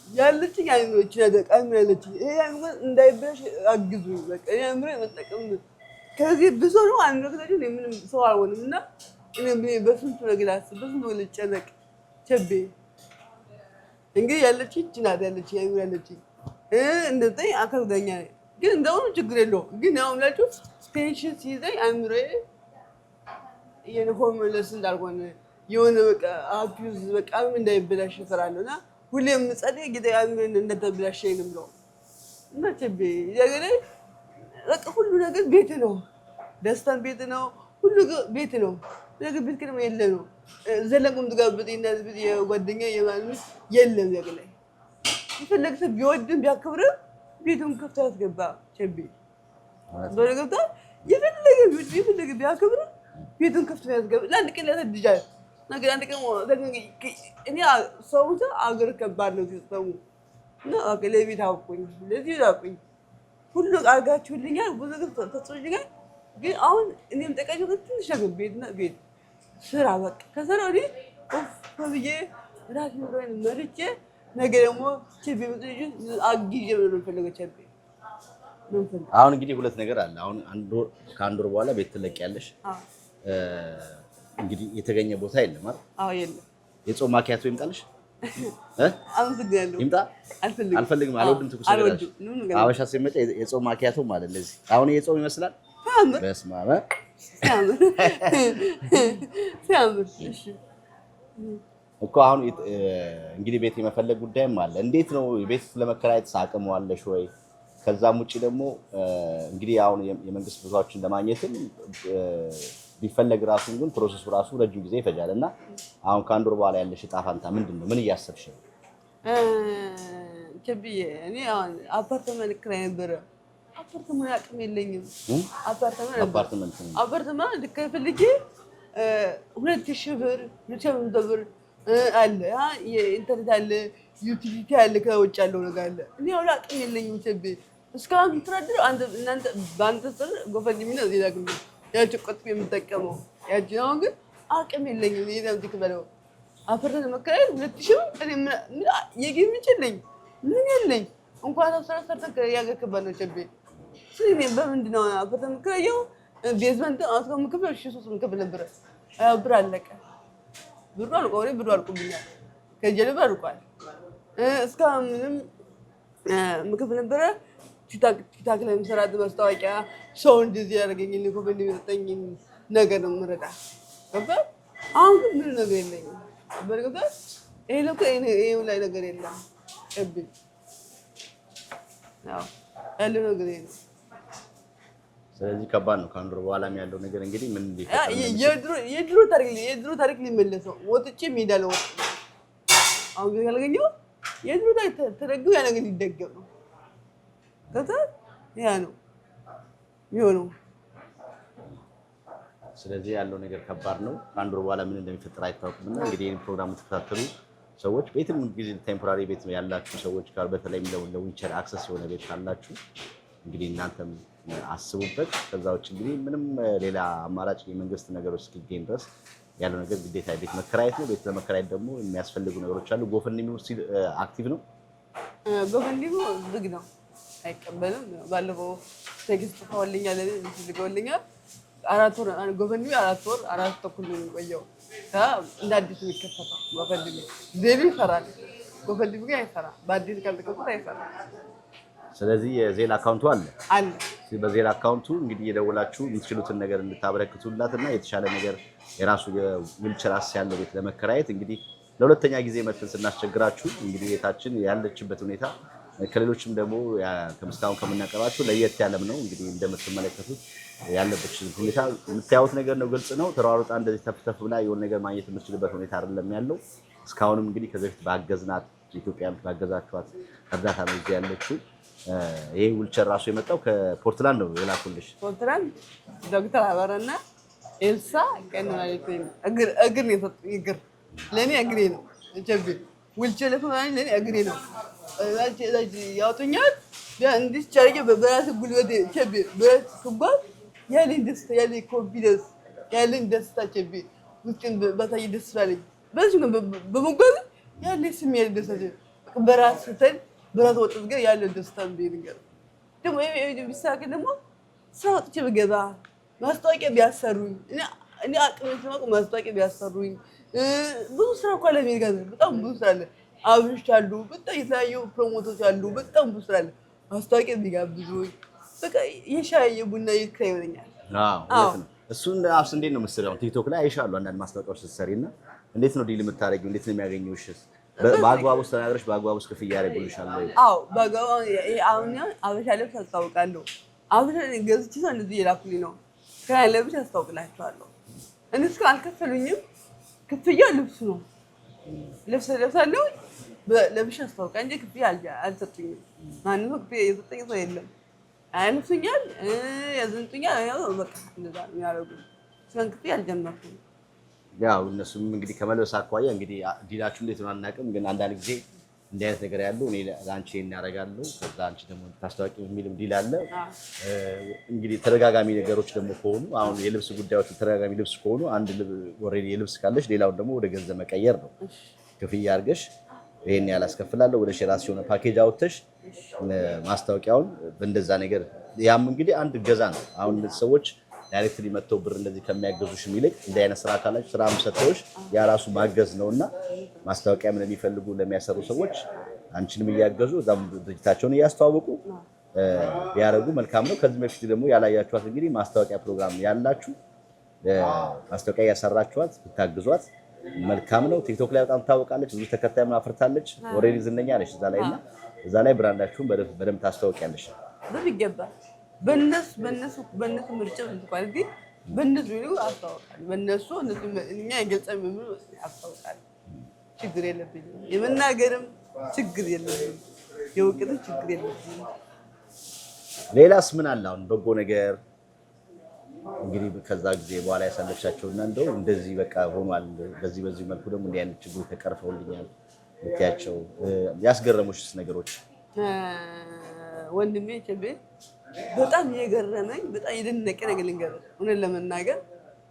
S2: ያለችኝ አይኖች ያደቃም ያለችኝ ይሄ አይኖር እንዳይበላሽ አግዙ በቃ ያምረ መጠቀም ከዚህ ብዙ ነው አንዱ ነገር ምንም ሰው አልሆንምና እኔ በስንቱ ነገር አስብ በስንቱ ልጨነቅ ቸቤ እንግዲህ ያለችኝ ጅናት ያለችኝ አይኖር ያለችኝ እንደዚህ አካል ጉዳተኛ ግን እንደው ችግር የለው ግን ያው ላችሁ ፔንሽን ሲይዘኝ አምሮዬ የሆነ ለስ እንዳልሆነ የሆነ በቃ አቢዩዝ በቃ እንዳይበላሽ ይፈራልና ሁሌም ጸደይ ጊዜ አምሮን እንደተበላሸኝ ነው እና ቸቤ ያገሬ በቃ ሁሉ ነገር ቤት ነው ደስታን ቤት ነው ሁሉ ቤት ነው ነገር ቤት ከመ የለ ነው ዘለቁም ድጋብጥ እንደዚህ የጓደኛ የማንስ የለም ያገለ ይፈልግስ ቢወድም ቢያከብርም ቤቱን ከፍቶ ያስገባ ቸቤ በረገታ ይፈልግ ቢያከብር ቤቱን ከፍቶ ያስገባ ለአንድ ቀን ያስደጃል ነገር አንድ ቀን እኔ ሰውታ አገር ከባድ ነው ሲስተሙ እና አገለቤት አውቁኝ ለዚህ አውቁኝ ሁሉ አርጋችሁልኛል ብዙ ነገር ተጽፎልኛል ግን አሁን እኔም ጠቃኝ ነው ትንሽ ነገር ቤትና ቤት ስራ በቃ ከሰራው እኔ ኦፍ ብዬ ራሴ ወራን መርጬ ነገር ደግሞ ቸቤ ምጥጅ አግዤ ነው ፈልገው ቸቤ
S1: አሁን እንግዲህ ሁለት ነገር አለ አሁን ከአንድ ወር በኋላ ቤት ትለቂያለሽ እንግዲህ የተገኘ ቦታ የለም አይደል
S2: አዎ የለም
S1: የጾም ማኪያቶ ይምጣልሽ
S2: አመሰግናለሁ
S1: ይምጣ አልፈልግም አልወድም ትኩስ ነገር አበሻ ሲመጣ የጾም ማኪያቶ ማለት ለዚህ አሁን የጾም ይመስላል በስመ አብ
S2: ሲያምር እሺ
S1: እኮ አሁን እንግዲህ ቤት የመፈለግ ጉዳይም አለ እንዴት ነው ቤት ለመከራየት አቅመዋለሽ ወይ ከዛም ውጪ ደግሞ እንግዲህ አሁን የመንግስት ቦታዎችን ለማግኘትም ቢፈለግ ራሱን ግን ፕሮሰሱ ራሱ ረጅም ጊዜ ይፈጃልና አሁን ከአንድ ወር በኋላ ያለሽ ዕጣ ፋንታ ምንድነው ምን እያሰብሽ ነው
S2: ቸብዬ እኔ አሁን አፓርትመንት ክራይ ነበር አፓርትመንት አቅም የለኝም አፓርትመንት ልከፍልጂ 2000 ብር 2000 ብር አለ የኢንተርኔት አለ ዩቲሊቲ አለ ከውጭ ያለው ነገር አለ እኔ አሁን አቅም የለኝም ቸብዬ እስካሁን ትራድር እናንተ ባንተ ስር ጎፈንድሚ ነው እዚህ ዳግም ያቺ ቆጥብ የምጠቀመው ያቺ ነው ግን አቅም የለኝም እኔ ለዚህ ከበለው አፈረን መከራየት 2000 እኔ ምን የጌም ይችላል ምን የለኝ እንኳን አሰራሰርተ ያገከባል ነው ቸቤ ስለኔ በምንድን ነው አፈረን መከራየው ቤዝመንት አስቆም ከበል 3000 ከበል ነበር ብር አለቀ ብሩ አልቆሪ ብሩ አልቆብኛል ከጀለ ብር አልቋል እስካሁን ምንም ምክፍ ነበር ቲክታክ ላይ መስራት ማስታወቂያ ሰው እንደዚህ ያደርገኝ ልኮ በእንደሚሰጠኝ ነገር ነው ምረዳ ገባ አሁን ግን ምን ነገር የለኝም በርግጥ ይሄ ለኮ ይሄ ላይ ነገር የለም እብኝ ያው ያለው ነገር የለም
S1: ስለዚህ ከባድ ነው ከአንድ ወር በኋላም ያለው ነገር እንግዲህ ምን ሊፈጠር
S2: የድሮ ታሪክ ሊመለሰው ወጥቼ ሜዳ ላይ ወጥ አሁን ግን ያለገኘው የድሮ ታሪክ ተደግሞ ያ ነገር ሊደገም ነው ከዛ ያ ነው ይሆነው
S1: ስለዚህ ያለው ነገር ከባድ ነው ከአንድ ወር በኋላ ምን እንደሚፈጠር አይታወቅምና እንግዲህ ይሄን ፕሮግራም ተከታተሉ ሰዎች ቤትም ጊዜ ቴምፖራሪ ቤት ያላችሁ ሰዎች ጋር በተለይም ለዊልቸር አክሰስ የሆነ ቤት ካላችሁ እንግዲህ እናንተም አስቡበት ከዛ ውጭ እንግዲህ ምንም ሌላ አማራጭ የመንግስት ነገሮች እስኪገኝ ድረስ ያለው ነገር ግዴታ ቤት መከራየት ነው ቤት ለመከራየት ደግሞ የሚያስፈልጉ ነገሮች አሉ ጎፈንድሚው አክቲቭ ነው
S2: ጎፈንድሚው ዝግ ነው አይቀበልም ባለፈው ቴክስት ተወልኛል ለዚህ ልገውልኛል 4 ወር ጎፈንድሚ 4 ወር 4 ተኩል ነው የሚቆየው። እንደ አዲስ የሚከፈተው ጎፈንድሚ ዜሉ ይሰራል። ጎፈንድሚ ግን አይሰራም። በአዲስ ካልተከፈተ አይሰራም።
S1: ስለዚህ የዜል አካውንቱ
S2: አለ።
S1: በዜል አካውንቱ እንግዲህ የደወላችሁ የምትችሉትን ነገር እንድታበረክቱላትና የተሻለ ነገር የራሱ የዊልቸር አክሰስ ያለው ቤት ለመከራየት እንግዲህ ለሁለተኛ ጊዜ መጥተን ስናስቸግራችሁ እንግዲህ ቤታችን ያለችበት ሁኔታ ከሌሎችም ደግሞ ከምስካሁን ከምናቀርባቸው ለየት ያለም ነው። እንግዲህ እንደምትመለከቱት ያለበት ሁኔታ የምታዩት ነገር ነው፣ ግልጽ ነው። ተሯሩጣ እንደዚህ ተፍተፍ ብላ የሆነ ነገር ማግኘት የምትችልበት ሁኔታ አይደለም ያለው። እስካሁንም እንግዲህ ከዚህ በፊት ባገዝናት ኢትዮጵያ ባገዛችኋት እርዳታ ነው እዚህ ያለችው። ይሄ ዊልቸር ራሱ የመጣው ከፖርትላንድ ነው የላኩልሽ።
S2: ፖርትላንድ ዶክተር አበረና ኤልሳ ቀናለች። እግር ነው የሰጡኝ። እግር ለኔ እግሬ ነው ቸቢ ዊልቸር ለፈማኝ ለኔ እግሬ ነው። ያውጡኛል እንዲህ ቻርጌ በራስ ጉልበት ቸቢ በራስ ስጓዝ ያለኝ ደስታ ያለኝ ኮንፊደንስ ያለኝ ደስታ ቸቢ ውስጥን በታይ ደስ ባለኝ በዚህ ነው በመጓዝ ያለኝ ስሜት ደስታ በራስ ተል በራስ ወጥቶ ግን ያለው ደስታ ቢልገር ደግሞ ቢሳክ ደግሞ ሰውጥቼ በገዛ ማስታወቂያ ቢያሰሩኝ እኔ አቅም ስለማውቅ ማስታወቂያ ቢያሰሩኝ ብዙ ስራ እኮ አለ። የሚገዛ በጣም ብዙ ስራ አለ። አብሽ አሉ፣ በጣም የተለያዩ ፕሮሞተሮች አሉ። በጣም ብዙ ስራ አለ። ማስታወቂያ ቢጋብዙኝ በቃ የሻይ የቡና ይክራይ ይሆነኛል።
S1: አዎ እሱን አብስ እንዴት ነው የምትሰሪው? ቲክቶክ ላይ አይሻሉ አንዳንድ ማስታወቂያዎች ስትሰሪና እንዴት ነው ዲል የምታደርጊው? እንዴት ነው የሚያገኙሽ? በአግባቡ ተናግረሽ በአግባቡ ክፍያ ያደርጉልሻል ወይ?
S2: አዎ በአግባቡ አሁን አበሻ ልብስ አስታውቃለሁ። አበሻ ገዝቼ ሰው እንደዚህ እየላኩልኝ ነው። ከላይ ለብቻ አስታውቅላቸዋለሁ። እነሱ አልከፈሉኝም። ክፍያው ልብሱ ነው። ልብስ ለብሳለሁ ለብቻ አስታውቃ እንጂ ክፍያ አልሰጡኝም። ማንም ክፍያ የሰጠኝ ሰው የለም። አይነሱኛል ያዝንጡኛል። ያው በቃ እንደዛ ነው የሚያደርጉት። ስለዚህ ክፍያ አልጀመርኩም።
S1: ያው እነሱም እንግዲህ ከመልበስ አኳያ እንግዲህ ዲላችሁ እንዴት ነው አናውቅም፣ ግን አንዳንድ ጊዜ እንዲህ አይነት ነገር ያለው እኔ ላንቺ እናደርጋለሁ ከዛ አንቺ ደግሞ ታስታውቂ የሚልም ዲል አለ። እንግዲህ ተደጋጋሚ ነገሮች ደግሞ ከሆኑ አሁን የልብስ ጉዳዮች ተደጋጋሚ ልብስ ከሆኑ አንድ ኦልሬዲ የልብስ ካለሽ ሌላውን ደግሞ ወደ ገንዘብ መቀየር ነው። ክፍያ አድርገሽ ይሄን ያላስከፍላለሁ ወደ ራስሽ የሆነ ፓኬጅ አውጥተሽ ማስታወቂያውን በእንደዛ ነገር ያም እንግዲህ አንድ ገዛ ነው። አሁን ሰዎች ዳይሬክትሊ መጥተው ብር እንደዚህ ከሚያገዙሽ ይልቅ እንዲህ አይነት ስራ ካላችሁ ስራ መሰጠውሽ ያ ራሱ ማገዝ ነውና ማስታወቂያ ምን የሚፈልጉ ለሚያሰሩ ሰዎች አንቺንም እያገዙ እዛም ድርጅታቸውን እያስተዋወቁ ቢያደርጉ መልካም ነው። ከዚህ በፊት ደግሞ ያላያችኋት እንግዲህ ማስታወቂያ ፕሮግራም ያላችሁ ማስታወቂያ ያሰራችኋት ብታግዟት መልካም ነው። ቲክቶክ ላይ በጣም ታወቃለች፣ ብዙ ተከታይም አፍርታለች። ኦሬዲ ዝነኛ ነች እዛ ላይና እዛ ላይ ብራንዳችሁን በደንብ ታስተዋውቂያለሽ።
S2: ይገባል። በእነሱ ምርጫ እንኳን ግን በእነሱ ነው አስተዋውቃለሁ። በእነሱ እኛ የገጸም ምን አስተዋውቃለሁ። ችግር የለብኝም። የመናገርም ችግር የለብኝም። የውቅት ችግር የለብኝም።
S1: ሌላስ ምን አለ አሁን በጎ ነገር እንግዲህ ከዛ ጊዜ በኋላ ያሳለፍሻቸውና እንደው እንደዚህ በቃ ሆኗል፣ በዚህ መልኩ ደግሞ እንዲህ አይነት ችግር ተቀርፈውልኛል ልትያቸው ያስገረሙሽስ ነገሮች?
S2: ወንድሜ ቸቤ በጣም የገረመኝ በጣም የደነቀ ነገር ልንገርህ። እውነት ለመናገር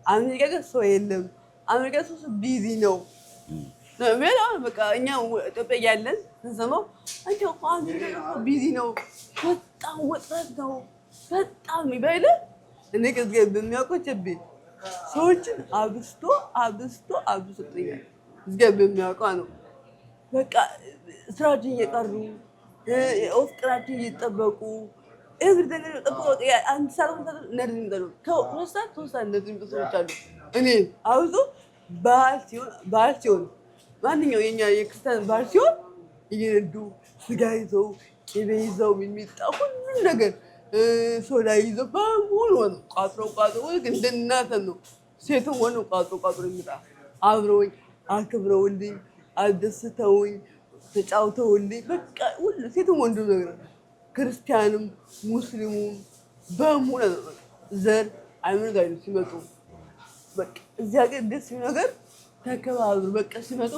S2: አሜሪካ ጋር ሰው የለም። አሜሪካ ሰው ቢዚ ነው። በቃ እኛ ኢትዮጵያ ያለን ስንሰማው አንተ እኮ አሜሪካ ሰው ቢዚ ነው፣ በጣም ወጥረት ነው በጣም ይባይለ እኔ ከዚህ በሚያውቀው ቸቤ ሰዎችን አብስቶ ጥኛል። እዚህ በሚያውቀው ነው በቃ ስራችን እየቀሩ ኦፍቅራችን እየጠበቁ ኤቭሪቲንግ ጠብቀው አንድ ሰዓት ነርዝ ይመጣሉ። ሶስት ሰዓት ነርዝ የሚመጡ ሰዎች አሉ። እኔ አብዞ በዓል ሲሆን ማንኛው የኛ የክርስቲያን በዓል ሲሆን እየነዱ ስጋ ይዘው ቅቤ ይዘው የሚጣ ሁሉም ነገር ሶዳ ይዘው በሙሉ ነው ቋጥሮ እንደ እናት ነው። ሴቱም ወንዱ ቋጥሮ የሚመጣ አብረውኝ አክብረውልኝ አስደስተውኝ ተጫውተውልኝ በቃ ሁሉ ሴቱም ወንዱ ነገር ክርስቲያንም ሙስሊሙም በሙሉ ዘር አይመን ጋር ሲመጡ በቃ እዚህ ሀገር ደስ የሚል ነገር ተከባብሩ በቃ ሲመጡ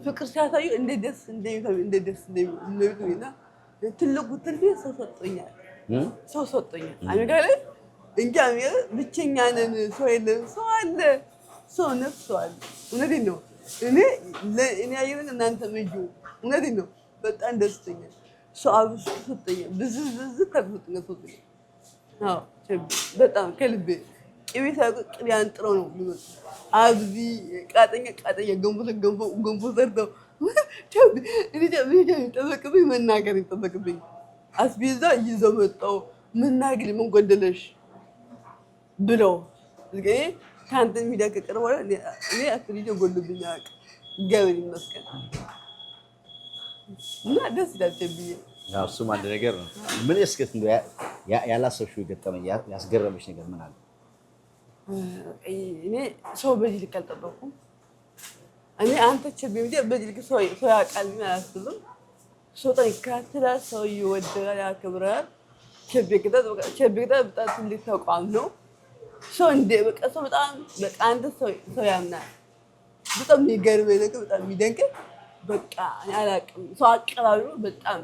S2: ፍቅር ሲያሳዩ እንደ ደስ እንደሚሉና ትልቁ ትርፌ ሰው ሰጥቶኛል። አሜሪካ ላይ እንጂ አሜሪካ ብቸኛ ነን፣ ሰው የለም። ሰው አለ፣ ሰው ነፍስ አለ። እውነቴን ነው። እኔ ያየሁት እናንተ ምንጁ እውነቴን ነው። በጣም ደስተኛ ሰው አብሱ ሰጠኛል። ብዙ ተብሎኛል። በጣም ከልቤ ቅቤ ሳይሆን ቅቤ አንጥረው ነው የሚመጡ። አብዚ ቃጠኛ ገንፎ ሰርተው እኔ የሚጠበቅብኝ መናገር የሚጠበቅብኝ አስቤዛ ይዘው መጣው መናገር ምን ጎደለሽ ብለው ከአንተ ሚዲያ ከቀረበ በኋላ እኔ አክሊቴ ጎልብኝ አያውቅም። እግዚአብሔር ይመስገን እና ደስ ይላል ብዬ
S1: ያው እሱም አንድ ነገር ነው። ምን እስከት ነው ያላሰብሽው የገጠመኝ ያስገረመሽ ነገር ምን አለ?
S2: እኔ ሰው በዚህ ልክ አልጠበኩም። እኔ አንተ ቸቤ በዚህ ልክ ሰው ያውቃል አላስብም። ሰው ይከታተላል፣ ሰው ይወዳል፣ ያከብራል። ቸቤ በጣም ትልቅ ተቋም ነው። ሰው በቃ ሰው በጣም በቃ አንተ ሰው ያምናል። በጣም የሚገርመኝ ነገር በጣም የሚደንቀኝ በቃ አላውቅም ሰው አቀባበሉ በጣም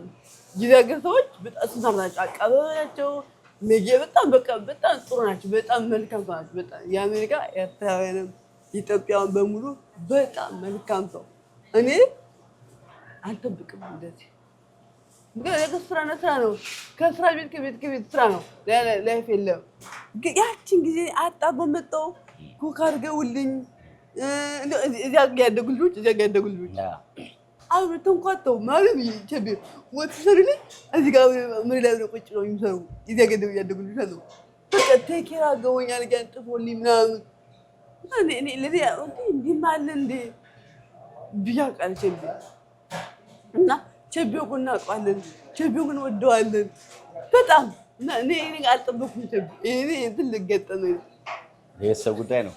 S2: ይዘገር ሰዎች በጣም ስንት ናቸው አቀባበላቸው በጣም በቃ በጣም ጥሩ ናቸው። በጣም መልካም ሰው ናቸው። በጣም የአሜሪካ ኤርትራውያንም ኢትዮጵያውያን በሙሉ በጣም መልካም ሰው እኔ አልጠብቅም እንደዚህ ምክንያቱም ስራ ነው። ከስራ ከቤት ስራ ነው። ላይፍ የለም። ያችን ጊዜ አጣቦ መጣው ኩክ አድርገውልኝ እዚያ ያደጉ ልጆች አብረው ተንኳተው ማለት ይቸብ ወጥ ሰሩልኝ። እዚህ ጋር ምን ላይ ነው ቁጭ ነው የሚሰሩ እዚያ ያደጉ ልጆች ነው። በቃ ቴኬራ ገወኛል ያንጥፎልኝ ምናምን እኔ ለዚህ እንዲህ ማለት እንደ ቢያቃል ቸብ እና ቸቢውን እናውቀዋለን። ቸቢውን ወደዋለን በጣም እና እኔ አልጠበኩም። እኔ ትልቅ ገጠመኝ
S1: የቤተሰብ ጉዳይ ነው።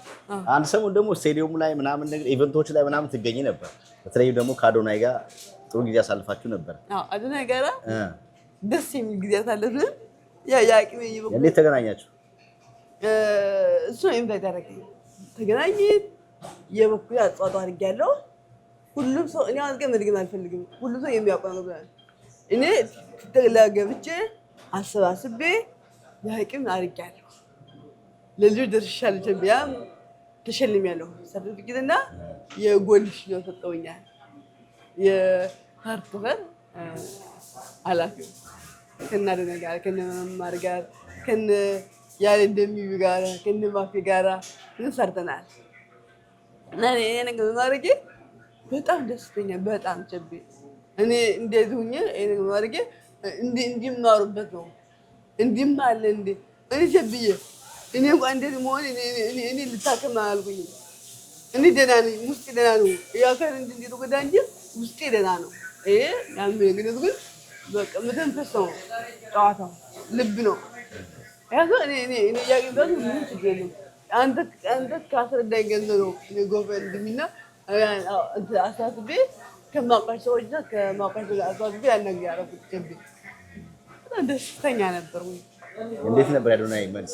S1: አንድ ሰሞን ደግሞ ስቴዲየሙ ላይ ምናምን ነገር ኢቨንቶች ላይ ምናምን ትገኝ ነበር። በተለይ ደግሞ ከአዶናይ ጋር ጥሩ ጊዜ አሳልፋችሁ ነበር።
S2: አዶናይ ጋር ደስ የሚል ጊዜ አሳልፈን ያቂም ይበቁ።
S1: እንዴት ተገናኛችሁ?
S2: እሱ ኢንቫይት አደረገኝ። ተገናኘን። የበኩ አጽዋት አድርጌያለሁ። ሁሉም ሰው እኔ አዝገም መድገም አልፈልግም። ሁሉም ሰው የሚያውቀው ነው ብለን እኔ ተለገብቼ አሰባስቤ ያቂም አድርጌያለሁ። ለልጆች ደርሻለሁ። ቸቢያም ተሸልሜያለሁ። ሰርቲፊኬትና የጎልድ ሽልማት ሰጠውኛል። የሃርትፈር አላፊ ከናደነ ጋር ከነማር ጋር ከነ ያለ እንደሚዩ ጋር ከነ ማፊ ጋር ሰርተናል። እና እኔ ነገር ማድረጌ በጣም ደስተኛ በጣም ቸቢ እኔ እንደዚህ ሆኜ እኔ ማድረጌ እንዲማሩበት ነው እንዲማለ እኔ ቸብዬ እኔ እንኳን እንደዚህ መሆን እኔ ልታከም አልኩኝ። እኔ ደህና ነኝ፣ ውስጤ ደህና ነው። ያከር እንዴት ተጎዳ እንጂ ውስጤ ደህና ነው። ያም ግን በቃ መተንፈስ ነው ጨዋታው ልብ ነው። ያው እኔ ያገባኝ ምን ችግር የለም። አንተ ካስረዳኝ ገንዘብ ነው እኔ ጎፈንድሚና አሳስቤ ከማውቃቸው ሰዎችና ከማውቃቸው ጋር አሳስቤ ያን ነገር ያደረኩት ጀምቤ በጣም ደስተኛ ነበርኩኝ።
S1: እንዴት ነበር አዶናይ መልስ?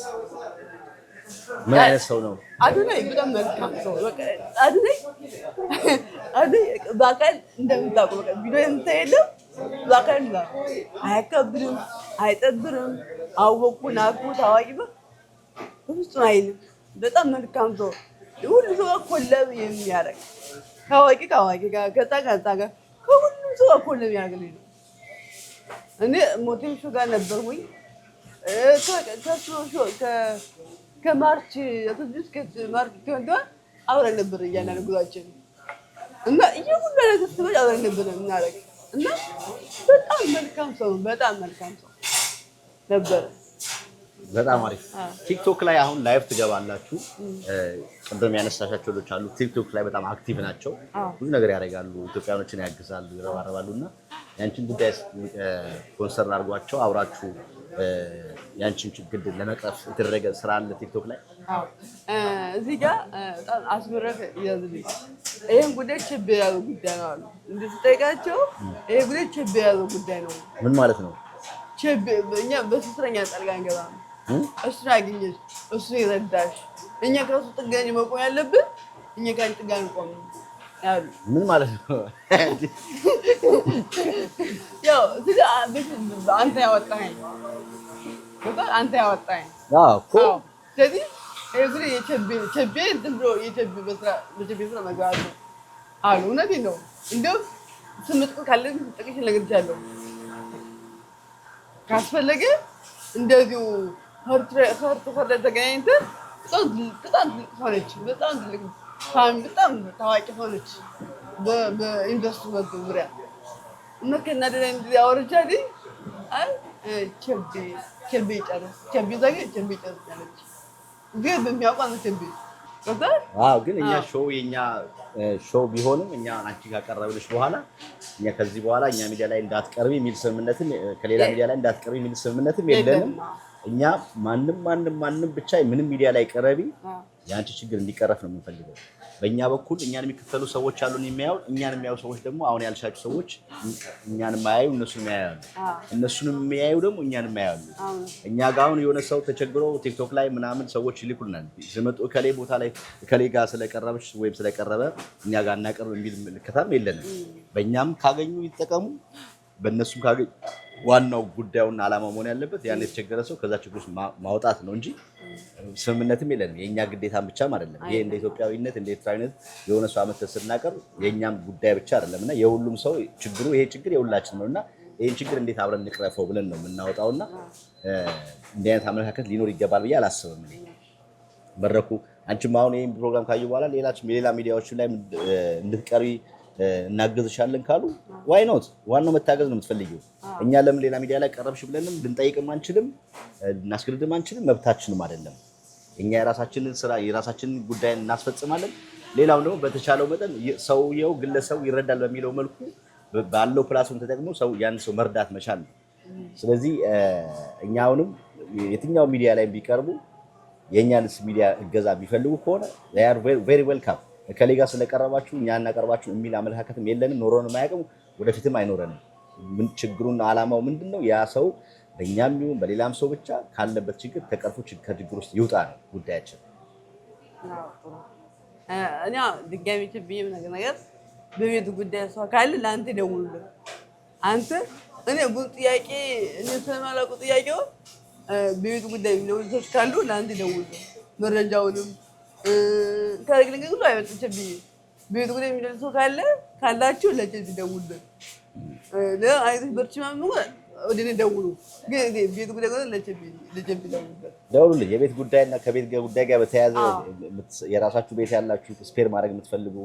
S1: ምን አይነት ሰው ነው
S2: አዶናይ? በጣም መልካም ሰው። በቃ አዶናይ በአካል እንደምታውቁ በቃ ቪዲዮ የምታየለው በአካል አያከብርም፣ አይጠብርም። አወኩ ናኩ ታዋቂ በፍጹም አይልም። በጣም መልካም ሰው፣ ሁሉ ሰው ኮለብ የሚያደርግ ከአዋቂ ጋር ከጣ ጋር ከሁሉም ሰው ኮለብ ያደርግ ነው። እኔ ሞቲቬሽ ጋር ነበርኩኝ ከማርች ማርች አብረን ነበር እያንዳንዱ ጉዟችን እና ሁሉ ነገር ስበል አብረን ነበር የምናደርግ እና በጣም መልካም ሰው ነው። በጣም መልካም ሰው ነበረ።
S1: በጣም አሪፍ። ቲክቶክ ላይ አሁን ላይቭ ትገባላችሁ። ቅድም ያነሳሻቸው ልጆች አሉ ቲክቶክ ላይ በጣም አክቲቭ ናቸው። ብዙ ነገር ያደርጋሉ፣ ኢትዮጵያኖችን ያግዛሉ፣ ይረባረባሉ እና ያንቺን ጉዳይ ኮንሰርን አድርጓቸው አብራችሁ ያንቺን ችግር ለመቅረፍ የተደረገ ስራ አለ ቲክቶክ ላይ?
S2: እዚህ ጋር በጣም አስመረቅ ያዝልኝ። ይሄን ጉዳይ ቸብ ያለው ጉዳይ ነው አሉ እንድትጠይቃቸው። ይሄ ጉዳይ ቸብ ያለው ጉዳይ ነው።
S1: ምን ማለት ነው?
S2: ቸብ እኛ በስስረኛ ጣልቃ አንገባ። እሱን አግኘሽ፣ እሱ ይረዳሽ። እኛ ከሱ ጥጋኝ መቆም ያለብን እኛ ጋር ጥጋኝ ቆም ያሉ።
S1: ምን ማለት ነው?
S2: ያው እዚህ አንተ ያወጣኸኝ አንተ ያወጣኸኝ
S1: እኮ
S2: ስለዚህ ይሄ የቸቤ እንትን ብሎ በቸቤ ስራ መግባት ነው አሉ። እውነቴን ነው። እንደው ስምጥ ካለ ጥቅሽ ነገር ይቻለሁ ካስፈለገ እንደዚሁ ሀርት ተገናኝተን በጣም ትልቅ ሆነች። በጣም ትልቅ በጣም ታዋቂ ሆነች በኢንቨስትመንቱ ዙሪያ እና ከእናቴ ላይ እንደዚህ አወረቻልኝ። አይ ቸቤ ጨርስ ቸቤ ጨርስ ያለች ግን በሚያውቋት ነው ቸቤ።
S1: ግን እኛ የኛ ሾው ቢሆንም እኛ አንቺ ካቀረብልሽ በኋላ እኛ ከዚህ በኋላ እኛ ሚዲያ ላይ እንዳትቀርቢ የሚል ስምምነትም ከሌላ ሚዲያ ላይ እንዳትቀርቢ የሚል ስምምነትም የለንም። እኛ ማንም ብቻ ምንም ሚዲያ ላይ ቀረቢ የአንቺ ችግር እንዲቀረፍ ነው የምንፈልገው። በእኛ በኩል እኛን የሚከተሉ ሰዎች አሉን የሚያዩ እኛን የሚያዩ ሰዎች ደግሞ አሁን ያልሻቸው ሰዎች እኛን የማያዩ እነሱን ያያሉ፣ እነሱንም የሚያዩ ደግሞ እኛን የማያዩ። እኛ ጋር አሁን የሆነ ሰው ተቸግሮ ቲክቶክ ላይ ምናምን ሰዎች ይልኩልናል ሲመጡ ከሌ ቦታ ላይ ከሌ ጋር ስለቀረበች ወይም ስለቀረበ እኛ ጋር እናቀርብ የሚል ምልክታም የለንም። በእኛም ካገኙ ይጠቀሙ፣ በእነሱም ካገኙ ዋናው ጉዳዩና ዓላማው መሆን ያለበት ያን የተቸገረ ሰው ከዛ ችግር ውስጥ ማውጣት ነው እንጂ ስምምነትም የለንም። የኛ ግዴታም ብቻም አይደለም። ይሄ እንደ ኢትዮጵያዊነት እንደ ኤርትራዊነት የሆነ ሰው አመት ስናቀር የኛም ጉዳይ ብቻ አይደለምና የሁሉም ሰው ችግሩ ይሄ ችግር የሁላችን ነውና ይሄን ችግር እንዴት አብረን እንቅረፈው ብለን ነው የምናወጣውና እንዲህ አይነት አመለካከት ሊኖር ይገባል ብዬ አላስብም። እኔ መድረኩ አንቺም አሁን ይሄን ፕሮግራም ካዩ በኋላ ሌላ ሚዲያዎች ላይ እንድትቀርቢ እናገዝሻለን ካሉ ዋይ ኖት። ዋናው መታገዝ ነው የምትፈልጊው። እኛ ለምን ሌላ ሚዲያ ላይ ቀረብሽ ብለንም ልንጠይቅም አንችልም፣ ልናስገድድም አንችልም፣ መብታችንም አይደለም። እኛ የራሳችንን ስራ የራሳችንን ጉዳይ እናስፈጽማለን። ሌላው ደግሞ በተቻለው መጠን ሰውየው ግለሰቡ ይረዳል በሚለው መልኩ ባለው ፕላትፎርም ተጠቅሞ ያን ሰው መርዳት መቻል ነው። ስለዚህ እኛ አሁንም የትኛው ሚዲያ ላይ ቢቀርቡ የእኛንስ ሚዲያ እገዛ ቢፈልጉ ከሆነ they are very welcome። ከሌ ጋር ስለቀረባችሁ እኛ እናቀርባችሁ የሚል አመለካከትም የለንም፣ ኖሮንም አያውቅም፣ ወደፊትም አይኖረንም። ችግሩና ዓላማው ምንድነው? ያ ሰው በእኛም ይሁን በሌላም ሰው ብቻ ካለበት ችግር ተቀርፎ ከችግር ውስጥ ይውጣ ነው ጉዳያችን።
S2: እኔ ድጋሚ ችብዬም ነገር በቤቱ ጉዳይ ሰው ካለ ለአንተ ደውሉልህ። አንተ እኔ ብዙ ጥያቄ እኔ ስለማላውቁ ጥያቄው በቤቱ ጉዳይ የሚደውሉ ሰዎች ካሉ ለአንተ ደውሉልህ። መረጃውንም ከረግልኝ ሁሉ አይወጥም። ችብዬ በቤቱ ጉዳይ የሚደውሉ ሰው ካላችሁ ለችብ ደውሉልህ። ለአይዞሽ በርቺ ምናምን ወደ እኔ ደውሉ። ግን ቤት ጉዳይ ለችብ
S1: ደውሉልኝ። የቤት ጉዳይና ከቤት ጉዳይ ጋር በተያያዘ የራሳችሁ ቤት ያላችሁ ስፔር ማድረግ የምትፈልጉ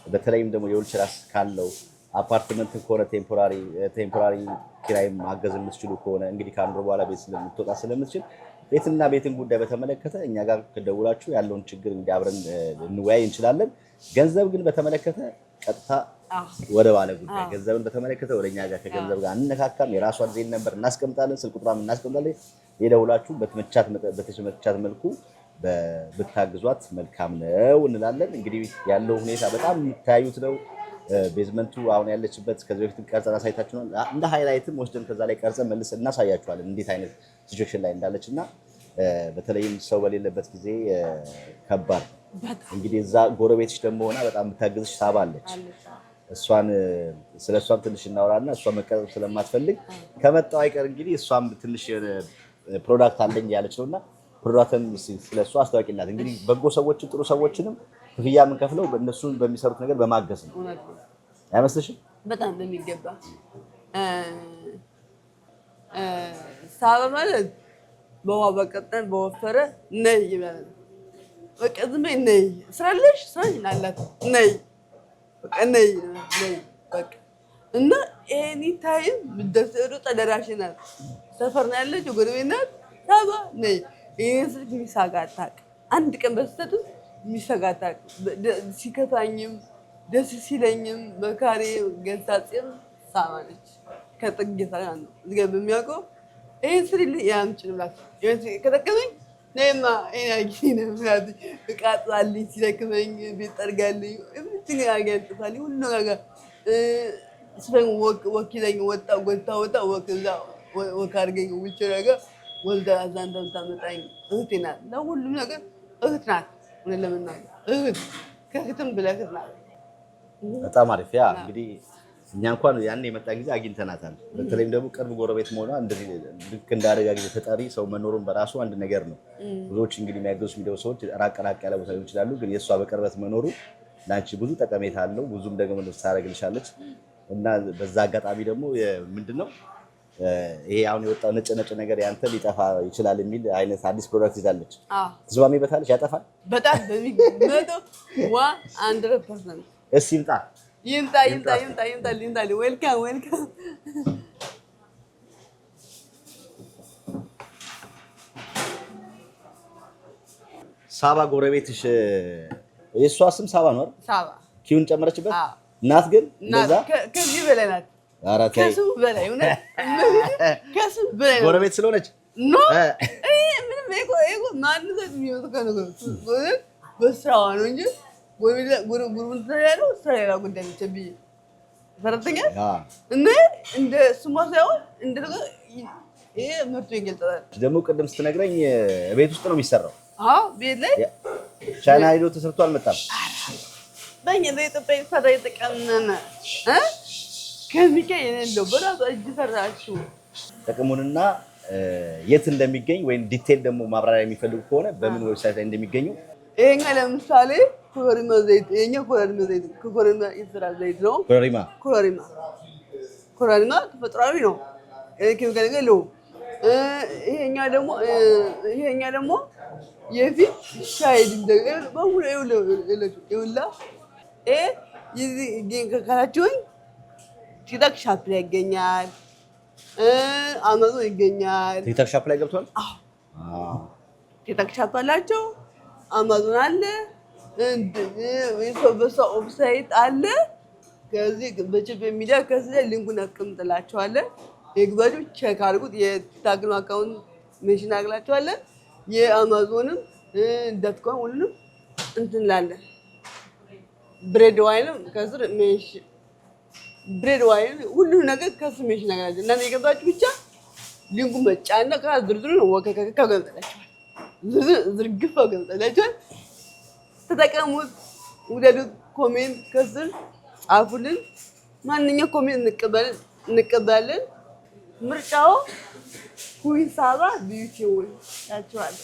S1: በተለይም ደግሞ የውልቸራስ ካለው አፓርትመንት ከሆነ ቴምፖራሪ ኪራይ ማገዝ የምትችሉ ከሆነ እንግዲህ ከአንድ ወር በኋላ ቤት ስለምትወጣ ስለምትችል ቤትና ቤትን ጉዳይ በተመለከተ እኛ ጋር ከደውላችሁ ያለውን ችግር እንግዲህ አብረን እንወያይ እንችላለን። ገንዘብ ግን በተመለከተ ቀጥታ ወደ ባለ ጉዳይ ገንዘብን በተመለከተ ወደኛ ጋር ከገንዘብ ጋር እንነካካም። የራሷን ዜና ነበር እናስቀምጣለን፣ ስልክ ቁጥሯን እናስቀምጣለን። የደውላችሁ በተመቻት መልኩ ብታግዟት መልካም ነው እንላለን። እንግዲህ ያለው ሁኔታ በጣም የምታዩት ነው። ቤዝመንቱ አሁን ያለችበት ከዚህ በፊት ቀርጸን አሳይታችኋል። እንደ ሃይላይትም ወስደን ከዛ ላይ ቀርጸን መልስ እናሳያችኋለን እንዴት አይነት ሲቹዌሽን ላይ እንዳለችና በተለይም ሰው በሌለበት ጊዜ ከባድ እንግዲህ እዛ ጎረቤትሽ ደግሞ ሆና በጣም የምታግዝሽ ሳባለች። ስለሷም ትንሽ እናወራና እሷ መቀጠል ስለማትፈልግ ከመጣው አይቀር እንግዲህ እሷም ትንሽ ፕሮዳክት አለኝ ያለች ነውና ፕሮዳክትን ስለሷ አስተዋቂላት። እንግዲህ በጎ ሰዎችን ጥሩ ሰዎችንም ክፍያ የምንከፍለው እነሱን በሚሰሩት ነገር በማገዝ ነው። አይመስልሽም?
S2: በጣም በሚገባ ሳባ ማለት በዋ በቀጠን በወፈረ ነይ ይላል። በቃ ዝም በይ ነይ ስራለሽ ስራላት ነይ በቃ ነይ በቃ እና ኤኒ ታይም ምደሰሩ ተደራሽ ናት። ሰፈር ነው ያለችው፣ ጎረቤት ናት። ሳባ ነይ ይሄን ስልክ ሚሳጋታቅ አንድ ቀን በስተቱ ሚሳጋታቅ ሲከፋኝም ደስ ሲለኝም በካሬ ገንጣጤም ሳባ ነች። ከጥግ ሳጋ ነው እዚህ በሚያውቀው ይሄን ስሪልኝ ያምጭን ብላት ይሄን ከተከመኝ ነይማ አይናጊነ ብላት እቃጣልኝ ሲለክመኝ ቤት ጠርጋልኝ እምትኝ አገንጥታልኝ ሁሉ ነገር ስፈን ወኪለኝ ወጣ ወከዛ ወካርገኝ ውጭ ነገር ወልዳ አዛንዳው ታመጣኝ እህቴ ናት። ለሁሉም ነገር እህት ናት። ለምንና እህት ከህትም ብለህ ናት።
S1: በጣም አሪፍ። ያ እንግዲህ እኛ እንኳን ያን የመጣ ጊዜ አግኝተናታል። በተለይም ደግሞ ቅርብ ጎረቤት መሆኗ እንደዚህ ልክ እንዳደጋ ጊዜ ተጠሪ ሰው መኖሩን በራሱ አንድ ነገር ነው። ብዙዎች እንግዲህ የሚያገዙ የሚደው ሰዎች ራቅ ያለ ቦታ ሊሆን ይችላሉ። ግን የእሷ በቅርበት መኖሩ ለአንቺ ብዙ ጠቀሜታ አለው። ብዙም ደግሞ ታደርግልሻለች እና በዛ አጋጣሚ ደግሞ ምንድነው ይሄ አሁን የወጣው ነጭ ነገር ያንተ ሊጠፋ ይችላል የሚል አይነት አዲስ ፕሮዳክት ይዛለች።
S2: አዎ
S1: ትስማሚበታለች? ያጠፋል
S2: በጣም በሚገመቶ 100%።
S1: እስኪ
S2: ይምጣ። ዌልካም
S1: ሳባ ጎረቤትሽ የእሷ ስም ሳባ ነው አይደል?
S2: ሳባ
S1: ኪውን ጨመረችበት። ናት ግን እንደዛ
S2: ከዚህ በላይ ናት።
S1: ኧረ ተይ
S2: ከስሙ በላይ እውነት ከስሙ በላይ
S1: ጎረቤት ስለሆነች
S2: ኖ ምንም ማንነት የሚወጣ ነገር በስራዋ ነው እንጂ ጉርጉር ያለው ስራ ሌላ ጉዳይ ብቻ ብዬ ሰራተኛ እና እንደ ስሟ ሳይሆን እንደ ይሄ ምርቱ ይገልጻል።
S1: ደግሞ ቅድም ስትነግረኝ ቤት ውስጥ ነው የሚሰራው።
S2: አዎ ቤት ላይ
S1: ቻይና ሄዶ ተሰርቶ አልመጣም።
S2: በእኛ በኢትዮጵያ ይሰራ የተቀመመ ከሚካኤል የሌለው በራሱ እጅ ሰራችሁ።
S1: ጥቅሙንና የት እንደሚገኝ ወይም ዲቴል ደግሞ ማብራሪያ የሚፈልጉ ከሆነ በምን ዌብሳይት ላይ እንደሚገኙ
S2: ይሄኛ ለምሳሌ ኮረሪማ ዘይት የኛ ኮረሪማ ዘይት ኮረሪማ ይሰራ ዘይት ነው። ኮረሪማ ተፈጥሯዊ ነው። ኬሚካል የለውም። ይሄኛ ደግሞ የፊት ሻይ ድንገት በሙሉ ይውላ ይሄ ካላችሁኝ ቲክቶክ ሻፕ ላይ ይገኛል። አማዞን ይገኛል።
S1: ቲክቶክ ሻፕ ላይ ገብቷል።
S2: ቲክቶክ ሻፕ አላቸው። አማዞን አለ። በሰው ዌብሳይት አለ። ከዚህ በችብ ሚዲያ ከዚህ ላይ ሊንኩን አስቀምጥላችኋለን። የግባዱ ቼክ አድርጉት። የቲክቶክ አካውንት ሜንሽን አድርግላችኋለን። የአማዞንም ዳትኮም ሁሉንም እንትን ላለን ብሬድ ዋይንም ከስር ሜንሽን ብሬድ ዋይን ሁሉ ነገር ከስር ሜንሽን አድርጋችሁ እናንተ የገባችሁ ብቻ ሊንኩን መጫንና ዝርዝሩ ነው ወከከከ ገልጸላችኋል። ዝርግፍ ገልጸላችኋል። ተጠቀሙት፣ ውደዱት። ኮሜንት ከስር ጻፉልን። ማንኛውም ኮሜንት እንቀበላለን። ምርጫው ኩዊን ሳባ ቢዩቲ ያቻዋል።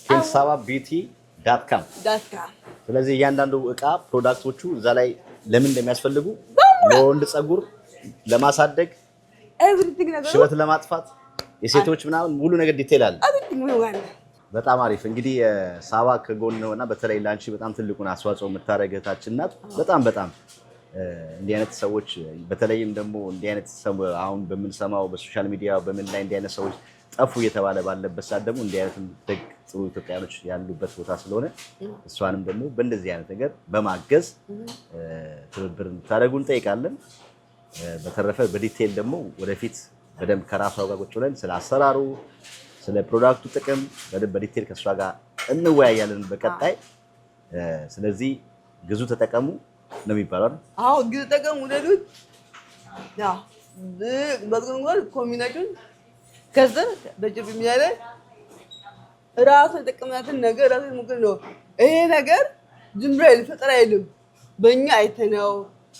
S1: queensababeauty.com። ስለዚህ እያንዳንዱ እቃ ፕሮዳክቶቹ እዛ ላይ ለምን እንደሚያስፈልጉ ለወንድ ፀጉር ለማሳደግ
S2: ኤቭሪቲንግ ነገር
S1: ሽበት ለማጥፋት የሴቶች ምናምን ሙሉ ነገር ዲቴል አለ። በጣም አሪፍ። እንግዲህ ሳባ ከጎን ነውና በተለይ ላንቺ በጣም ትልቁን አስተዋጽኦ የምታደርግ እህታችን ናት። በጣም እንዲህ አይነት ሰዎች በተለይም ደግሞ እንዲህ አይነት አሁን በምንሰማው በሶሻል ሚዲያ በምን ላይ እንዲህ አይነት ሰዎች ጠፉ እየተባለ ባለበት ሰዓት ደግሞ እንዲህ አይነት ደግ ጥሩ ኢትዮጵያኖች ያሉበት ቦታ ስለሆነ እሷንም ደግሞ በእንደዚህ አይነት ነገር በማገዝ ትብብር እንድታደርጉ እንጠይቃለን። በተረፈ በዲቴል ደግሞ ወደፊት በደንብ ከራሷ ጋር ቁጭ ብለን ስለ አሰራሩ ስለ ፕሮዳክቱ ጥቅም በደንብ በዲቴል ከእሷ ጋር እንወያያለን በቀጣይ። ስለዚህ ግዙ፣ ተጠቀሙ ነው የሚባለው።
S2: አዎ ግዙ፣ ተጠቀሙ፣ ውደዱት። ያ በጥቅም ኮምቢኔሽን ከዘር በጅብ የሚያለ ራሱ የተጠቀምናትን ነገር ራሱ ሙክር ነው። ይሄ ነገር ዝም ብሎ ፈጠራ አይደለም። በእኛ አይተነው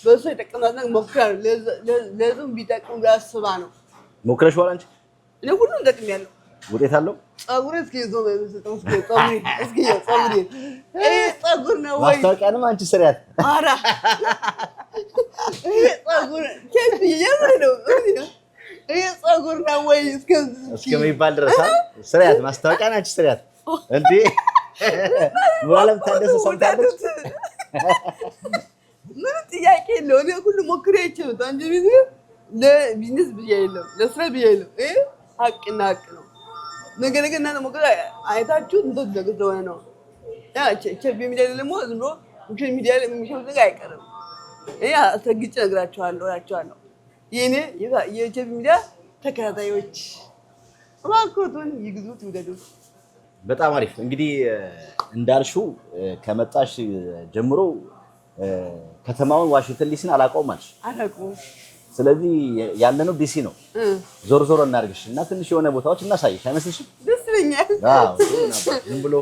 S2: በእሱ የተጠቀምናትን ሞክራል። ለዙም ቢጠቅሙ ያስባ ነው።
S1: ሞክረሽዋል አንቺ?
S2: እኔ ሁሉም ጠቅሜያለሁ።
S1: ውጤት አለው?
S2: ፀጉሬ እስኪ ዞም ነው ፀጉር ነው ወይ?
S1: ማስታወቂያንም አንቺ ስሪያት።
S2: ኧረ ፀጉር ከፍ እየመረው ይሄ ፀጉር ነው ወይ
S1: እስከሚባል ድረስ ስሪያት። ማስታወቂያን አንቺ ስሪያት እንዴ! ሙሉዓለም ታደሰ ሰምታለች።
S2: ምን ጥያቄ የለውም። እኔ ሁሉ ሞክሬ አይቼው አንጂ ለቢዝነስ ብዬ የለም ለስራ ብዬ የለም። ይሄ ሀቅና ሀቅ ነው። ነገር ግን እናንተ ሞክራ አይታችሁ እንትን ነገር ስለሆነ ነው። ያ ቸብ ሚዲያ ደግሞ ዝም ብሎ ሶሻል ሚዲያ ላይ የሚሸው ነገር አይቀርም። እኔ አስረግጬ እነግራችኋለሁ። የኔ የቸብ ሚዲያ ተከታታዮች እባክዎትን ይግዙት፣ ይውደዱት።
S1: በጣም አሪፍ። እንግዲህ እንዳልሽው ከመጣሽ ጀምሮ ከተማውን ዋሽንግተን ዲሲን አላውቀውም አልሽ።
S2: አላውቀውም።
S1: ስለዚህ ያለነው ዲሲ ነው። ዞር ዞር እናድርግሽ እና ትንሽ የሆነ ቦታዎች እናሳይሽ አይመስልሽም?
S2: ደስ ይለኛል።
S1: አዎ ዝም ብሎ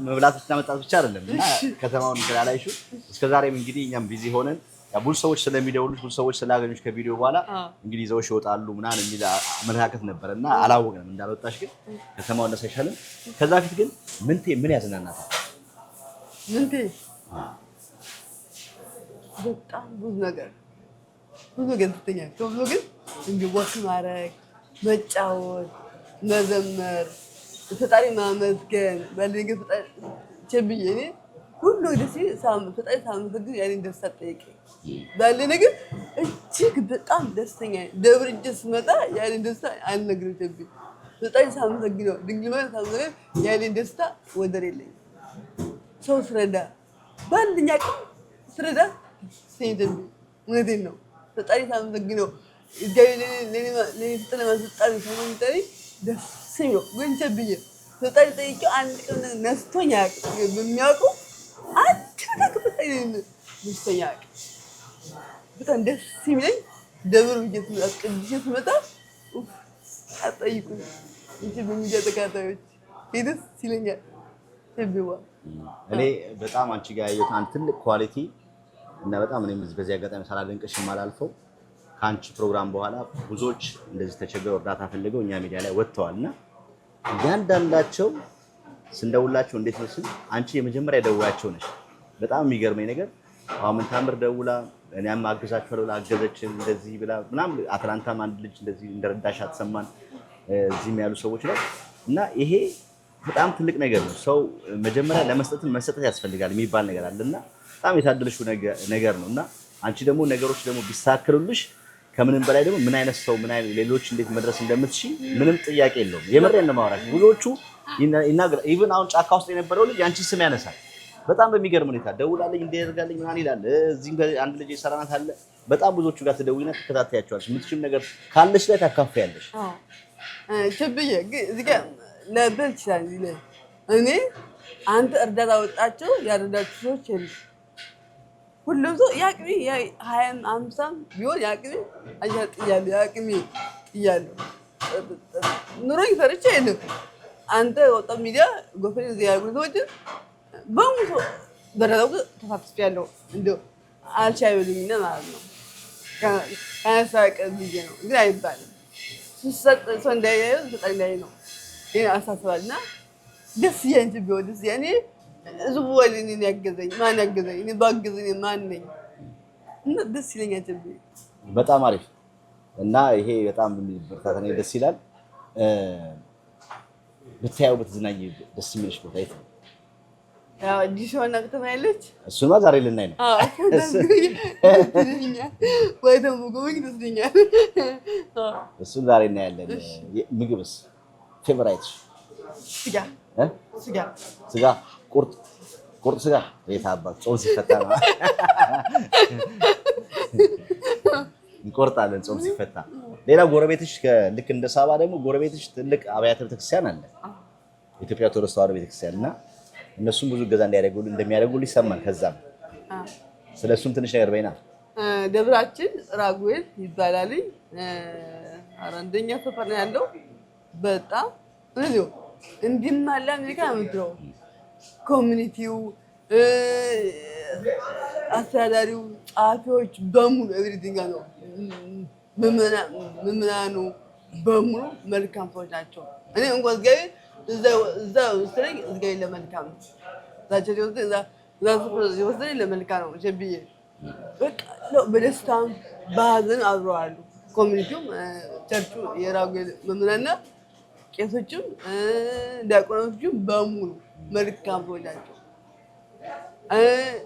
S1: መብላት ብቻ ብቻ አይደለም እና ከተማውን ስላላይሽው እስከዛሬም እንግዲህ እኛም ቢዚ ሆነን ብዙ ሰዎች ስለሚደውሉሽ ብዙ ሰዎች ስላገኙሽ ከቪዲዮ በኋላ እንግዲህ ይዘውሽ ይወጣሉ ምናምን የሚል አመለካከት ነበር እና አላወቅንም እንዳልወጣሽ ግን ከተማውን እናሳይሻለን። ከዛ ፊት ግን ምን ያዝናናታል?
S2: ምንቴ በጣም ብዙ ነገር ትተኛል። ብዙ ግን እንዲህ ወክ ማድረግ፣ መጫወት፣ መዘመር፣ ፈጣሪ ማመስገን ባለኝ ፈጣሪ ቸብዬ እኔ ሁሉ ደስ ፈጣሪ ሳመሰግን ያኔን ደስታ ጠይቀኝ ባለኝ ነገር እጅግ በጣም ደስተኛ ደብር እጅ ስመጣ ያኔን ደስታ አልነግርም ቸብዬ ፈጣሪ ሳመሰግነው ድንግል ማርያም ሳመሰግነው ያኔን ደስታ ወደር የለኝም። ሰው ስረዳ ባለኝ አቅም ስረዳ ቸብዬ እውነቴን ነው ፈጣሪ ሳመሰግነው ለኔ ተለማስጣሪ ሰሞንጠሪ ደስ ይለው ግን ቸብዬ ፈጣሪ ጠይቄው አንድ ቀን ነስቶኝ አያውቅም። በሚያውቀው አንድ ነገር ፈጣሪ ነስቶኝ አያውቅም። በጣም ደስ የሚለኝ ደብር ቅድሼ ስመጣ አትጠይቁኝ እንጂ በሚዲያ ተከታታዮች ደስ ይለኛል። ቸብዬዋ
S1: እኔ በጣም አንቺ ጋር ያየሁት አንድ ትልቅ ኳሊቲ እና በጣም እኔም በዚህ አጋጣሚ ሳላደንቅሽ የማላልፈው ከአንቺ ፕሮግራም በኋላ ብዙዎች እንደዚህ ተቸግረው እርዳታ ፈልገው እኛ ሚዲያ ላይ ወጥተዋልና እያንዳንዳቸው ስንደውላቸው እንዴት ነው አንቺ የመጀመሪያ ደውያቸው ነሽ። በጣም የሚገርመኝ ነገር አሁን ታምር ደውላ እኔም አግዛችኋለሁ ብላ አገዘችን እንደዚህ ብላ ምናምን አትላንታም አንድ ልጅ እንደዚህ እንደረዳሽ አትሰማን እዚህም ያሉ ሰዎች ላይ እና ይሄ በጣም ትልቅ ነገር ነው። ሰው መጀመሪያ ለመስጠትም መሰጠት ያስፈልጋል የሚባል ነገር አለና በጣም የታደለሽው ነገር ነውና አንቺ ደግሞ ነገሮች ደግሞ ቢሳክሉልሽ ከምንም በላይ ደግሞ ምን አይነት ሰው ምን አይነት ሌሎች እንዴት መድረስ እንደምትችይ ምንም ጥያቄ የለውም። የምሬን ነው የማወራሽ። ብዙዎቹ ይናገር ኢቭን አሁን ጫካ ውስጥ የነበረው ልጅ አንቺ ስም ያነሳል። በጣም በሚገርም ሁኔታ ደውላለኝ እንዲያደርጋለኝ ምናምን ይላል። እዚህም አንድ ልጅ የሰራናት አለ። በጣም ብዙዎቹ ጋር ትደውይና ትከታተያቸዋለሽ። የምትችይው ነገር ካለሽ ላይ ታካፍያለሽ።
S2: ቸብዬ እዚህ ጋር ለብል ይችላል እኔ አንተ እርዳታ ወጣቸው ያረዳችሁ ሰዎች የሉ ሁሉም ሰው ያቅሚ 20 50 ቢሆን ያቅሚ አያጥያለሁ ያቅሚ እያለሁ ኑሮኝ ፈርቼ የለም። አንተ ወጣ ሚዲያ ጎፈሬ እዚህ ያሉ ሰዎች በሙሉ በረዳው ተሳትፌያለሁ። እንደው አልቻይሉኝና ማለት ነው ከሳቀ ጊዜ ነው ግን አይባልም ሲሰጥ ሰው እንዳያየው ፈጣሪ ላይ ነው ይሄ አሳስባልና ደስ ያንቺ ቢሆን ደስ ያኔ ዝውውልኝ እኔ ያገዘኝ ማን ያገዘኝ እኔ ባገዘኝ ማን ነኝ እና ደስ ይለኛል ቸብዬ።
S1: በጣም አሪፍ እና ይሄ በጣም በርካታ ነው ደስ ይላል። ብታየው ብትዝናኝ ደስ የሚልሽ ቦታ የት ነው?
S2: ያው አዲስ ዋና ከተማ ያለች
S1: እሱማ ዛሬ ልናይ ነው።
S2: ወይ ደግሞ ጎበኝ ደስኛል።
S1: እሱን ዛሬ እናያለን። ምግብስ ፌቨራይትሽ?
S2: ስጋ
S1: ስጋ ቁርጥ ስጋ የታባክ ጾም ሲፈታ ነው እንቆርጣለን ጾም ሲፈታ። ሌላ ጎረቤትሽ ልክ እንደ ሳባ ደግሞ ጎረቤትሽ ትልቅ አብያተ ቤተክርስቲያን አለ ኢትዮጵያ ኦርቶዶክስ ተዋሕዶ ቤተክርስቲያን እና እነሱም ብዙ ገዛ እንደሚያደርጉልኝ ይሰማል። ከዛም ስለሱም ትንሽ ነገር በይና።
S2: ደብራችን ራጉኤል ይባላል። አራንደኛ ሰፈር ነው ያለው። በጣም ነው እንዲማላ አሜሪካ ምድረው ኮሚኒቲው አስተዳዳሪው ጸሐፊዎች በሙሉ ኤቭሪቲንግ ነው። ምዕመናኑ በሙሉ መልካም ሰዎች ናቸው። እኔ እንኳን ዝጋይ እዛ ወስደኝ ዝጋይ ለመልካም ነው ዛቸው ወስደኝ ለመልካም ነው ቸብዬ። በቃ በደስታም በሀዘን አብረዋሉ። ኮሚኒቲውም ቸርቹ የራጉኤል መምህራንና ቄሶችም ዲያቆኖችም በሙሉ መልካም ሰዎች ናቸው።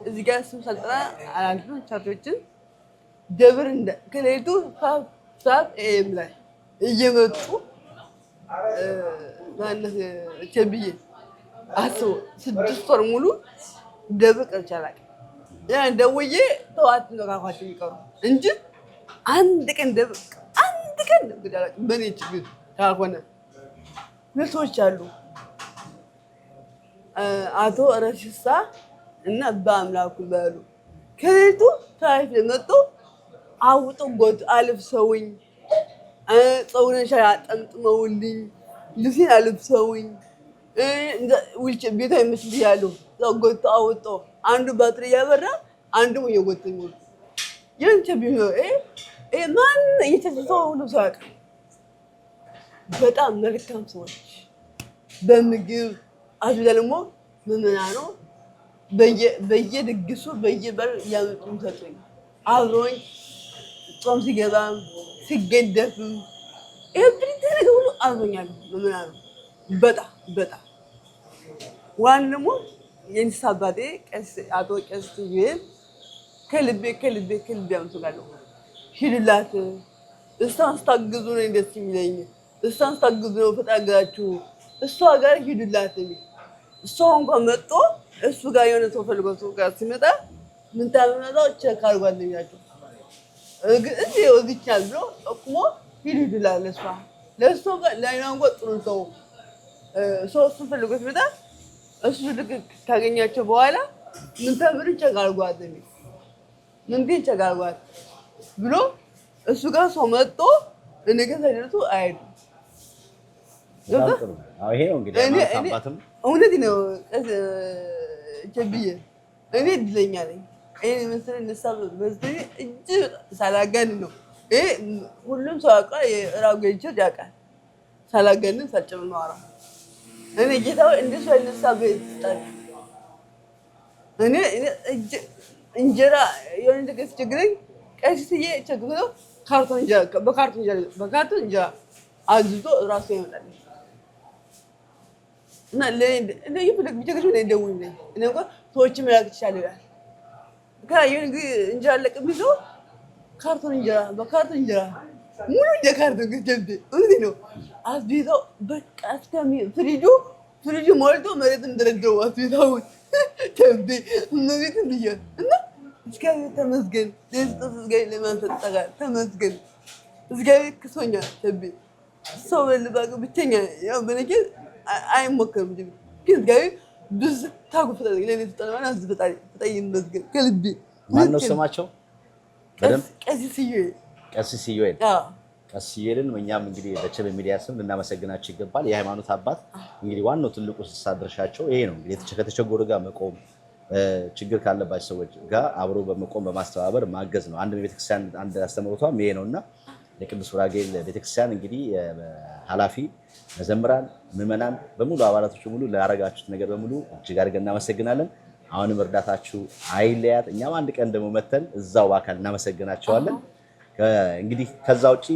S2: እዚህ ጋር ስም ሳልጠራ አላልፍም። ቻቶችን ደብር ከሌሊቱ 5 AM ላይ እየመጡ ማለት ቸብዬ አስቦ 6 ወር ሙሉ ደብር ቀርቼ አላውቅም። ያን ደውዬ ተዋት ነው ካፋቸው የሚቀሩ እንጂ አንድ ቀን ደብር እንግዲህ አላውቅም። በእኔ ችግር ካልሆነ ነርሶች አሉ አቶ ረሽሳ እና በአምላኩ በሉ ከሌሊቱ ታይፍ መጡ አውጡ ጎት አልብሰውኝ ፀጉሬን ሻይ አጠምጥመውልኝ ልብሴን አልብሰውኝ ውልጭ ቤታ ይመስል ያሉ ጎት አውጦ አንዱ ባትሪ ያበራ አንዱ እየጎተኝ ወጡ የንቸ ቢሆ ማን እየተሰው ሁሉ ሳቅ በጣም መልካም ሰዎች በምግብ አዝላ ደግሞ ምዕመናኑ በየድግሱ በየበር እያመጡ ሰጡኝ። አብሮኝ ጾም ሲገባ ሲገደፍም ኤቭሪቲንግ ነገር ሁሉ አብሮኛለሁ። ምናምን በጣም ዋን ደግሞ የእንስሳ አባቴ አቶ ቄስ ትዬን ከልቤ አመሰግናለሁ። ሂድላት እሷን ስታግዙ ነው ደስ የሚለኝ። እሷን ስታግዙ ነው ፈጣጋችሁ እሷ ጋር ሂድላት። እሷ እንኳን መጥቶ እሱ ጋር የሆነ ሰው ፈልጎ ሰው ጋር ሲመጣ ምን ታመጣው ቼክ አድርጓል ነው የሚያቸው። እንዴ ወዝቻል ብሎ ጠቁሞ ሂድላት ለእሷ ጋር ላይናን ጥሩ ሰው እሱን ፈልጎ ሲመጣ እሱ ልክ ካገኛቸው በኋላ ምን ተምር ቼክ አድርጓት ምን ግን ቼክ አድርጓት ብሎ እሱ ጋር ሰው መጥቶ እኔ ጋር ሳይደርሱ አይሄዱም።
S1: ይሄ ነው እንግዲህ አባትም
S2: እውነት ነው። ቸብዬ እኔ እድለኛ ነኝ። ይሄ መሰለኝ ንሳ በዚህ እጅ ሳላጋን ነው። ይሄ ሁሉም ሰው ያውቃል። የራጉ ቸር ያውቃል። ሳላጋን ሳልጨምር ነው አራ እኔ ጌታው እንደሱ ንሳ በይጣል እኔ እንጀራ የሆነ ነገር ሲቸግረኝ ቀሲስዬ ቸግሮ በካርቶን እንጀራ አዝዞ እራሱ ይመጣል እና ለእኔ ይፈልግ ቢቸግረኝ ነው እንደውልኝ እኔ እንኳን ሰዎች መላክ ይችላል ከየን እንጀራ ለቅምዞ በካርቶን እንጀራ ሙሉ የካርቶን ገጀብ እንዴ ነው አዝቢታው በቃ እስከሚ ፍሪጁ ሞልቶ መሬት እንደረደው አዝቢታው ተንቤ እነዚህ እንዲያ እና እስካሁን ተመስገን ለስጠስገኝ ለማንተጣጋ ተመስገን እስካሁን ክሶኛ ተንቤ ሰው ለባገ ብቸኛ ያው በነገር አይሞከርም ግን እስካሁን ብዙ ታጉፈታ ለኔ ተጠለማና አዝበጣይ ተጠይ መስገን ከልቤ
S1: ማን ነው ስማቸው?
S2: ቀሲስ
S1: ይዩኤል እኛም እንግዲህ በቸበ ሚዲያ ስም ልናመሰግናቸው ይገባል። የሃይማኖት አባት እንግዲህ ዋናው ትልቁ ድርሻቸው ይሄ ነው። እንግዲህ ከተቸገሩ ጋር መቆም ችግር ካለባቸው ሰዎች ጋር አብሮ በመቆም በማስተባበር ማገዝ ነው። አንድ ቤተክርስቲያን አንድ አስተምሮቷም ይሄ ነውና የቅዱስ ኡራጌል ቤተክርስቲያን እንግዲህ ኃላፊ መዘምራን፣ ምዕመናን በሙሉ አባላቶች ሙሉ ላደረጋችሁት ነገር በሙሉ እጅግ አድርገን እናመሰግናለን። አሁንም እርዳታችሁ አይለያት። እኛም አንድ ቀን ደግሞ መተን እዛው በአካል እናመሰግናቸዋለን። እንግዲህ ከዛ ውጪ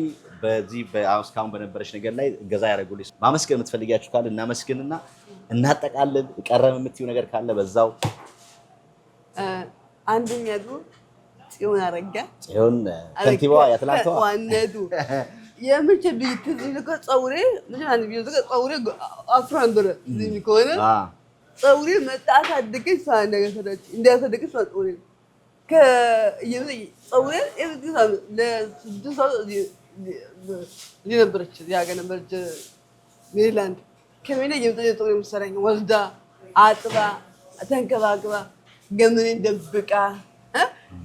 S1: በዚህ እስካሁን በነበረች ነገር ላይ እገዛ ያደረጉልኝ ማመስገን የምትፈልጊያችሁ ካለ እናመስግንና እናጠቃለን። ቀረም የምትይው ነገር ካለ በዛው
S2: አንደኛ ጽዮን አረጋ
S1: ከንቲባዋ ያትላንተዋ
S2: ዋነዱ የምርጭ ቢት ዝልከ ጸውሬ ምን አንድ ቢዩ ዝልከ ጸውሬ አፍራን ብረ ዝልከሆነ ጸውሬ መጣት አድገኝ ሳንደገ ሰደች እንዲያሰደግ ጸውሬ ጸውሬ ለስድስት ነበረች ያገ ነበረች ሜሪላንድ ከሜዳ የምጠየ ጸውሬ መሰራኝ ወልዳ አጥባ ተንከባክባ ገመኔን ደብቃ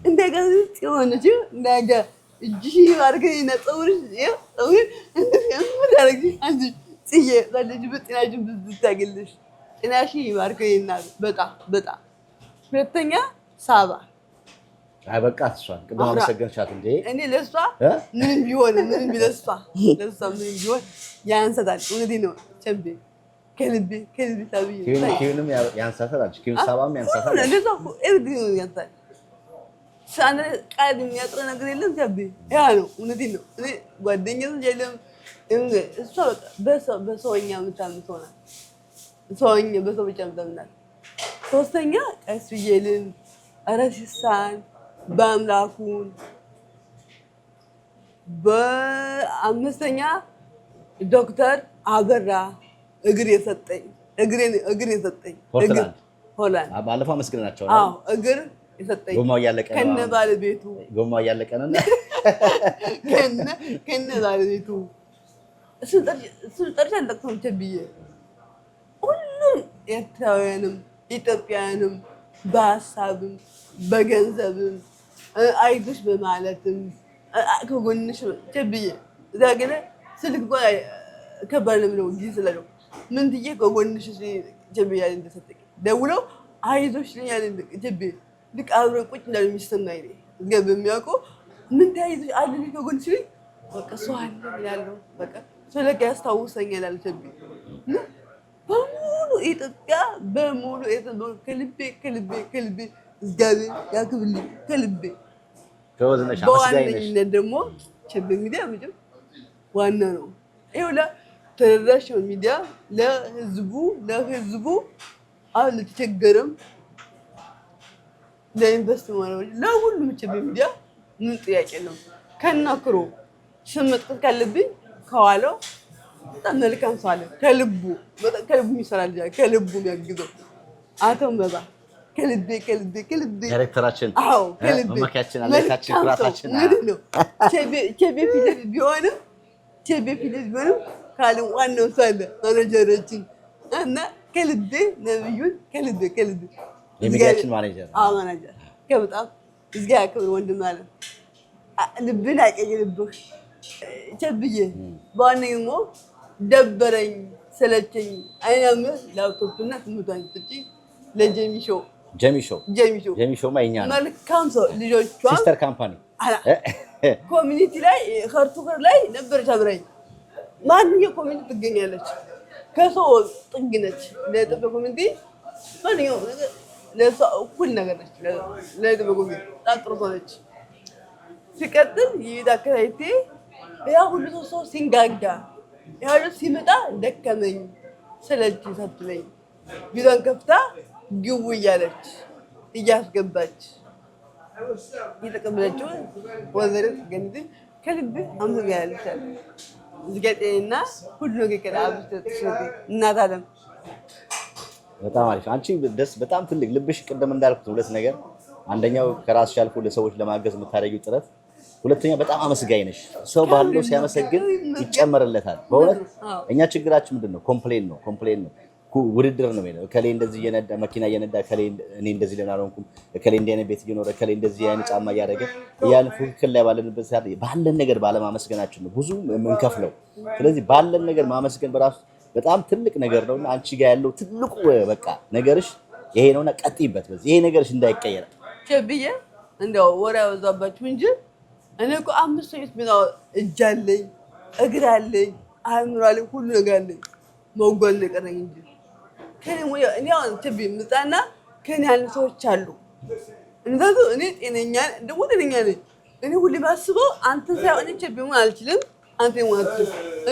S2: እንደገና ጽዮንጂ ነገ እጅሽ ይባርከኝ ነጸውሪ እንደዚህ ያረግ አንቺ ጽዬ ለልጅ በጤናሽ ብትታገልሽ ጤናሽ ይባርከኝና በጣም ሁለተኛ ሳባ
S1: አይበቃት እሷን ቅድም አመሰገንሻት እንዴ
S2: እኔ ለሷ ምንም ቢሆን ለሷ ምንም ቢሆን ያንሰታል። እውነቴን ነው ቸምቤ ከልቤ ታብዬ
S1: ኪዩንም ያንሳታል። ኪዩ ሳባም ያንሳታል።
S2: ለዛ ኤቭሪቲንግ ያንሳታል። ሳነ ቃል የሚያጥረ ነገር የለም ቸምቤ ያ ነው። እውነቴን ነው። እኔ ጓደኛው የለም እሷ በሰውኛ የምታምን ሰው ናት። ሰውኛ በሰው ብቻ የምታምናት። ሶስተኛ ቀስ ብዬልን ረሲሳን በአምላኩን በአምስተኛ ዶክተር አበራ እግር የሰጠኝ ሆላንድ
S1: ባለፈው አመስግናቸው
S2: አዎ እግር የሰጠኝ
S1: ጎማው ያለቀ ነው
S2: ከነ ባለቤቱ
S1: ጎማው ያለቀ ነው
S2: ከነ ባለቤቱ እሱን ጠርቻ እንደቅቶም ተብዬ ሁሉም ኤርትራውያንም ኢትዮጵያውያንም በሀሳብም በገንዘብም አይዞሽ በማለትም ከጎንሽ ተብዬ እዛ ግን ስልክ እንኳን ከባድ ነው ጊዜ ስለለው ምን ትዬ ከጎንሽ ተብዬ እንደሰጠኝ ደውለው አይዞሽ ልኛል ተብዬ ልክ አብረን ቁጭ እንዳሉ የሚሰማኝ ነው ገብ የሚያውቀው ምን ታይዞሽ አለኝ ከጎንሽ በቃ ሰው አለ ይላል በቃ ስለካ ያስታውሰኛል አልተብዬ በሙሉ ኢትዮጵያ በሙሉ ከልቤ እግዚአብሔር ያክብልኝ ከልቤ
S1: ተወዝነሽ
S2: በዋነኝነት ደግሞ ቸቤ ሚዲያ ምንም ዋና ነው። ይኸውልህ ተደራሽ ሚዲያ ለህዝቡ አሁን ለተቸገረም ለኢንቨስትመንቶች ለሁሉም ቸቤ ሚዲያ ምን ጥያቄ ነው ከናክሮ ስም መጥቀስ ካለብኝ ከኋላው በጣም መልካም ሰው አለ ከልቡ የሚሰራ ልጅ ከልቡ የሚያግዘው አቶ መባ ከልቤ
S1: ዳይሬክተራችን መመኪያችን አለታችን ኩራታችን
S2: ነው። ቸቤ ፊት ቢሆንም ካለ ዋናው ሰው አለ ማኔጀራችን እና ከልቤ ነብዩን ከልቤ
S1: የሚዲያችን ማኔጀር
S2: ማኔጀር ከበጣም እዝጋ ያክብር ወንድም አለ ልብን አይቀይርብህ ቸብዬ በዋነኛው ደበረኝ ሰለቸኝ አይናም ላፕቶፕና ትምቷን ፍጪ ለጀሚሾ ማይኛ ነው መልካም ሰው ልጆቿ
S1: ሲስተር ካምፓኒ
S2: ኮሚኒቲ ላይ ከርቱከር ላይ ነበር ቻብራኝ ማንኛው ኮሚኒቲ ትገኛለች ከሰው ጥግ ነች ለጥበ ኮሚኒቲ ማንኛው ለሰው እኩል ነገር ነች ለጥበ ኮሚኒቲ ታጥሮ ነች ሲቀጥል ይዳከራይቴ ያ ሁሉ ሰው ሲንጋጋ ያ ሁሉ ሲመጣ ደከመኝ ስለጅ ሰጥለኝ ቢዛን ከፍታ ግቡ እያለች እያስገባች የተቀበለችው ወዘረት ገንዘብ ከልብ አመሰግናለሁ። ዝገጤና ሁሉ ነገር ከአብስተ እናት አለም
S1: በጣም አሪፍ። አንቺ በጣም ትልቅ ልብሽ ቅድም እንዳልኩት ሁለት ነገር፣ አንደኛው ከራስሽ አልፎ ለሰዎች ለማገዝ የምታደርጊው ጥረት፣ ሁለተኛ በጣም አመስጋኝ ነሽ። ሰው ባለው ሲያመሰግን ይጨመርለታል። በእውነት እኛ ችግራችን ምንድነው? ኮምፕሌን ነው። ውድድር ነው ማለት ከሌ እንደዚህ እየነዳ መኪና እየነዳ ከሌ እኔ እንደዚህ ለናለንኩም ከሌ እንደኔ ቤት እየኖረ ከሌ እንደዚህ ያን ጫማ እያደረገ ያን ፍክክል ላይ ባለንበት ሰዓት ባለን ነገር ባለማመስገናችን ነው ብዙ የምንከፍለው። ስለዚህ ባለን ነገር ማመስገን በራሱ በጣም ትልቅ ነገር ነውና አንቺ ጋር ያለው ትልቁ በቃ ነገርሽ ይሄ ነውና ቀጥይበት። በዚህ ይሄ ነገርሽ እንዳይቀየር
S2: ቸብዬ እንደው ወሬ ያወዛባችሁ እንጂ እኔ እኮ 5 ሰዓት ቢናው እጅ አለኝ እግር አለኝ አእምሮ አለኝ ሁሉ ነገር አለኝ መጓዝ ነው የቀረኝ እንጂ ከኔ እኔ አሁን ቸቢ ምጣና ከኔ ያሉ ሰዎች አሉ እንደዛ እኔ ጤነኛ ነኝ እኔ ሁሌ ማስበው አንተ ሳይሆን ቸቢ ምን አልችልም አንተ ማለት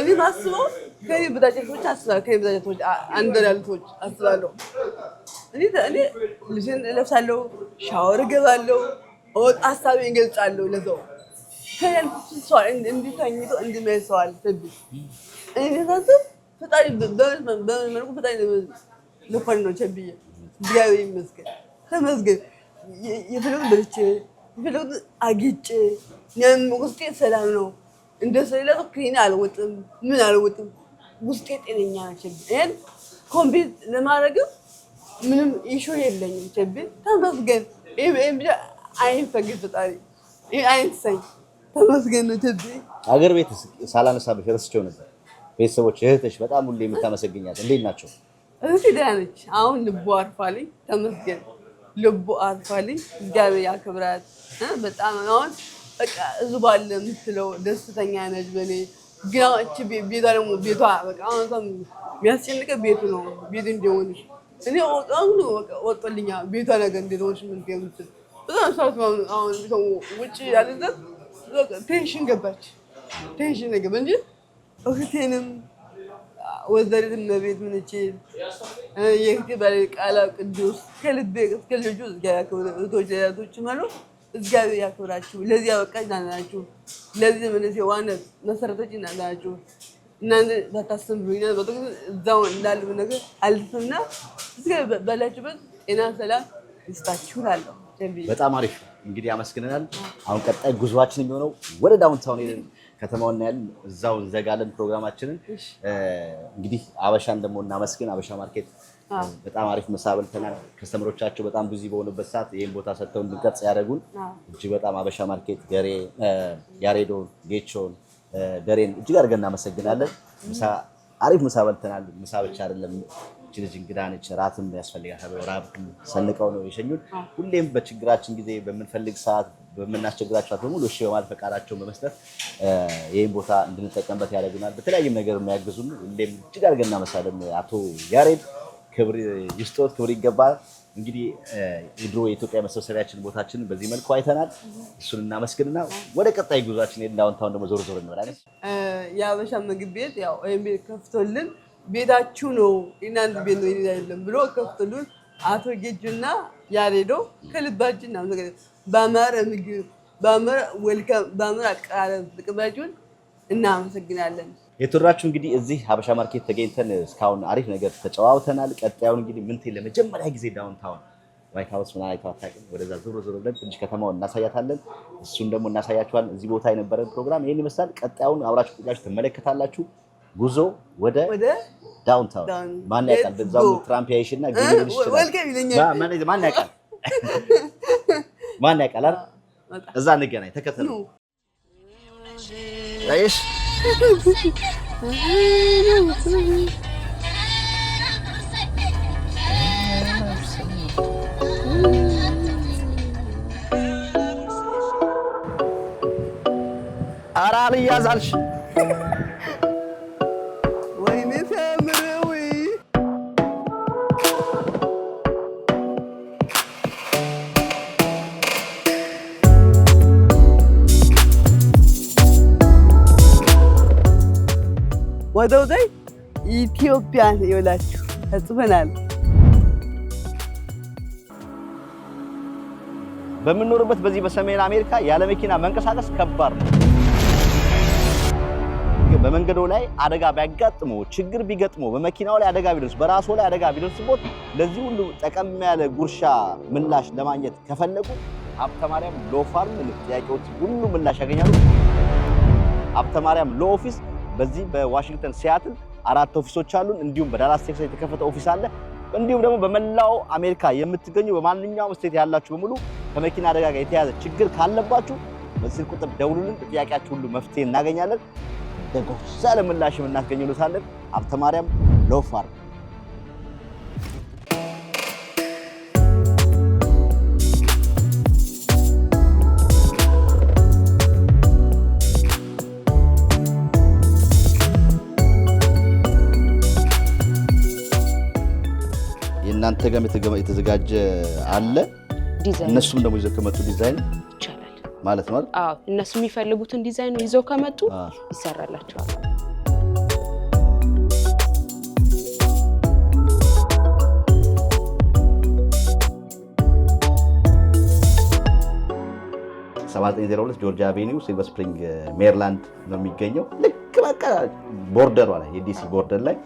S2: እኔ ማስበው ከኔ በዳጀቶች አስባለሁ ከኔ በዳጀቶች አንደላልቶች አስባለሁ እኔ ልጅን ለብሳለሁ ሻወር ገባለሁ ሀሳቤን ገልጻለሁ ለሰው ከያልኩት እንዲታኝቶ እንዲመሰዋል ቸቢ እኔ ታስብ ፈጣሪ በመልኩ ፈጣሪ ለፈን ነው ቸብዬ እግዚአብሔር ይመስገን ተመስገን የፈለጉ በልቼ የፈለጉ አግጬ ውስጤ ሰላም ነው እንደ ሰላም ክሊን አልወጥም ምን አልወጥም ውስጤ ጤነኛ ነው ቸብዬ ይሄን ኮምፒት ለማድረግ ምንም ኢሹ የለኝም ቸብዬ ተመስገን ይሄን ብቻ አይፈግር ፈጣሪ ይሄ አይንሰኝ ተመስገን ነው ቸብዬ
S1: አገር ቤት ሳላነሳብሽ ረስቼው ነበር ቤተሰቦች እህትሽ በጣም ሁሌ የምታመሰግኛት እንዴት ናቸው?
S2: እህቴ ደህና ነች። አሁን ልቡ አርፋልኝ ተመስገን ልቡ አርፋልኝ እግዚአብሔር ያክብራት። በጣም አሁን በቃ እዚሁ ባለ የምትለው ደስተኛ ነች በኔ ግን እቺ ቤቷ ደግሞ ቤቷ በቃ አሁን የሚያስጨንቀ ቤቱ ነው ቤቱ እንደሆነሽ እኔ ወጥልኛ ቤቷ ነገር እንደሆነሽ ምን ገምት በጣም ሰዓት አሁን ቤቷ ውጪ ያለበት ቴንሽን ገባች ቴንሽን ነገር እንጂ እህቴንም ወዘሪት መቤት ምን ይችል የህቴ ባለ ቃላ ቅዱስ ከልቤ ከልጆቹ እህቶች ማለት እግዚአብሔር ያክብራችሁ። ለዚህ ያበቃች ናችሁ። ለዚህ ምንስ ዋና መሰረቶች ናችሁ። እናንተ ታስተምሩኝ ነው በቃ እዛው እንዳለ ነገር አልፈና እግዚአብሔር ባላችሁበት ጤና ሰላም ይስጣችሁ እላለሁ።
S1: በጣም አሪፍ እንግዲህ አመስግነናል። አሁን ቀጣይ ጉዟችን የሚሆነው ወደ ዳውንታውን ሄደን ከተማውን እናያለን። እዛው እንዘጋለን ፕሮግራማችንን። እንግዲህ አበሻን ደግሞ እናመስግን። አበሻ ማርኬት በጣም አሪፍ ምሳ በልተናል። ከስተመሮቻቸው በጣም ቢዚ በሆኑበት ሰዓት ይሄን ቦታ ሰጥተው እንድንቀርጽ ያደረጉን እጅግ በጣም አበሻ ማርኬት ያሬዶን፣ ጌቾን፣ ደሬን እጅግ አድርገን እናመሰግናለን። አሪፍ ምሳ በልተናል። ምሳ ብቻ አይደለም እቺ ልጅ እንግዳ ነች፣ ራትም ያስፈልጋታል። ራብም ሰንቀው ነው የሸኙን። ሁሌም በችግራችን ጊዜ በምንፈልግ ሰዓት በምናስቸግራቸው ሰዓት በሙሉ እሺ በማለት ፈቃዳቸውን በመስጠት ይሄን ቦታ እንድንጠቀምበት ያደርጉናል። በተለያየም ነገር የሚያግዙን ሁሌም እጅግ አድርገን እናመሰግናለን። አቶ ያሬድ ክብር ይስጦት፣ ክብር ይገባል። እንግዲህ የድሮ የኢትዮጵያ መሰብሰቢያችን ቦታችን በዚህ መልኩ አይተናል። እሱን እናመስግንና ወደ ቀጣይ ጉዟችን ሄደን ዳውንታውን ደግሞ ዞር ዞር እንበላለን።
S2: የሀበሻ ምግብ ቤት ያው ይሄን ቤት ከፍቶልን ቤታችሁ ነው እናንተ ቤት ነው አይደለም ብሎ ከፍቶልን አቶ ጌጁና ያሬዶ ከልባችን ነው ነገር በአማረ ምግብ በአማረ ዌልካም በአማረ አቀራረብ ተቀባዩን እናመሰግናለን።
S1: የተወራችሁ እንግዲህ እዚህ ሀበሻ ማርኬት ተገኝተን እስካሁን አሪፍ ነገር ተጨዋውተናል። ቀጣዩን እንግዲህ ምን ለመጀመሪያ ጊዜ ዳውንታውን ዋይት ሃውስ ምን አይተው አታውቅም። ወደዛ ዞር ዞር ብለን ትንሽ ከተማውን እናሳያታለን። እሱን ደግሞ እናሳያችኋለን። እዚህ ቦታ የነበረን ፕሮግራም ይሄን ይመስላል። ቀጣዩን አብራችሁ ቁጫችሁ ትመለከታላችሁ። ጉዞ ወደ ዳውንታውን ማን ያውቃል? በዛው ትራምፕ ያይሽና ግሪን ይችላል። ማን ያውቃል? ማን ያውቃል? እዛ እንገናኝ። ተከተሉ። አይሽ አራል ያዛልሽ
S2: ወይኔ ተምረው ወደውደይ ኢትዮጵያን ይወላችሁ ተጽፈናል።
S1: በምንኖርበት በዚህ በሰሜን አሜሪካ ያለ መኪና መንቀሳቀስ ከባድ ነው። በመንገዱ ላይ አደጋ ቢያጋጥመው ችግር ቢገጥመው በመኪናው ላይ አደጋ ቢደርስ በራስዎ ላይ አደጋ ቢደርስቦት ለዚህ ሁሉ ጠቀም ያለ ጉርሻ ምላሽ ለማግኘት ከፈለጉ ሀብተ ማርያም ሎ ፋርም ጥያቄዎች ሁሉ ምላሽ ያገኛሉ። ሀብተ ማርያም ሎ ኦፊስ በዚህ በዋሽንግተን ሲያትል 4 ኦፊሶች አሉን። እንዲሁም በዳላስ ቴክሳስ የተከፈተ ኦፊስ አለ። እንዲሁም ደግሞ በመላው አሜሪካ የምትገኙ በማንኛውም ስቴት ያላችሁ በሙሉ ከመኪና አደጋ ጋር የተያዘ ችግር ካለባችሁ በዚህ ቁጥር ደውሉልን። ጥያቄያችሁ ሁሉ መፍትሄ እናገኛለን። ደግሞ ሳለ ምላሽ እናስገኝሉታለን። ሀብተ ማርያም ሎ ፋርም እናንተ ጋር የተዘጋጀ አለ። እነሱም ደግሞ ይዘው ከመጡ ዲዛይን
S4: ይቻላል
S1: ማለት ነው።
S4: አዎ እነሱ የሚፈልጉትን ዲዛይን ይዘው ከመጡ ይሰራላቸዋል።
S1: ሰ902 ጆርጂያ አቬኒው ሲልቨር ስፕሪንግ ሜሪላንድ ነው የሚገኘው። ልክ በቃ ቦርደሯ ላይ የዲሲ ቦርደር ላይ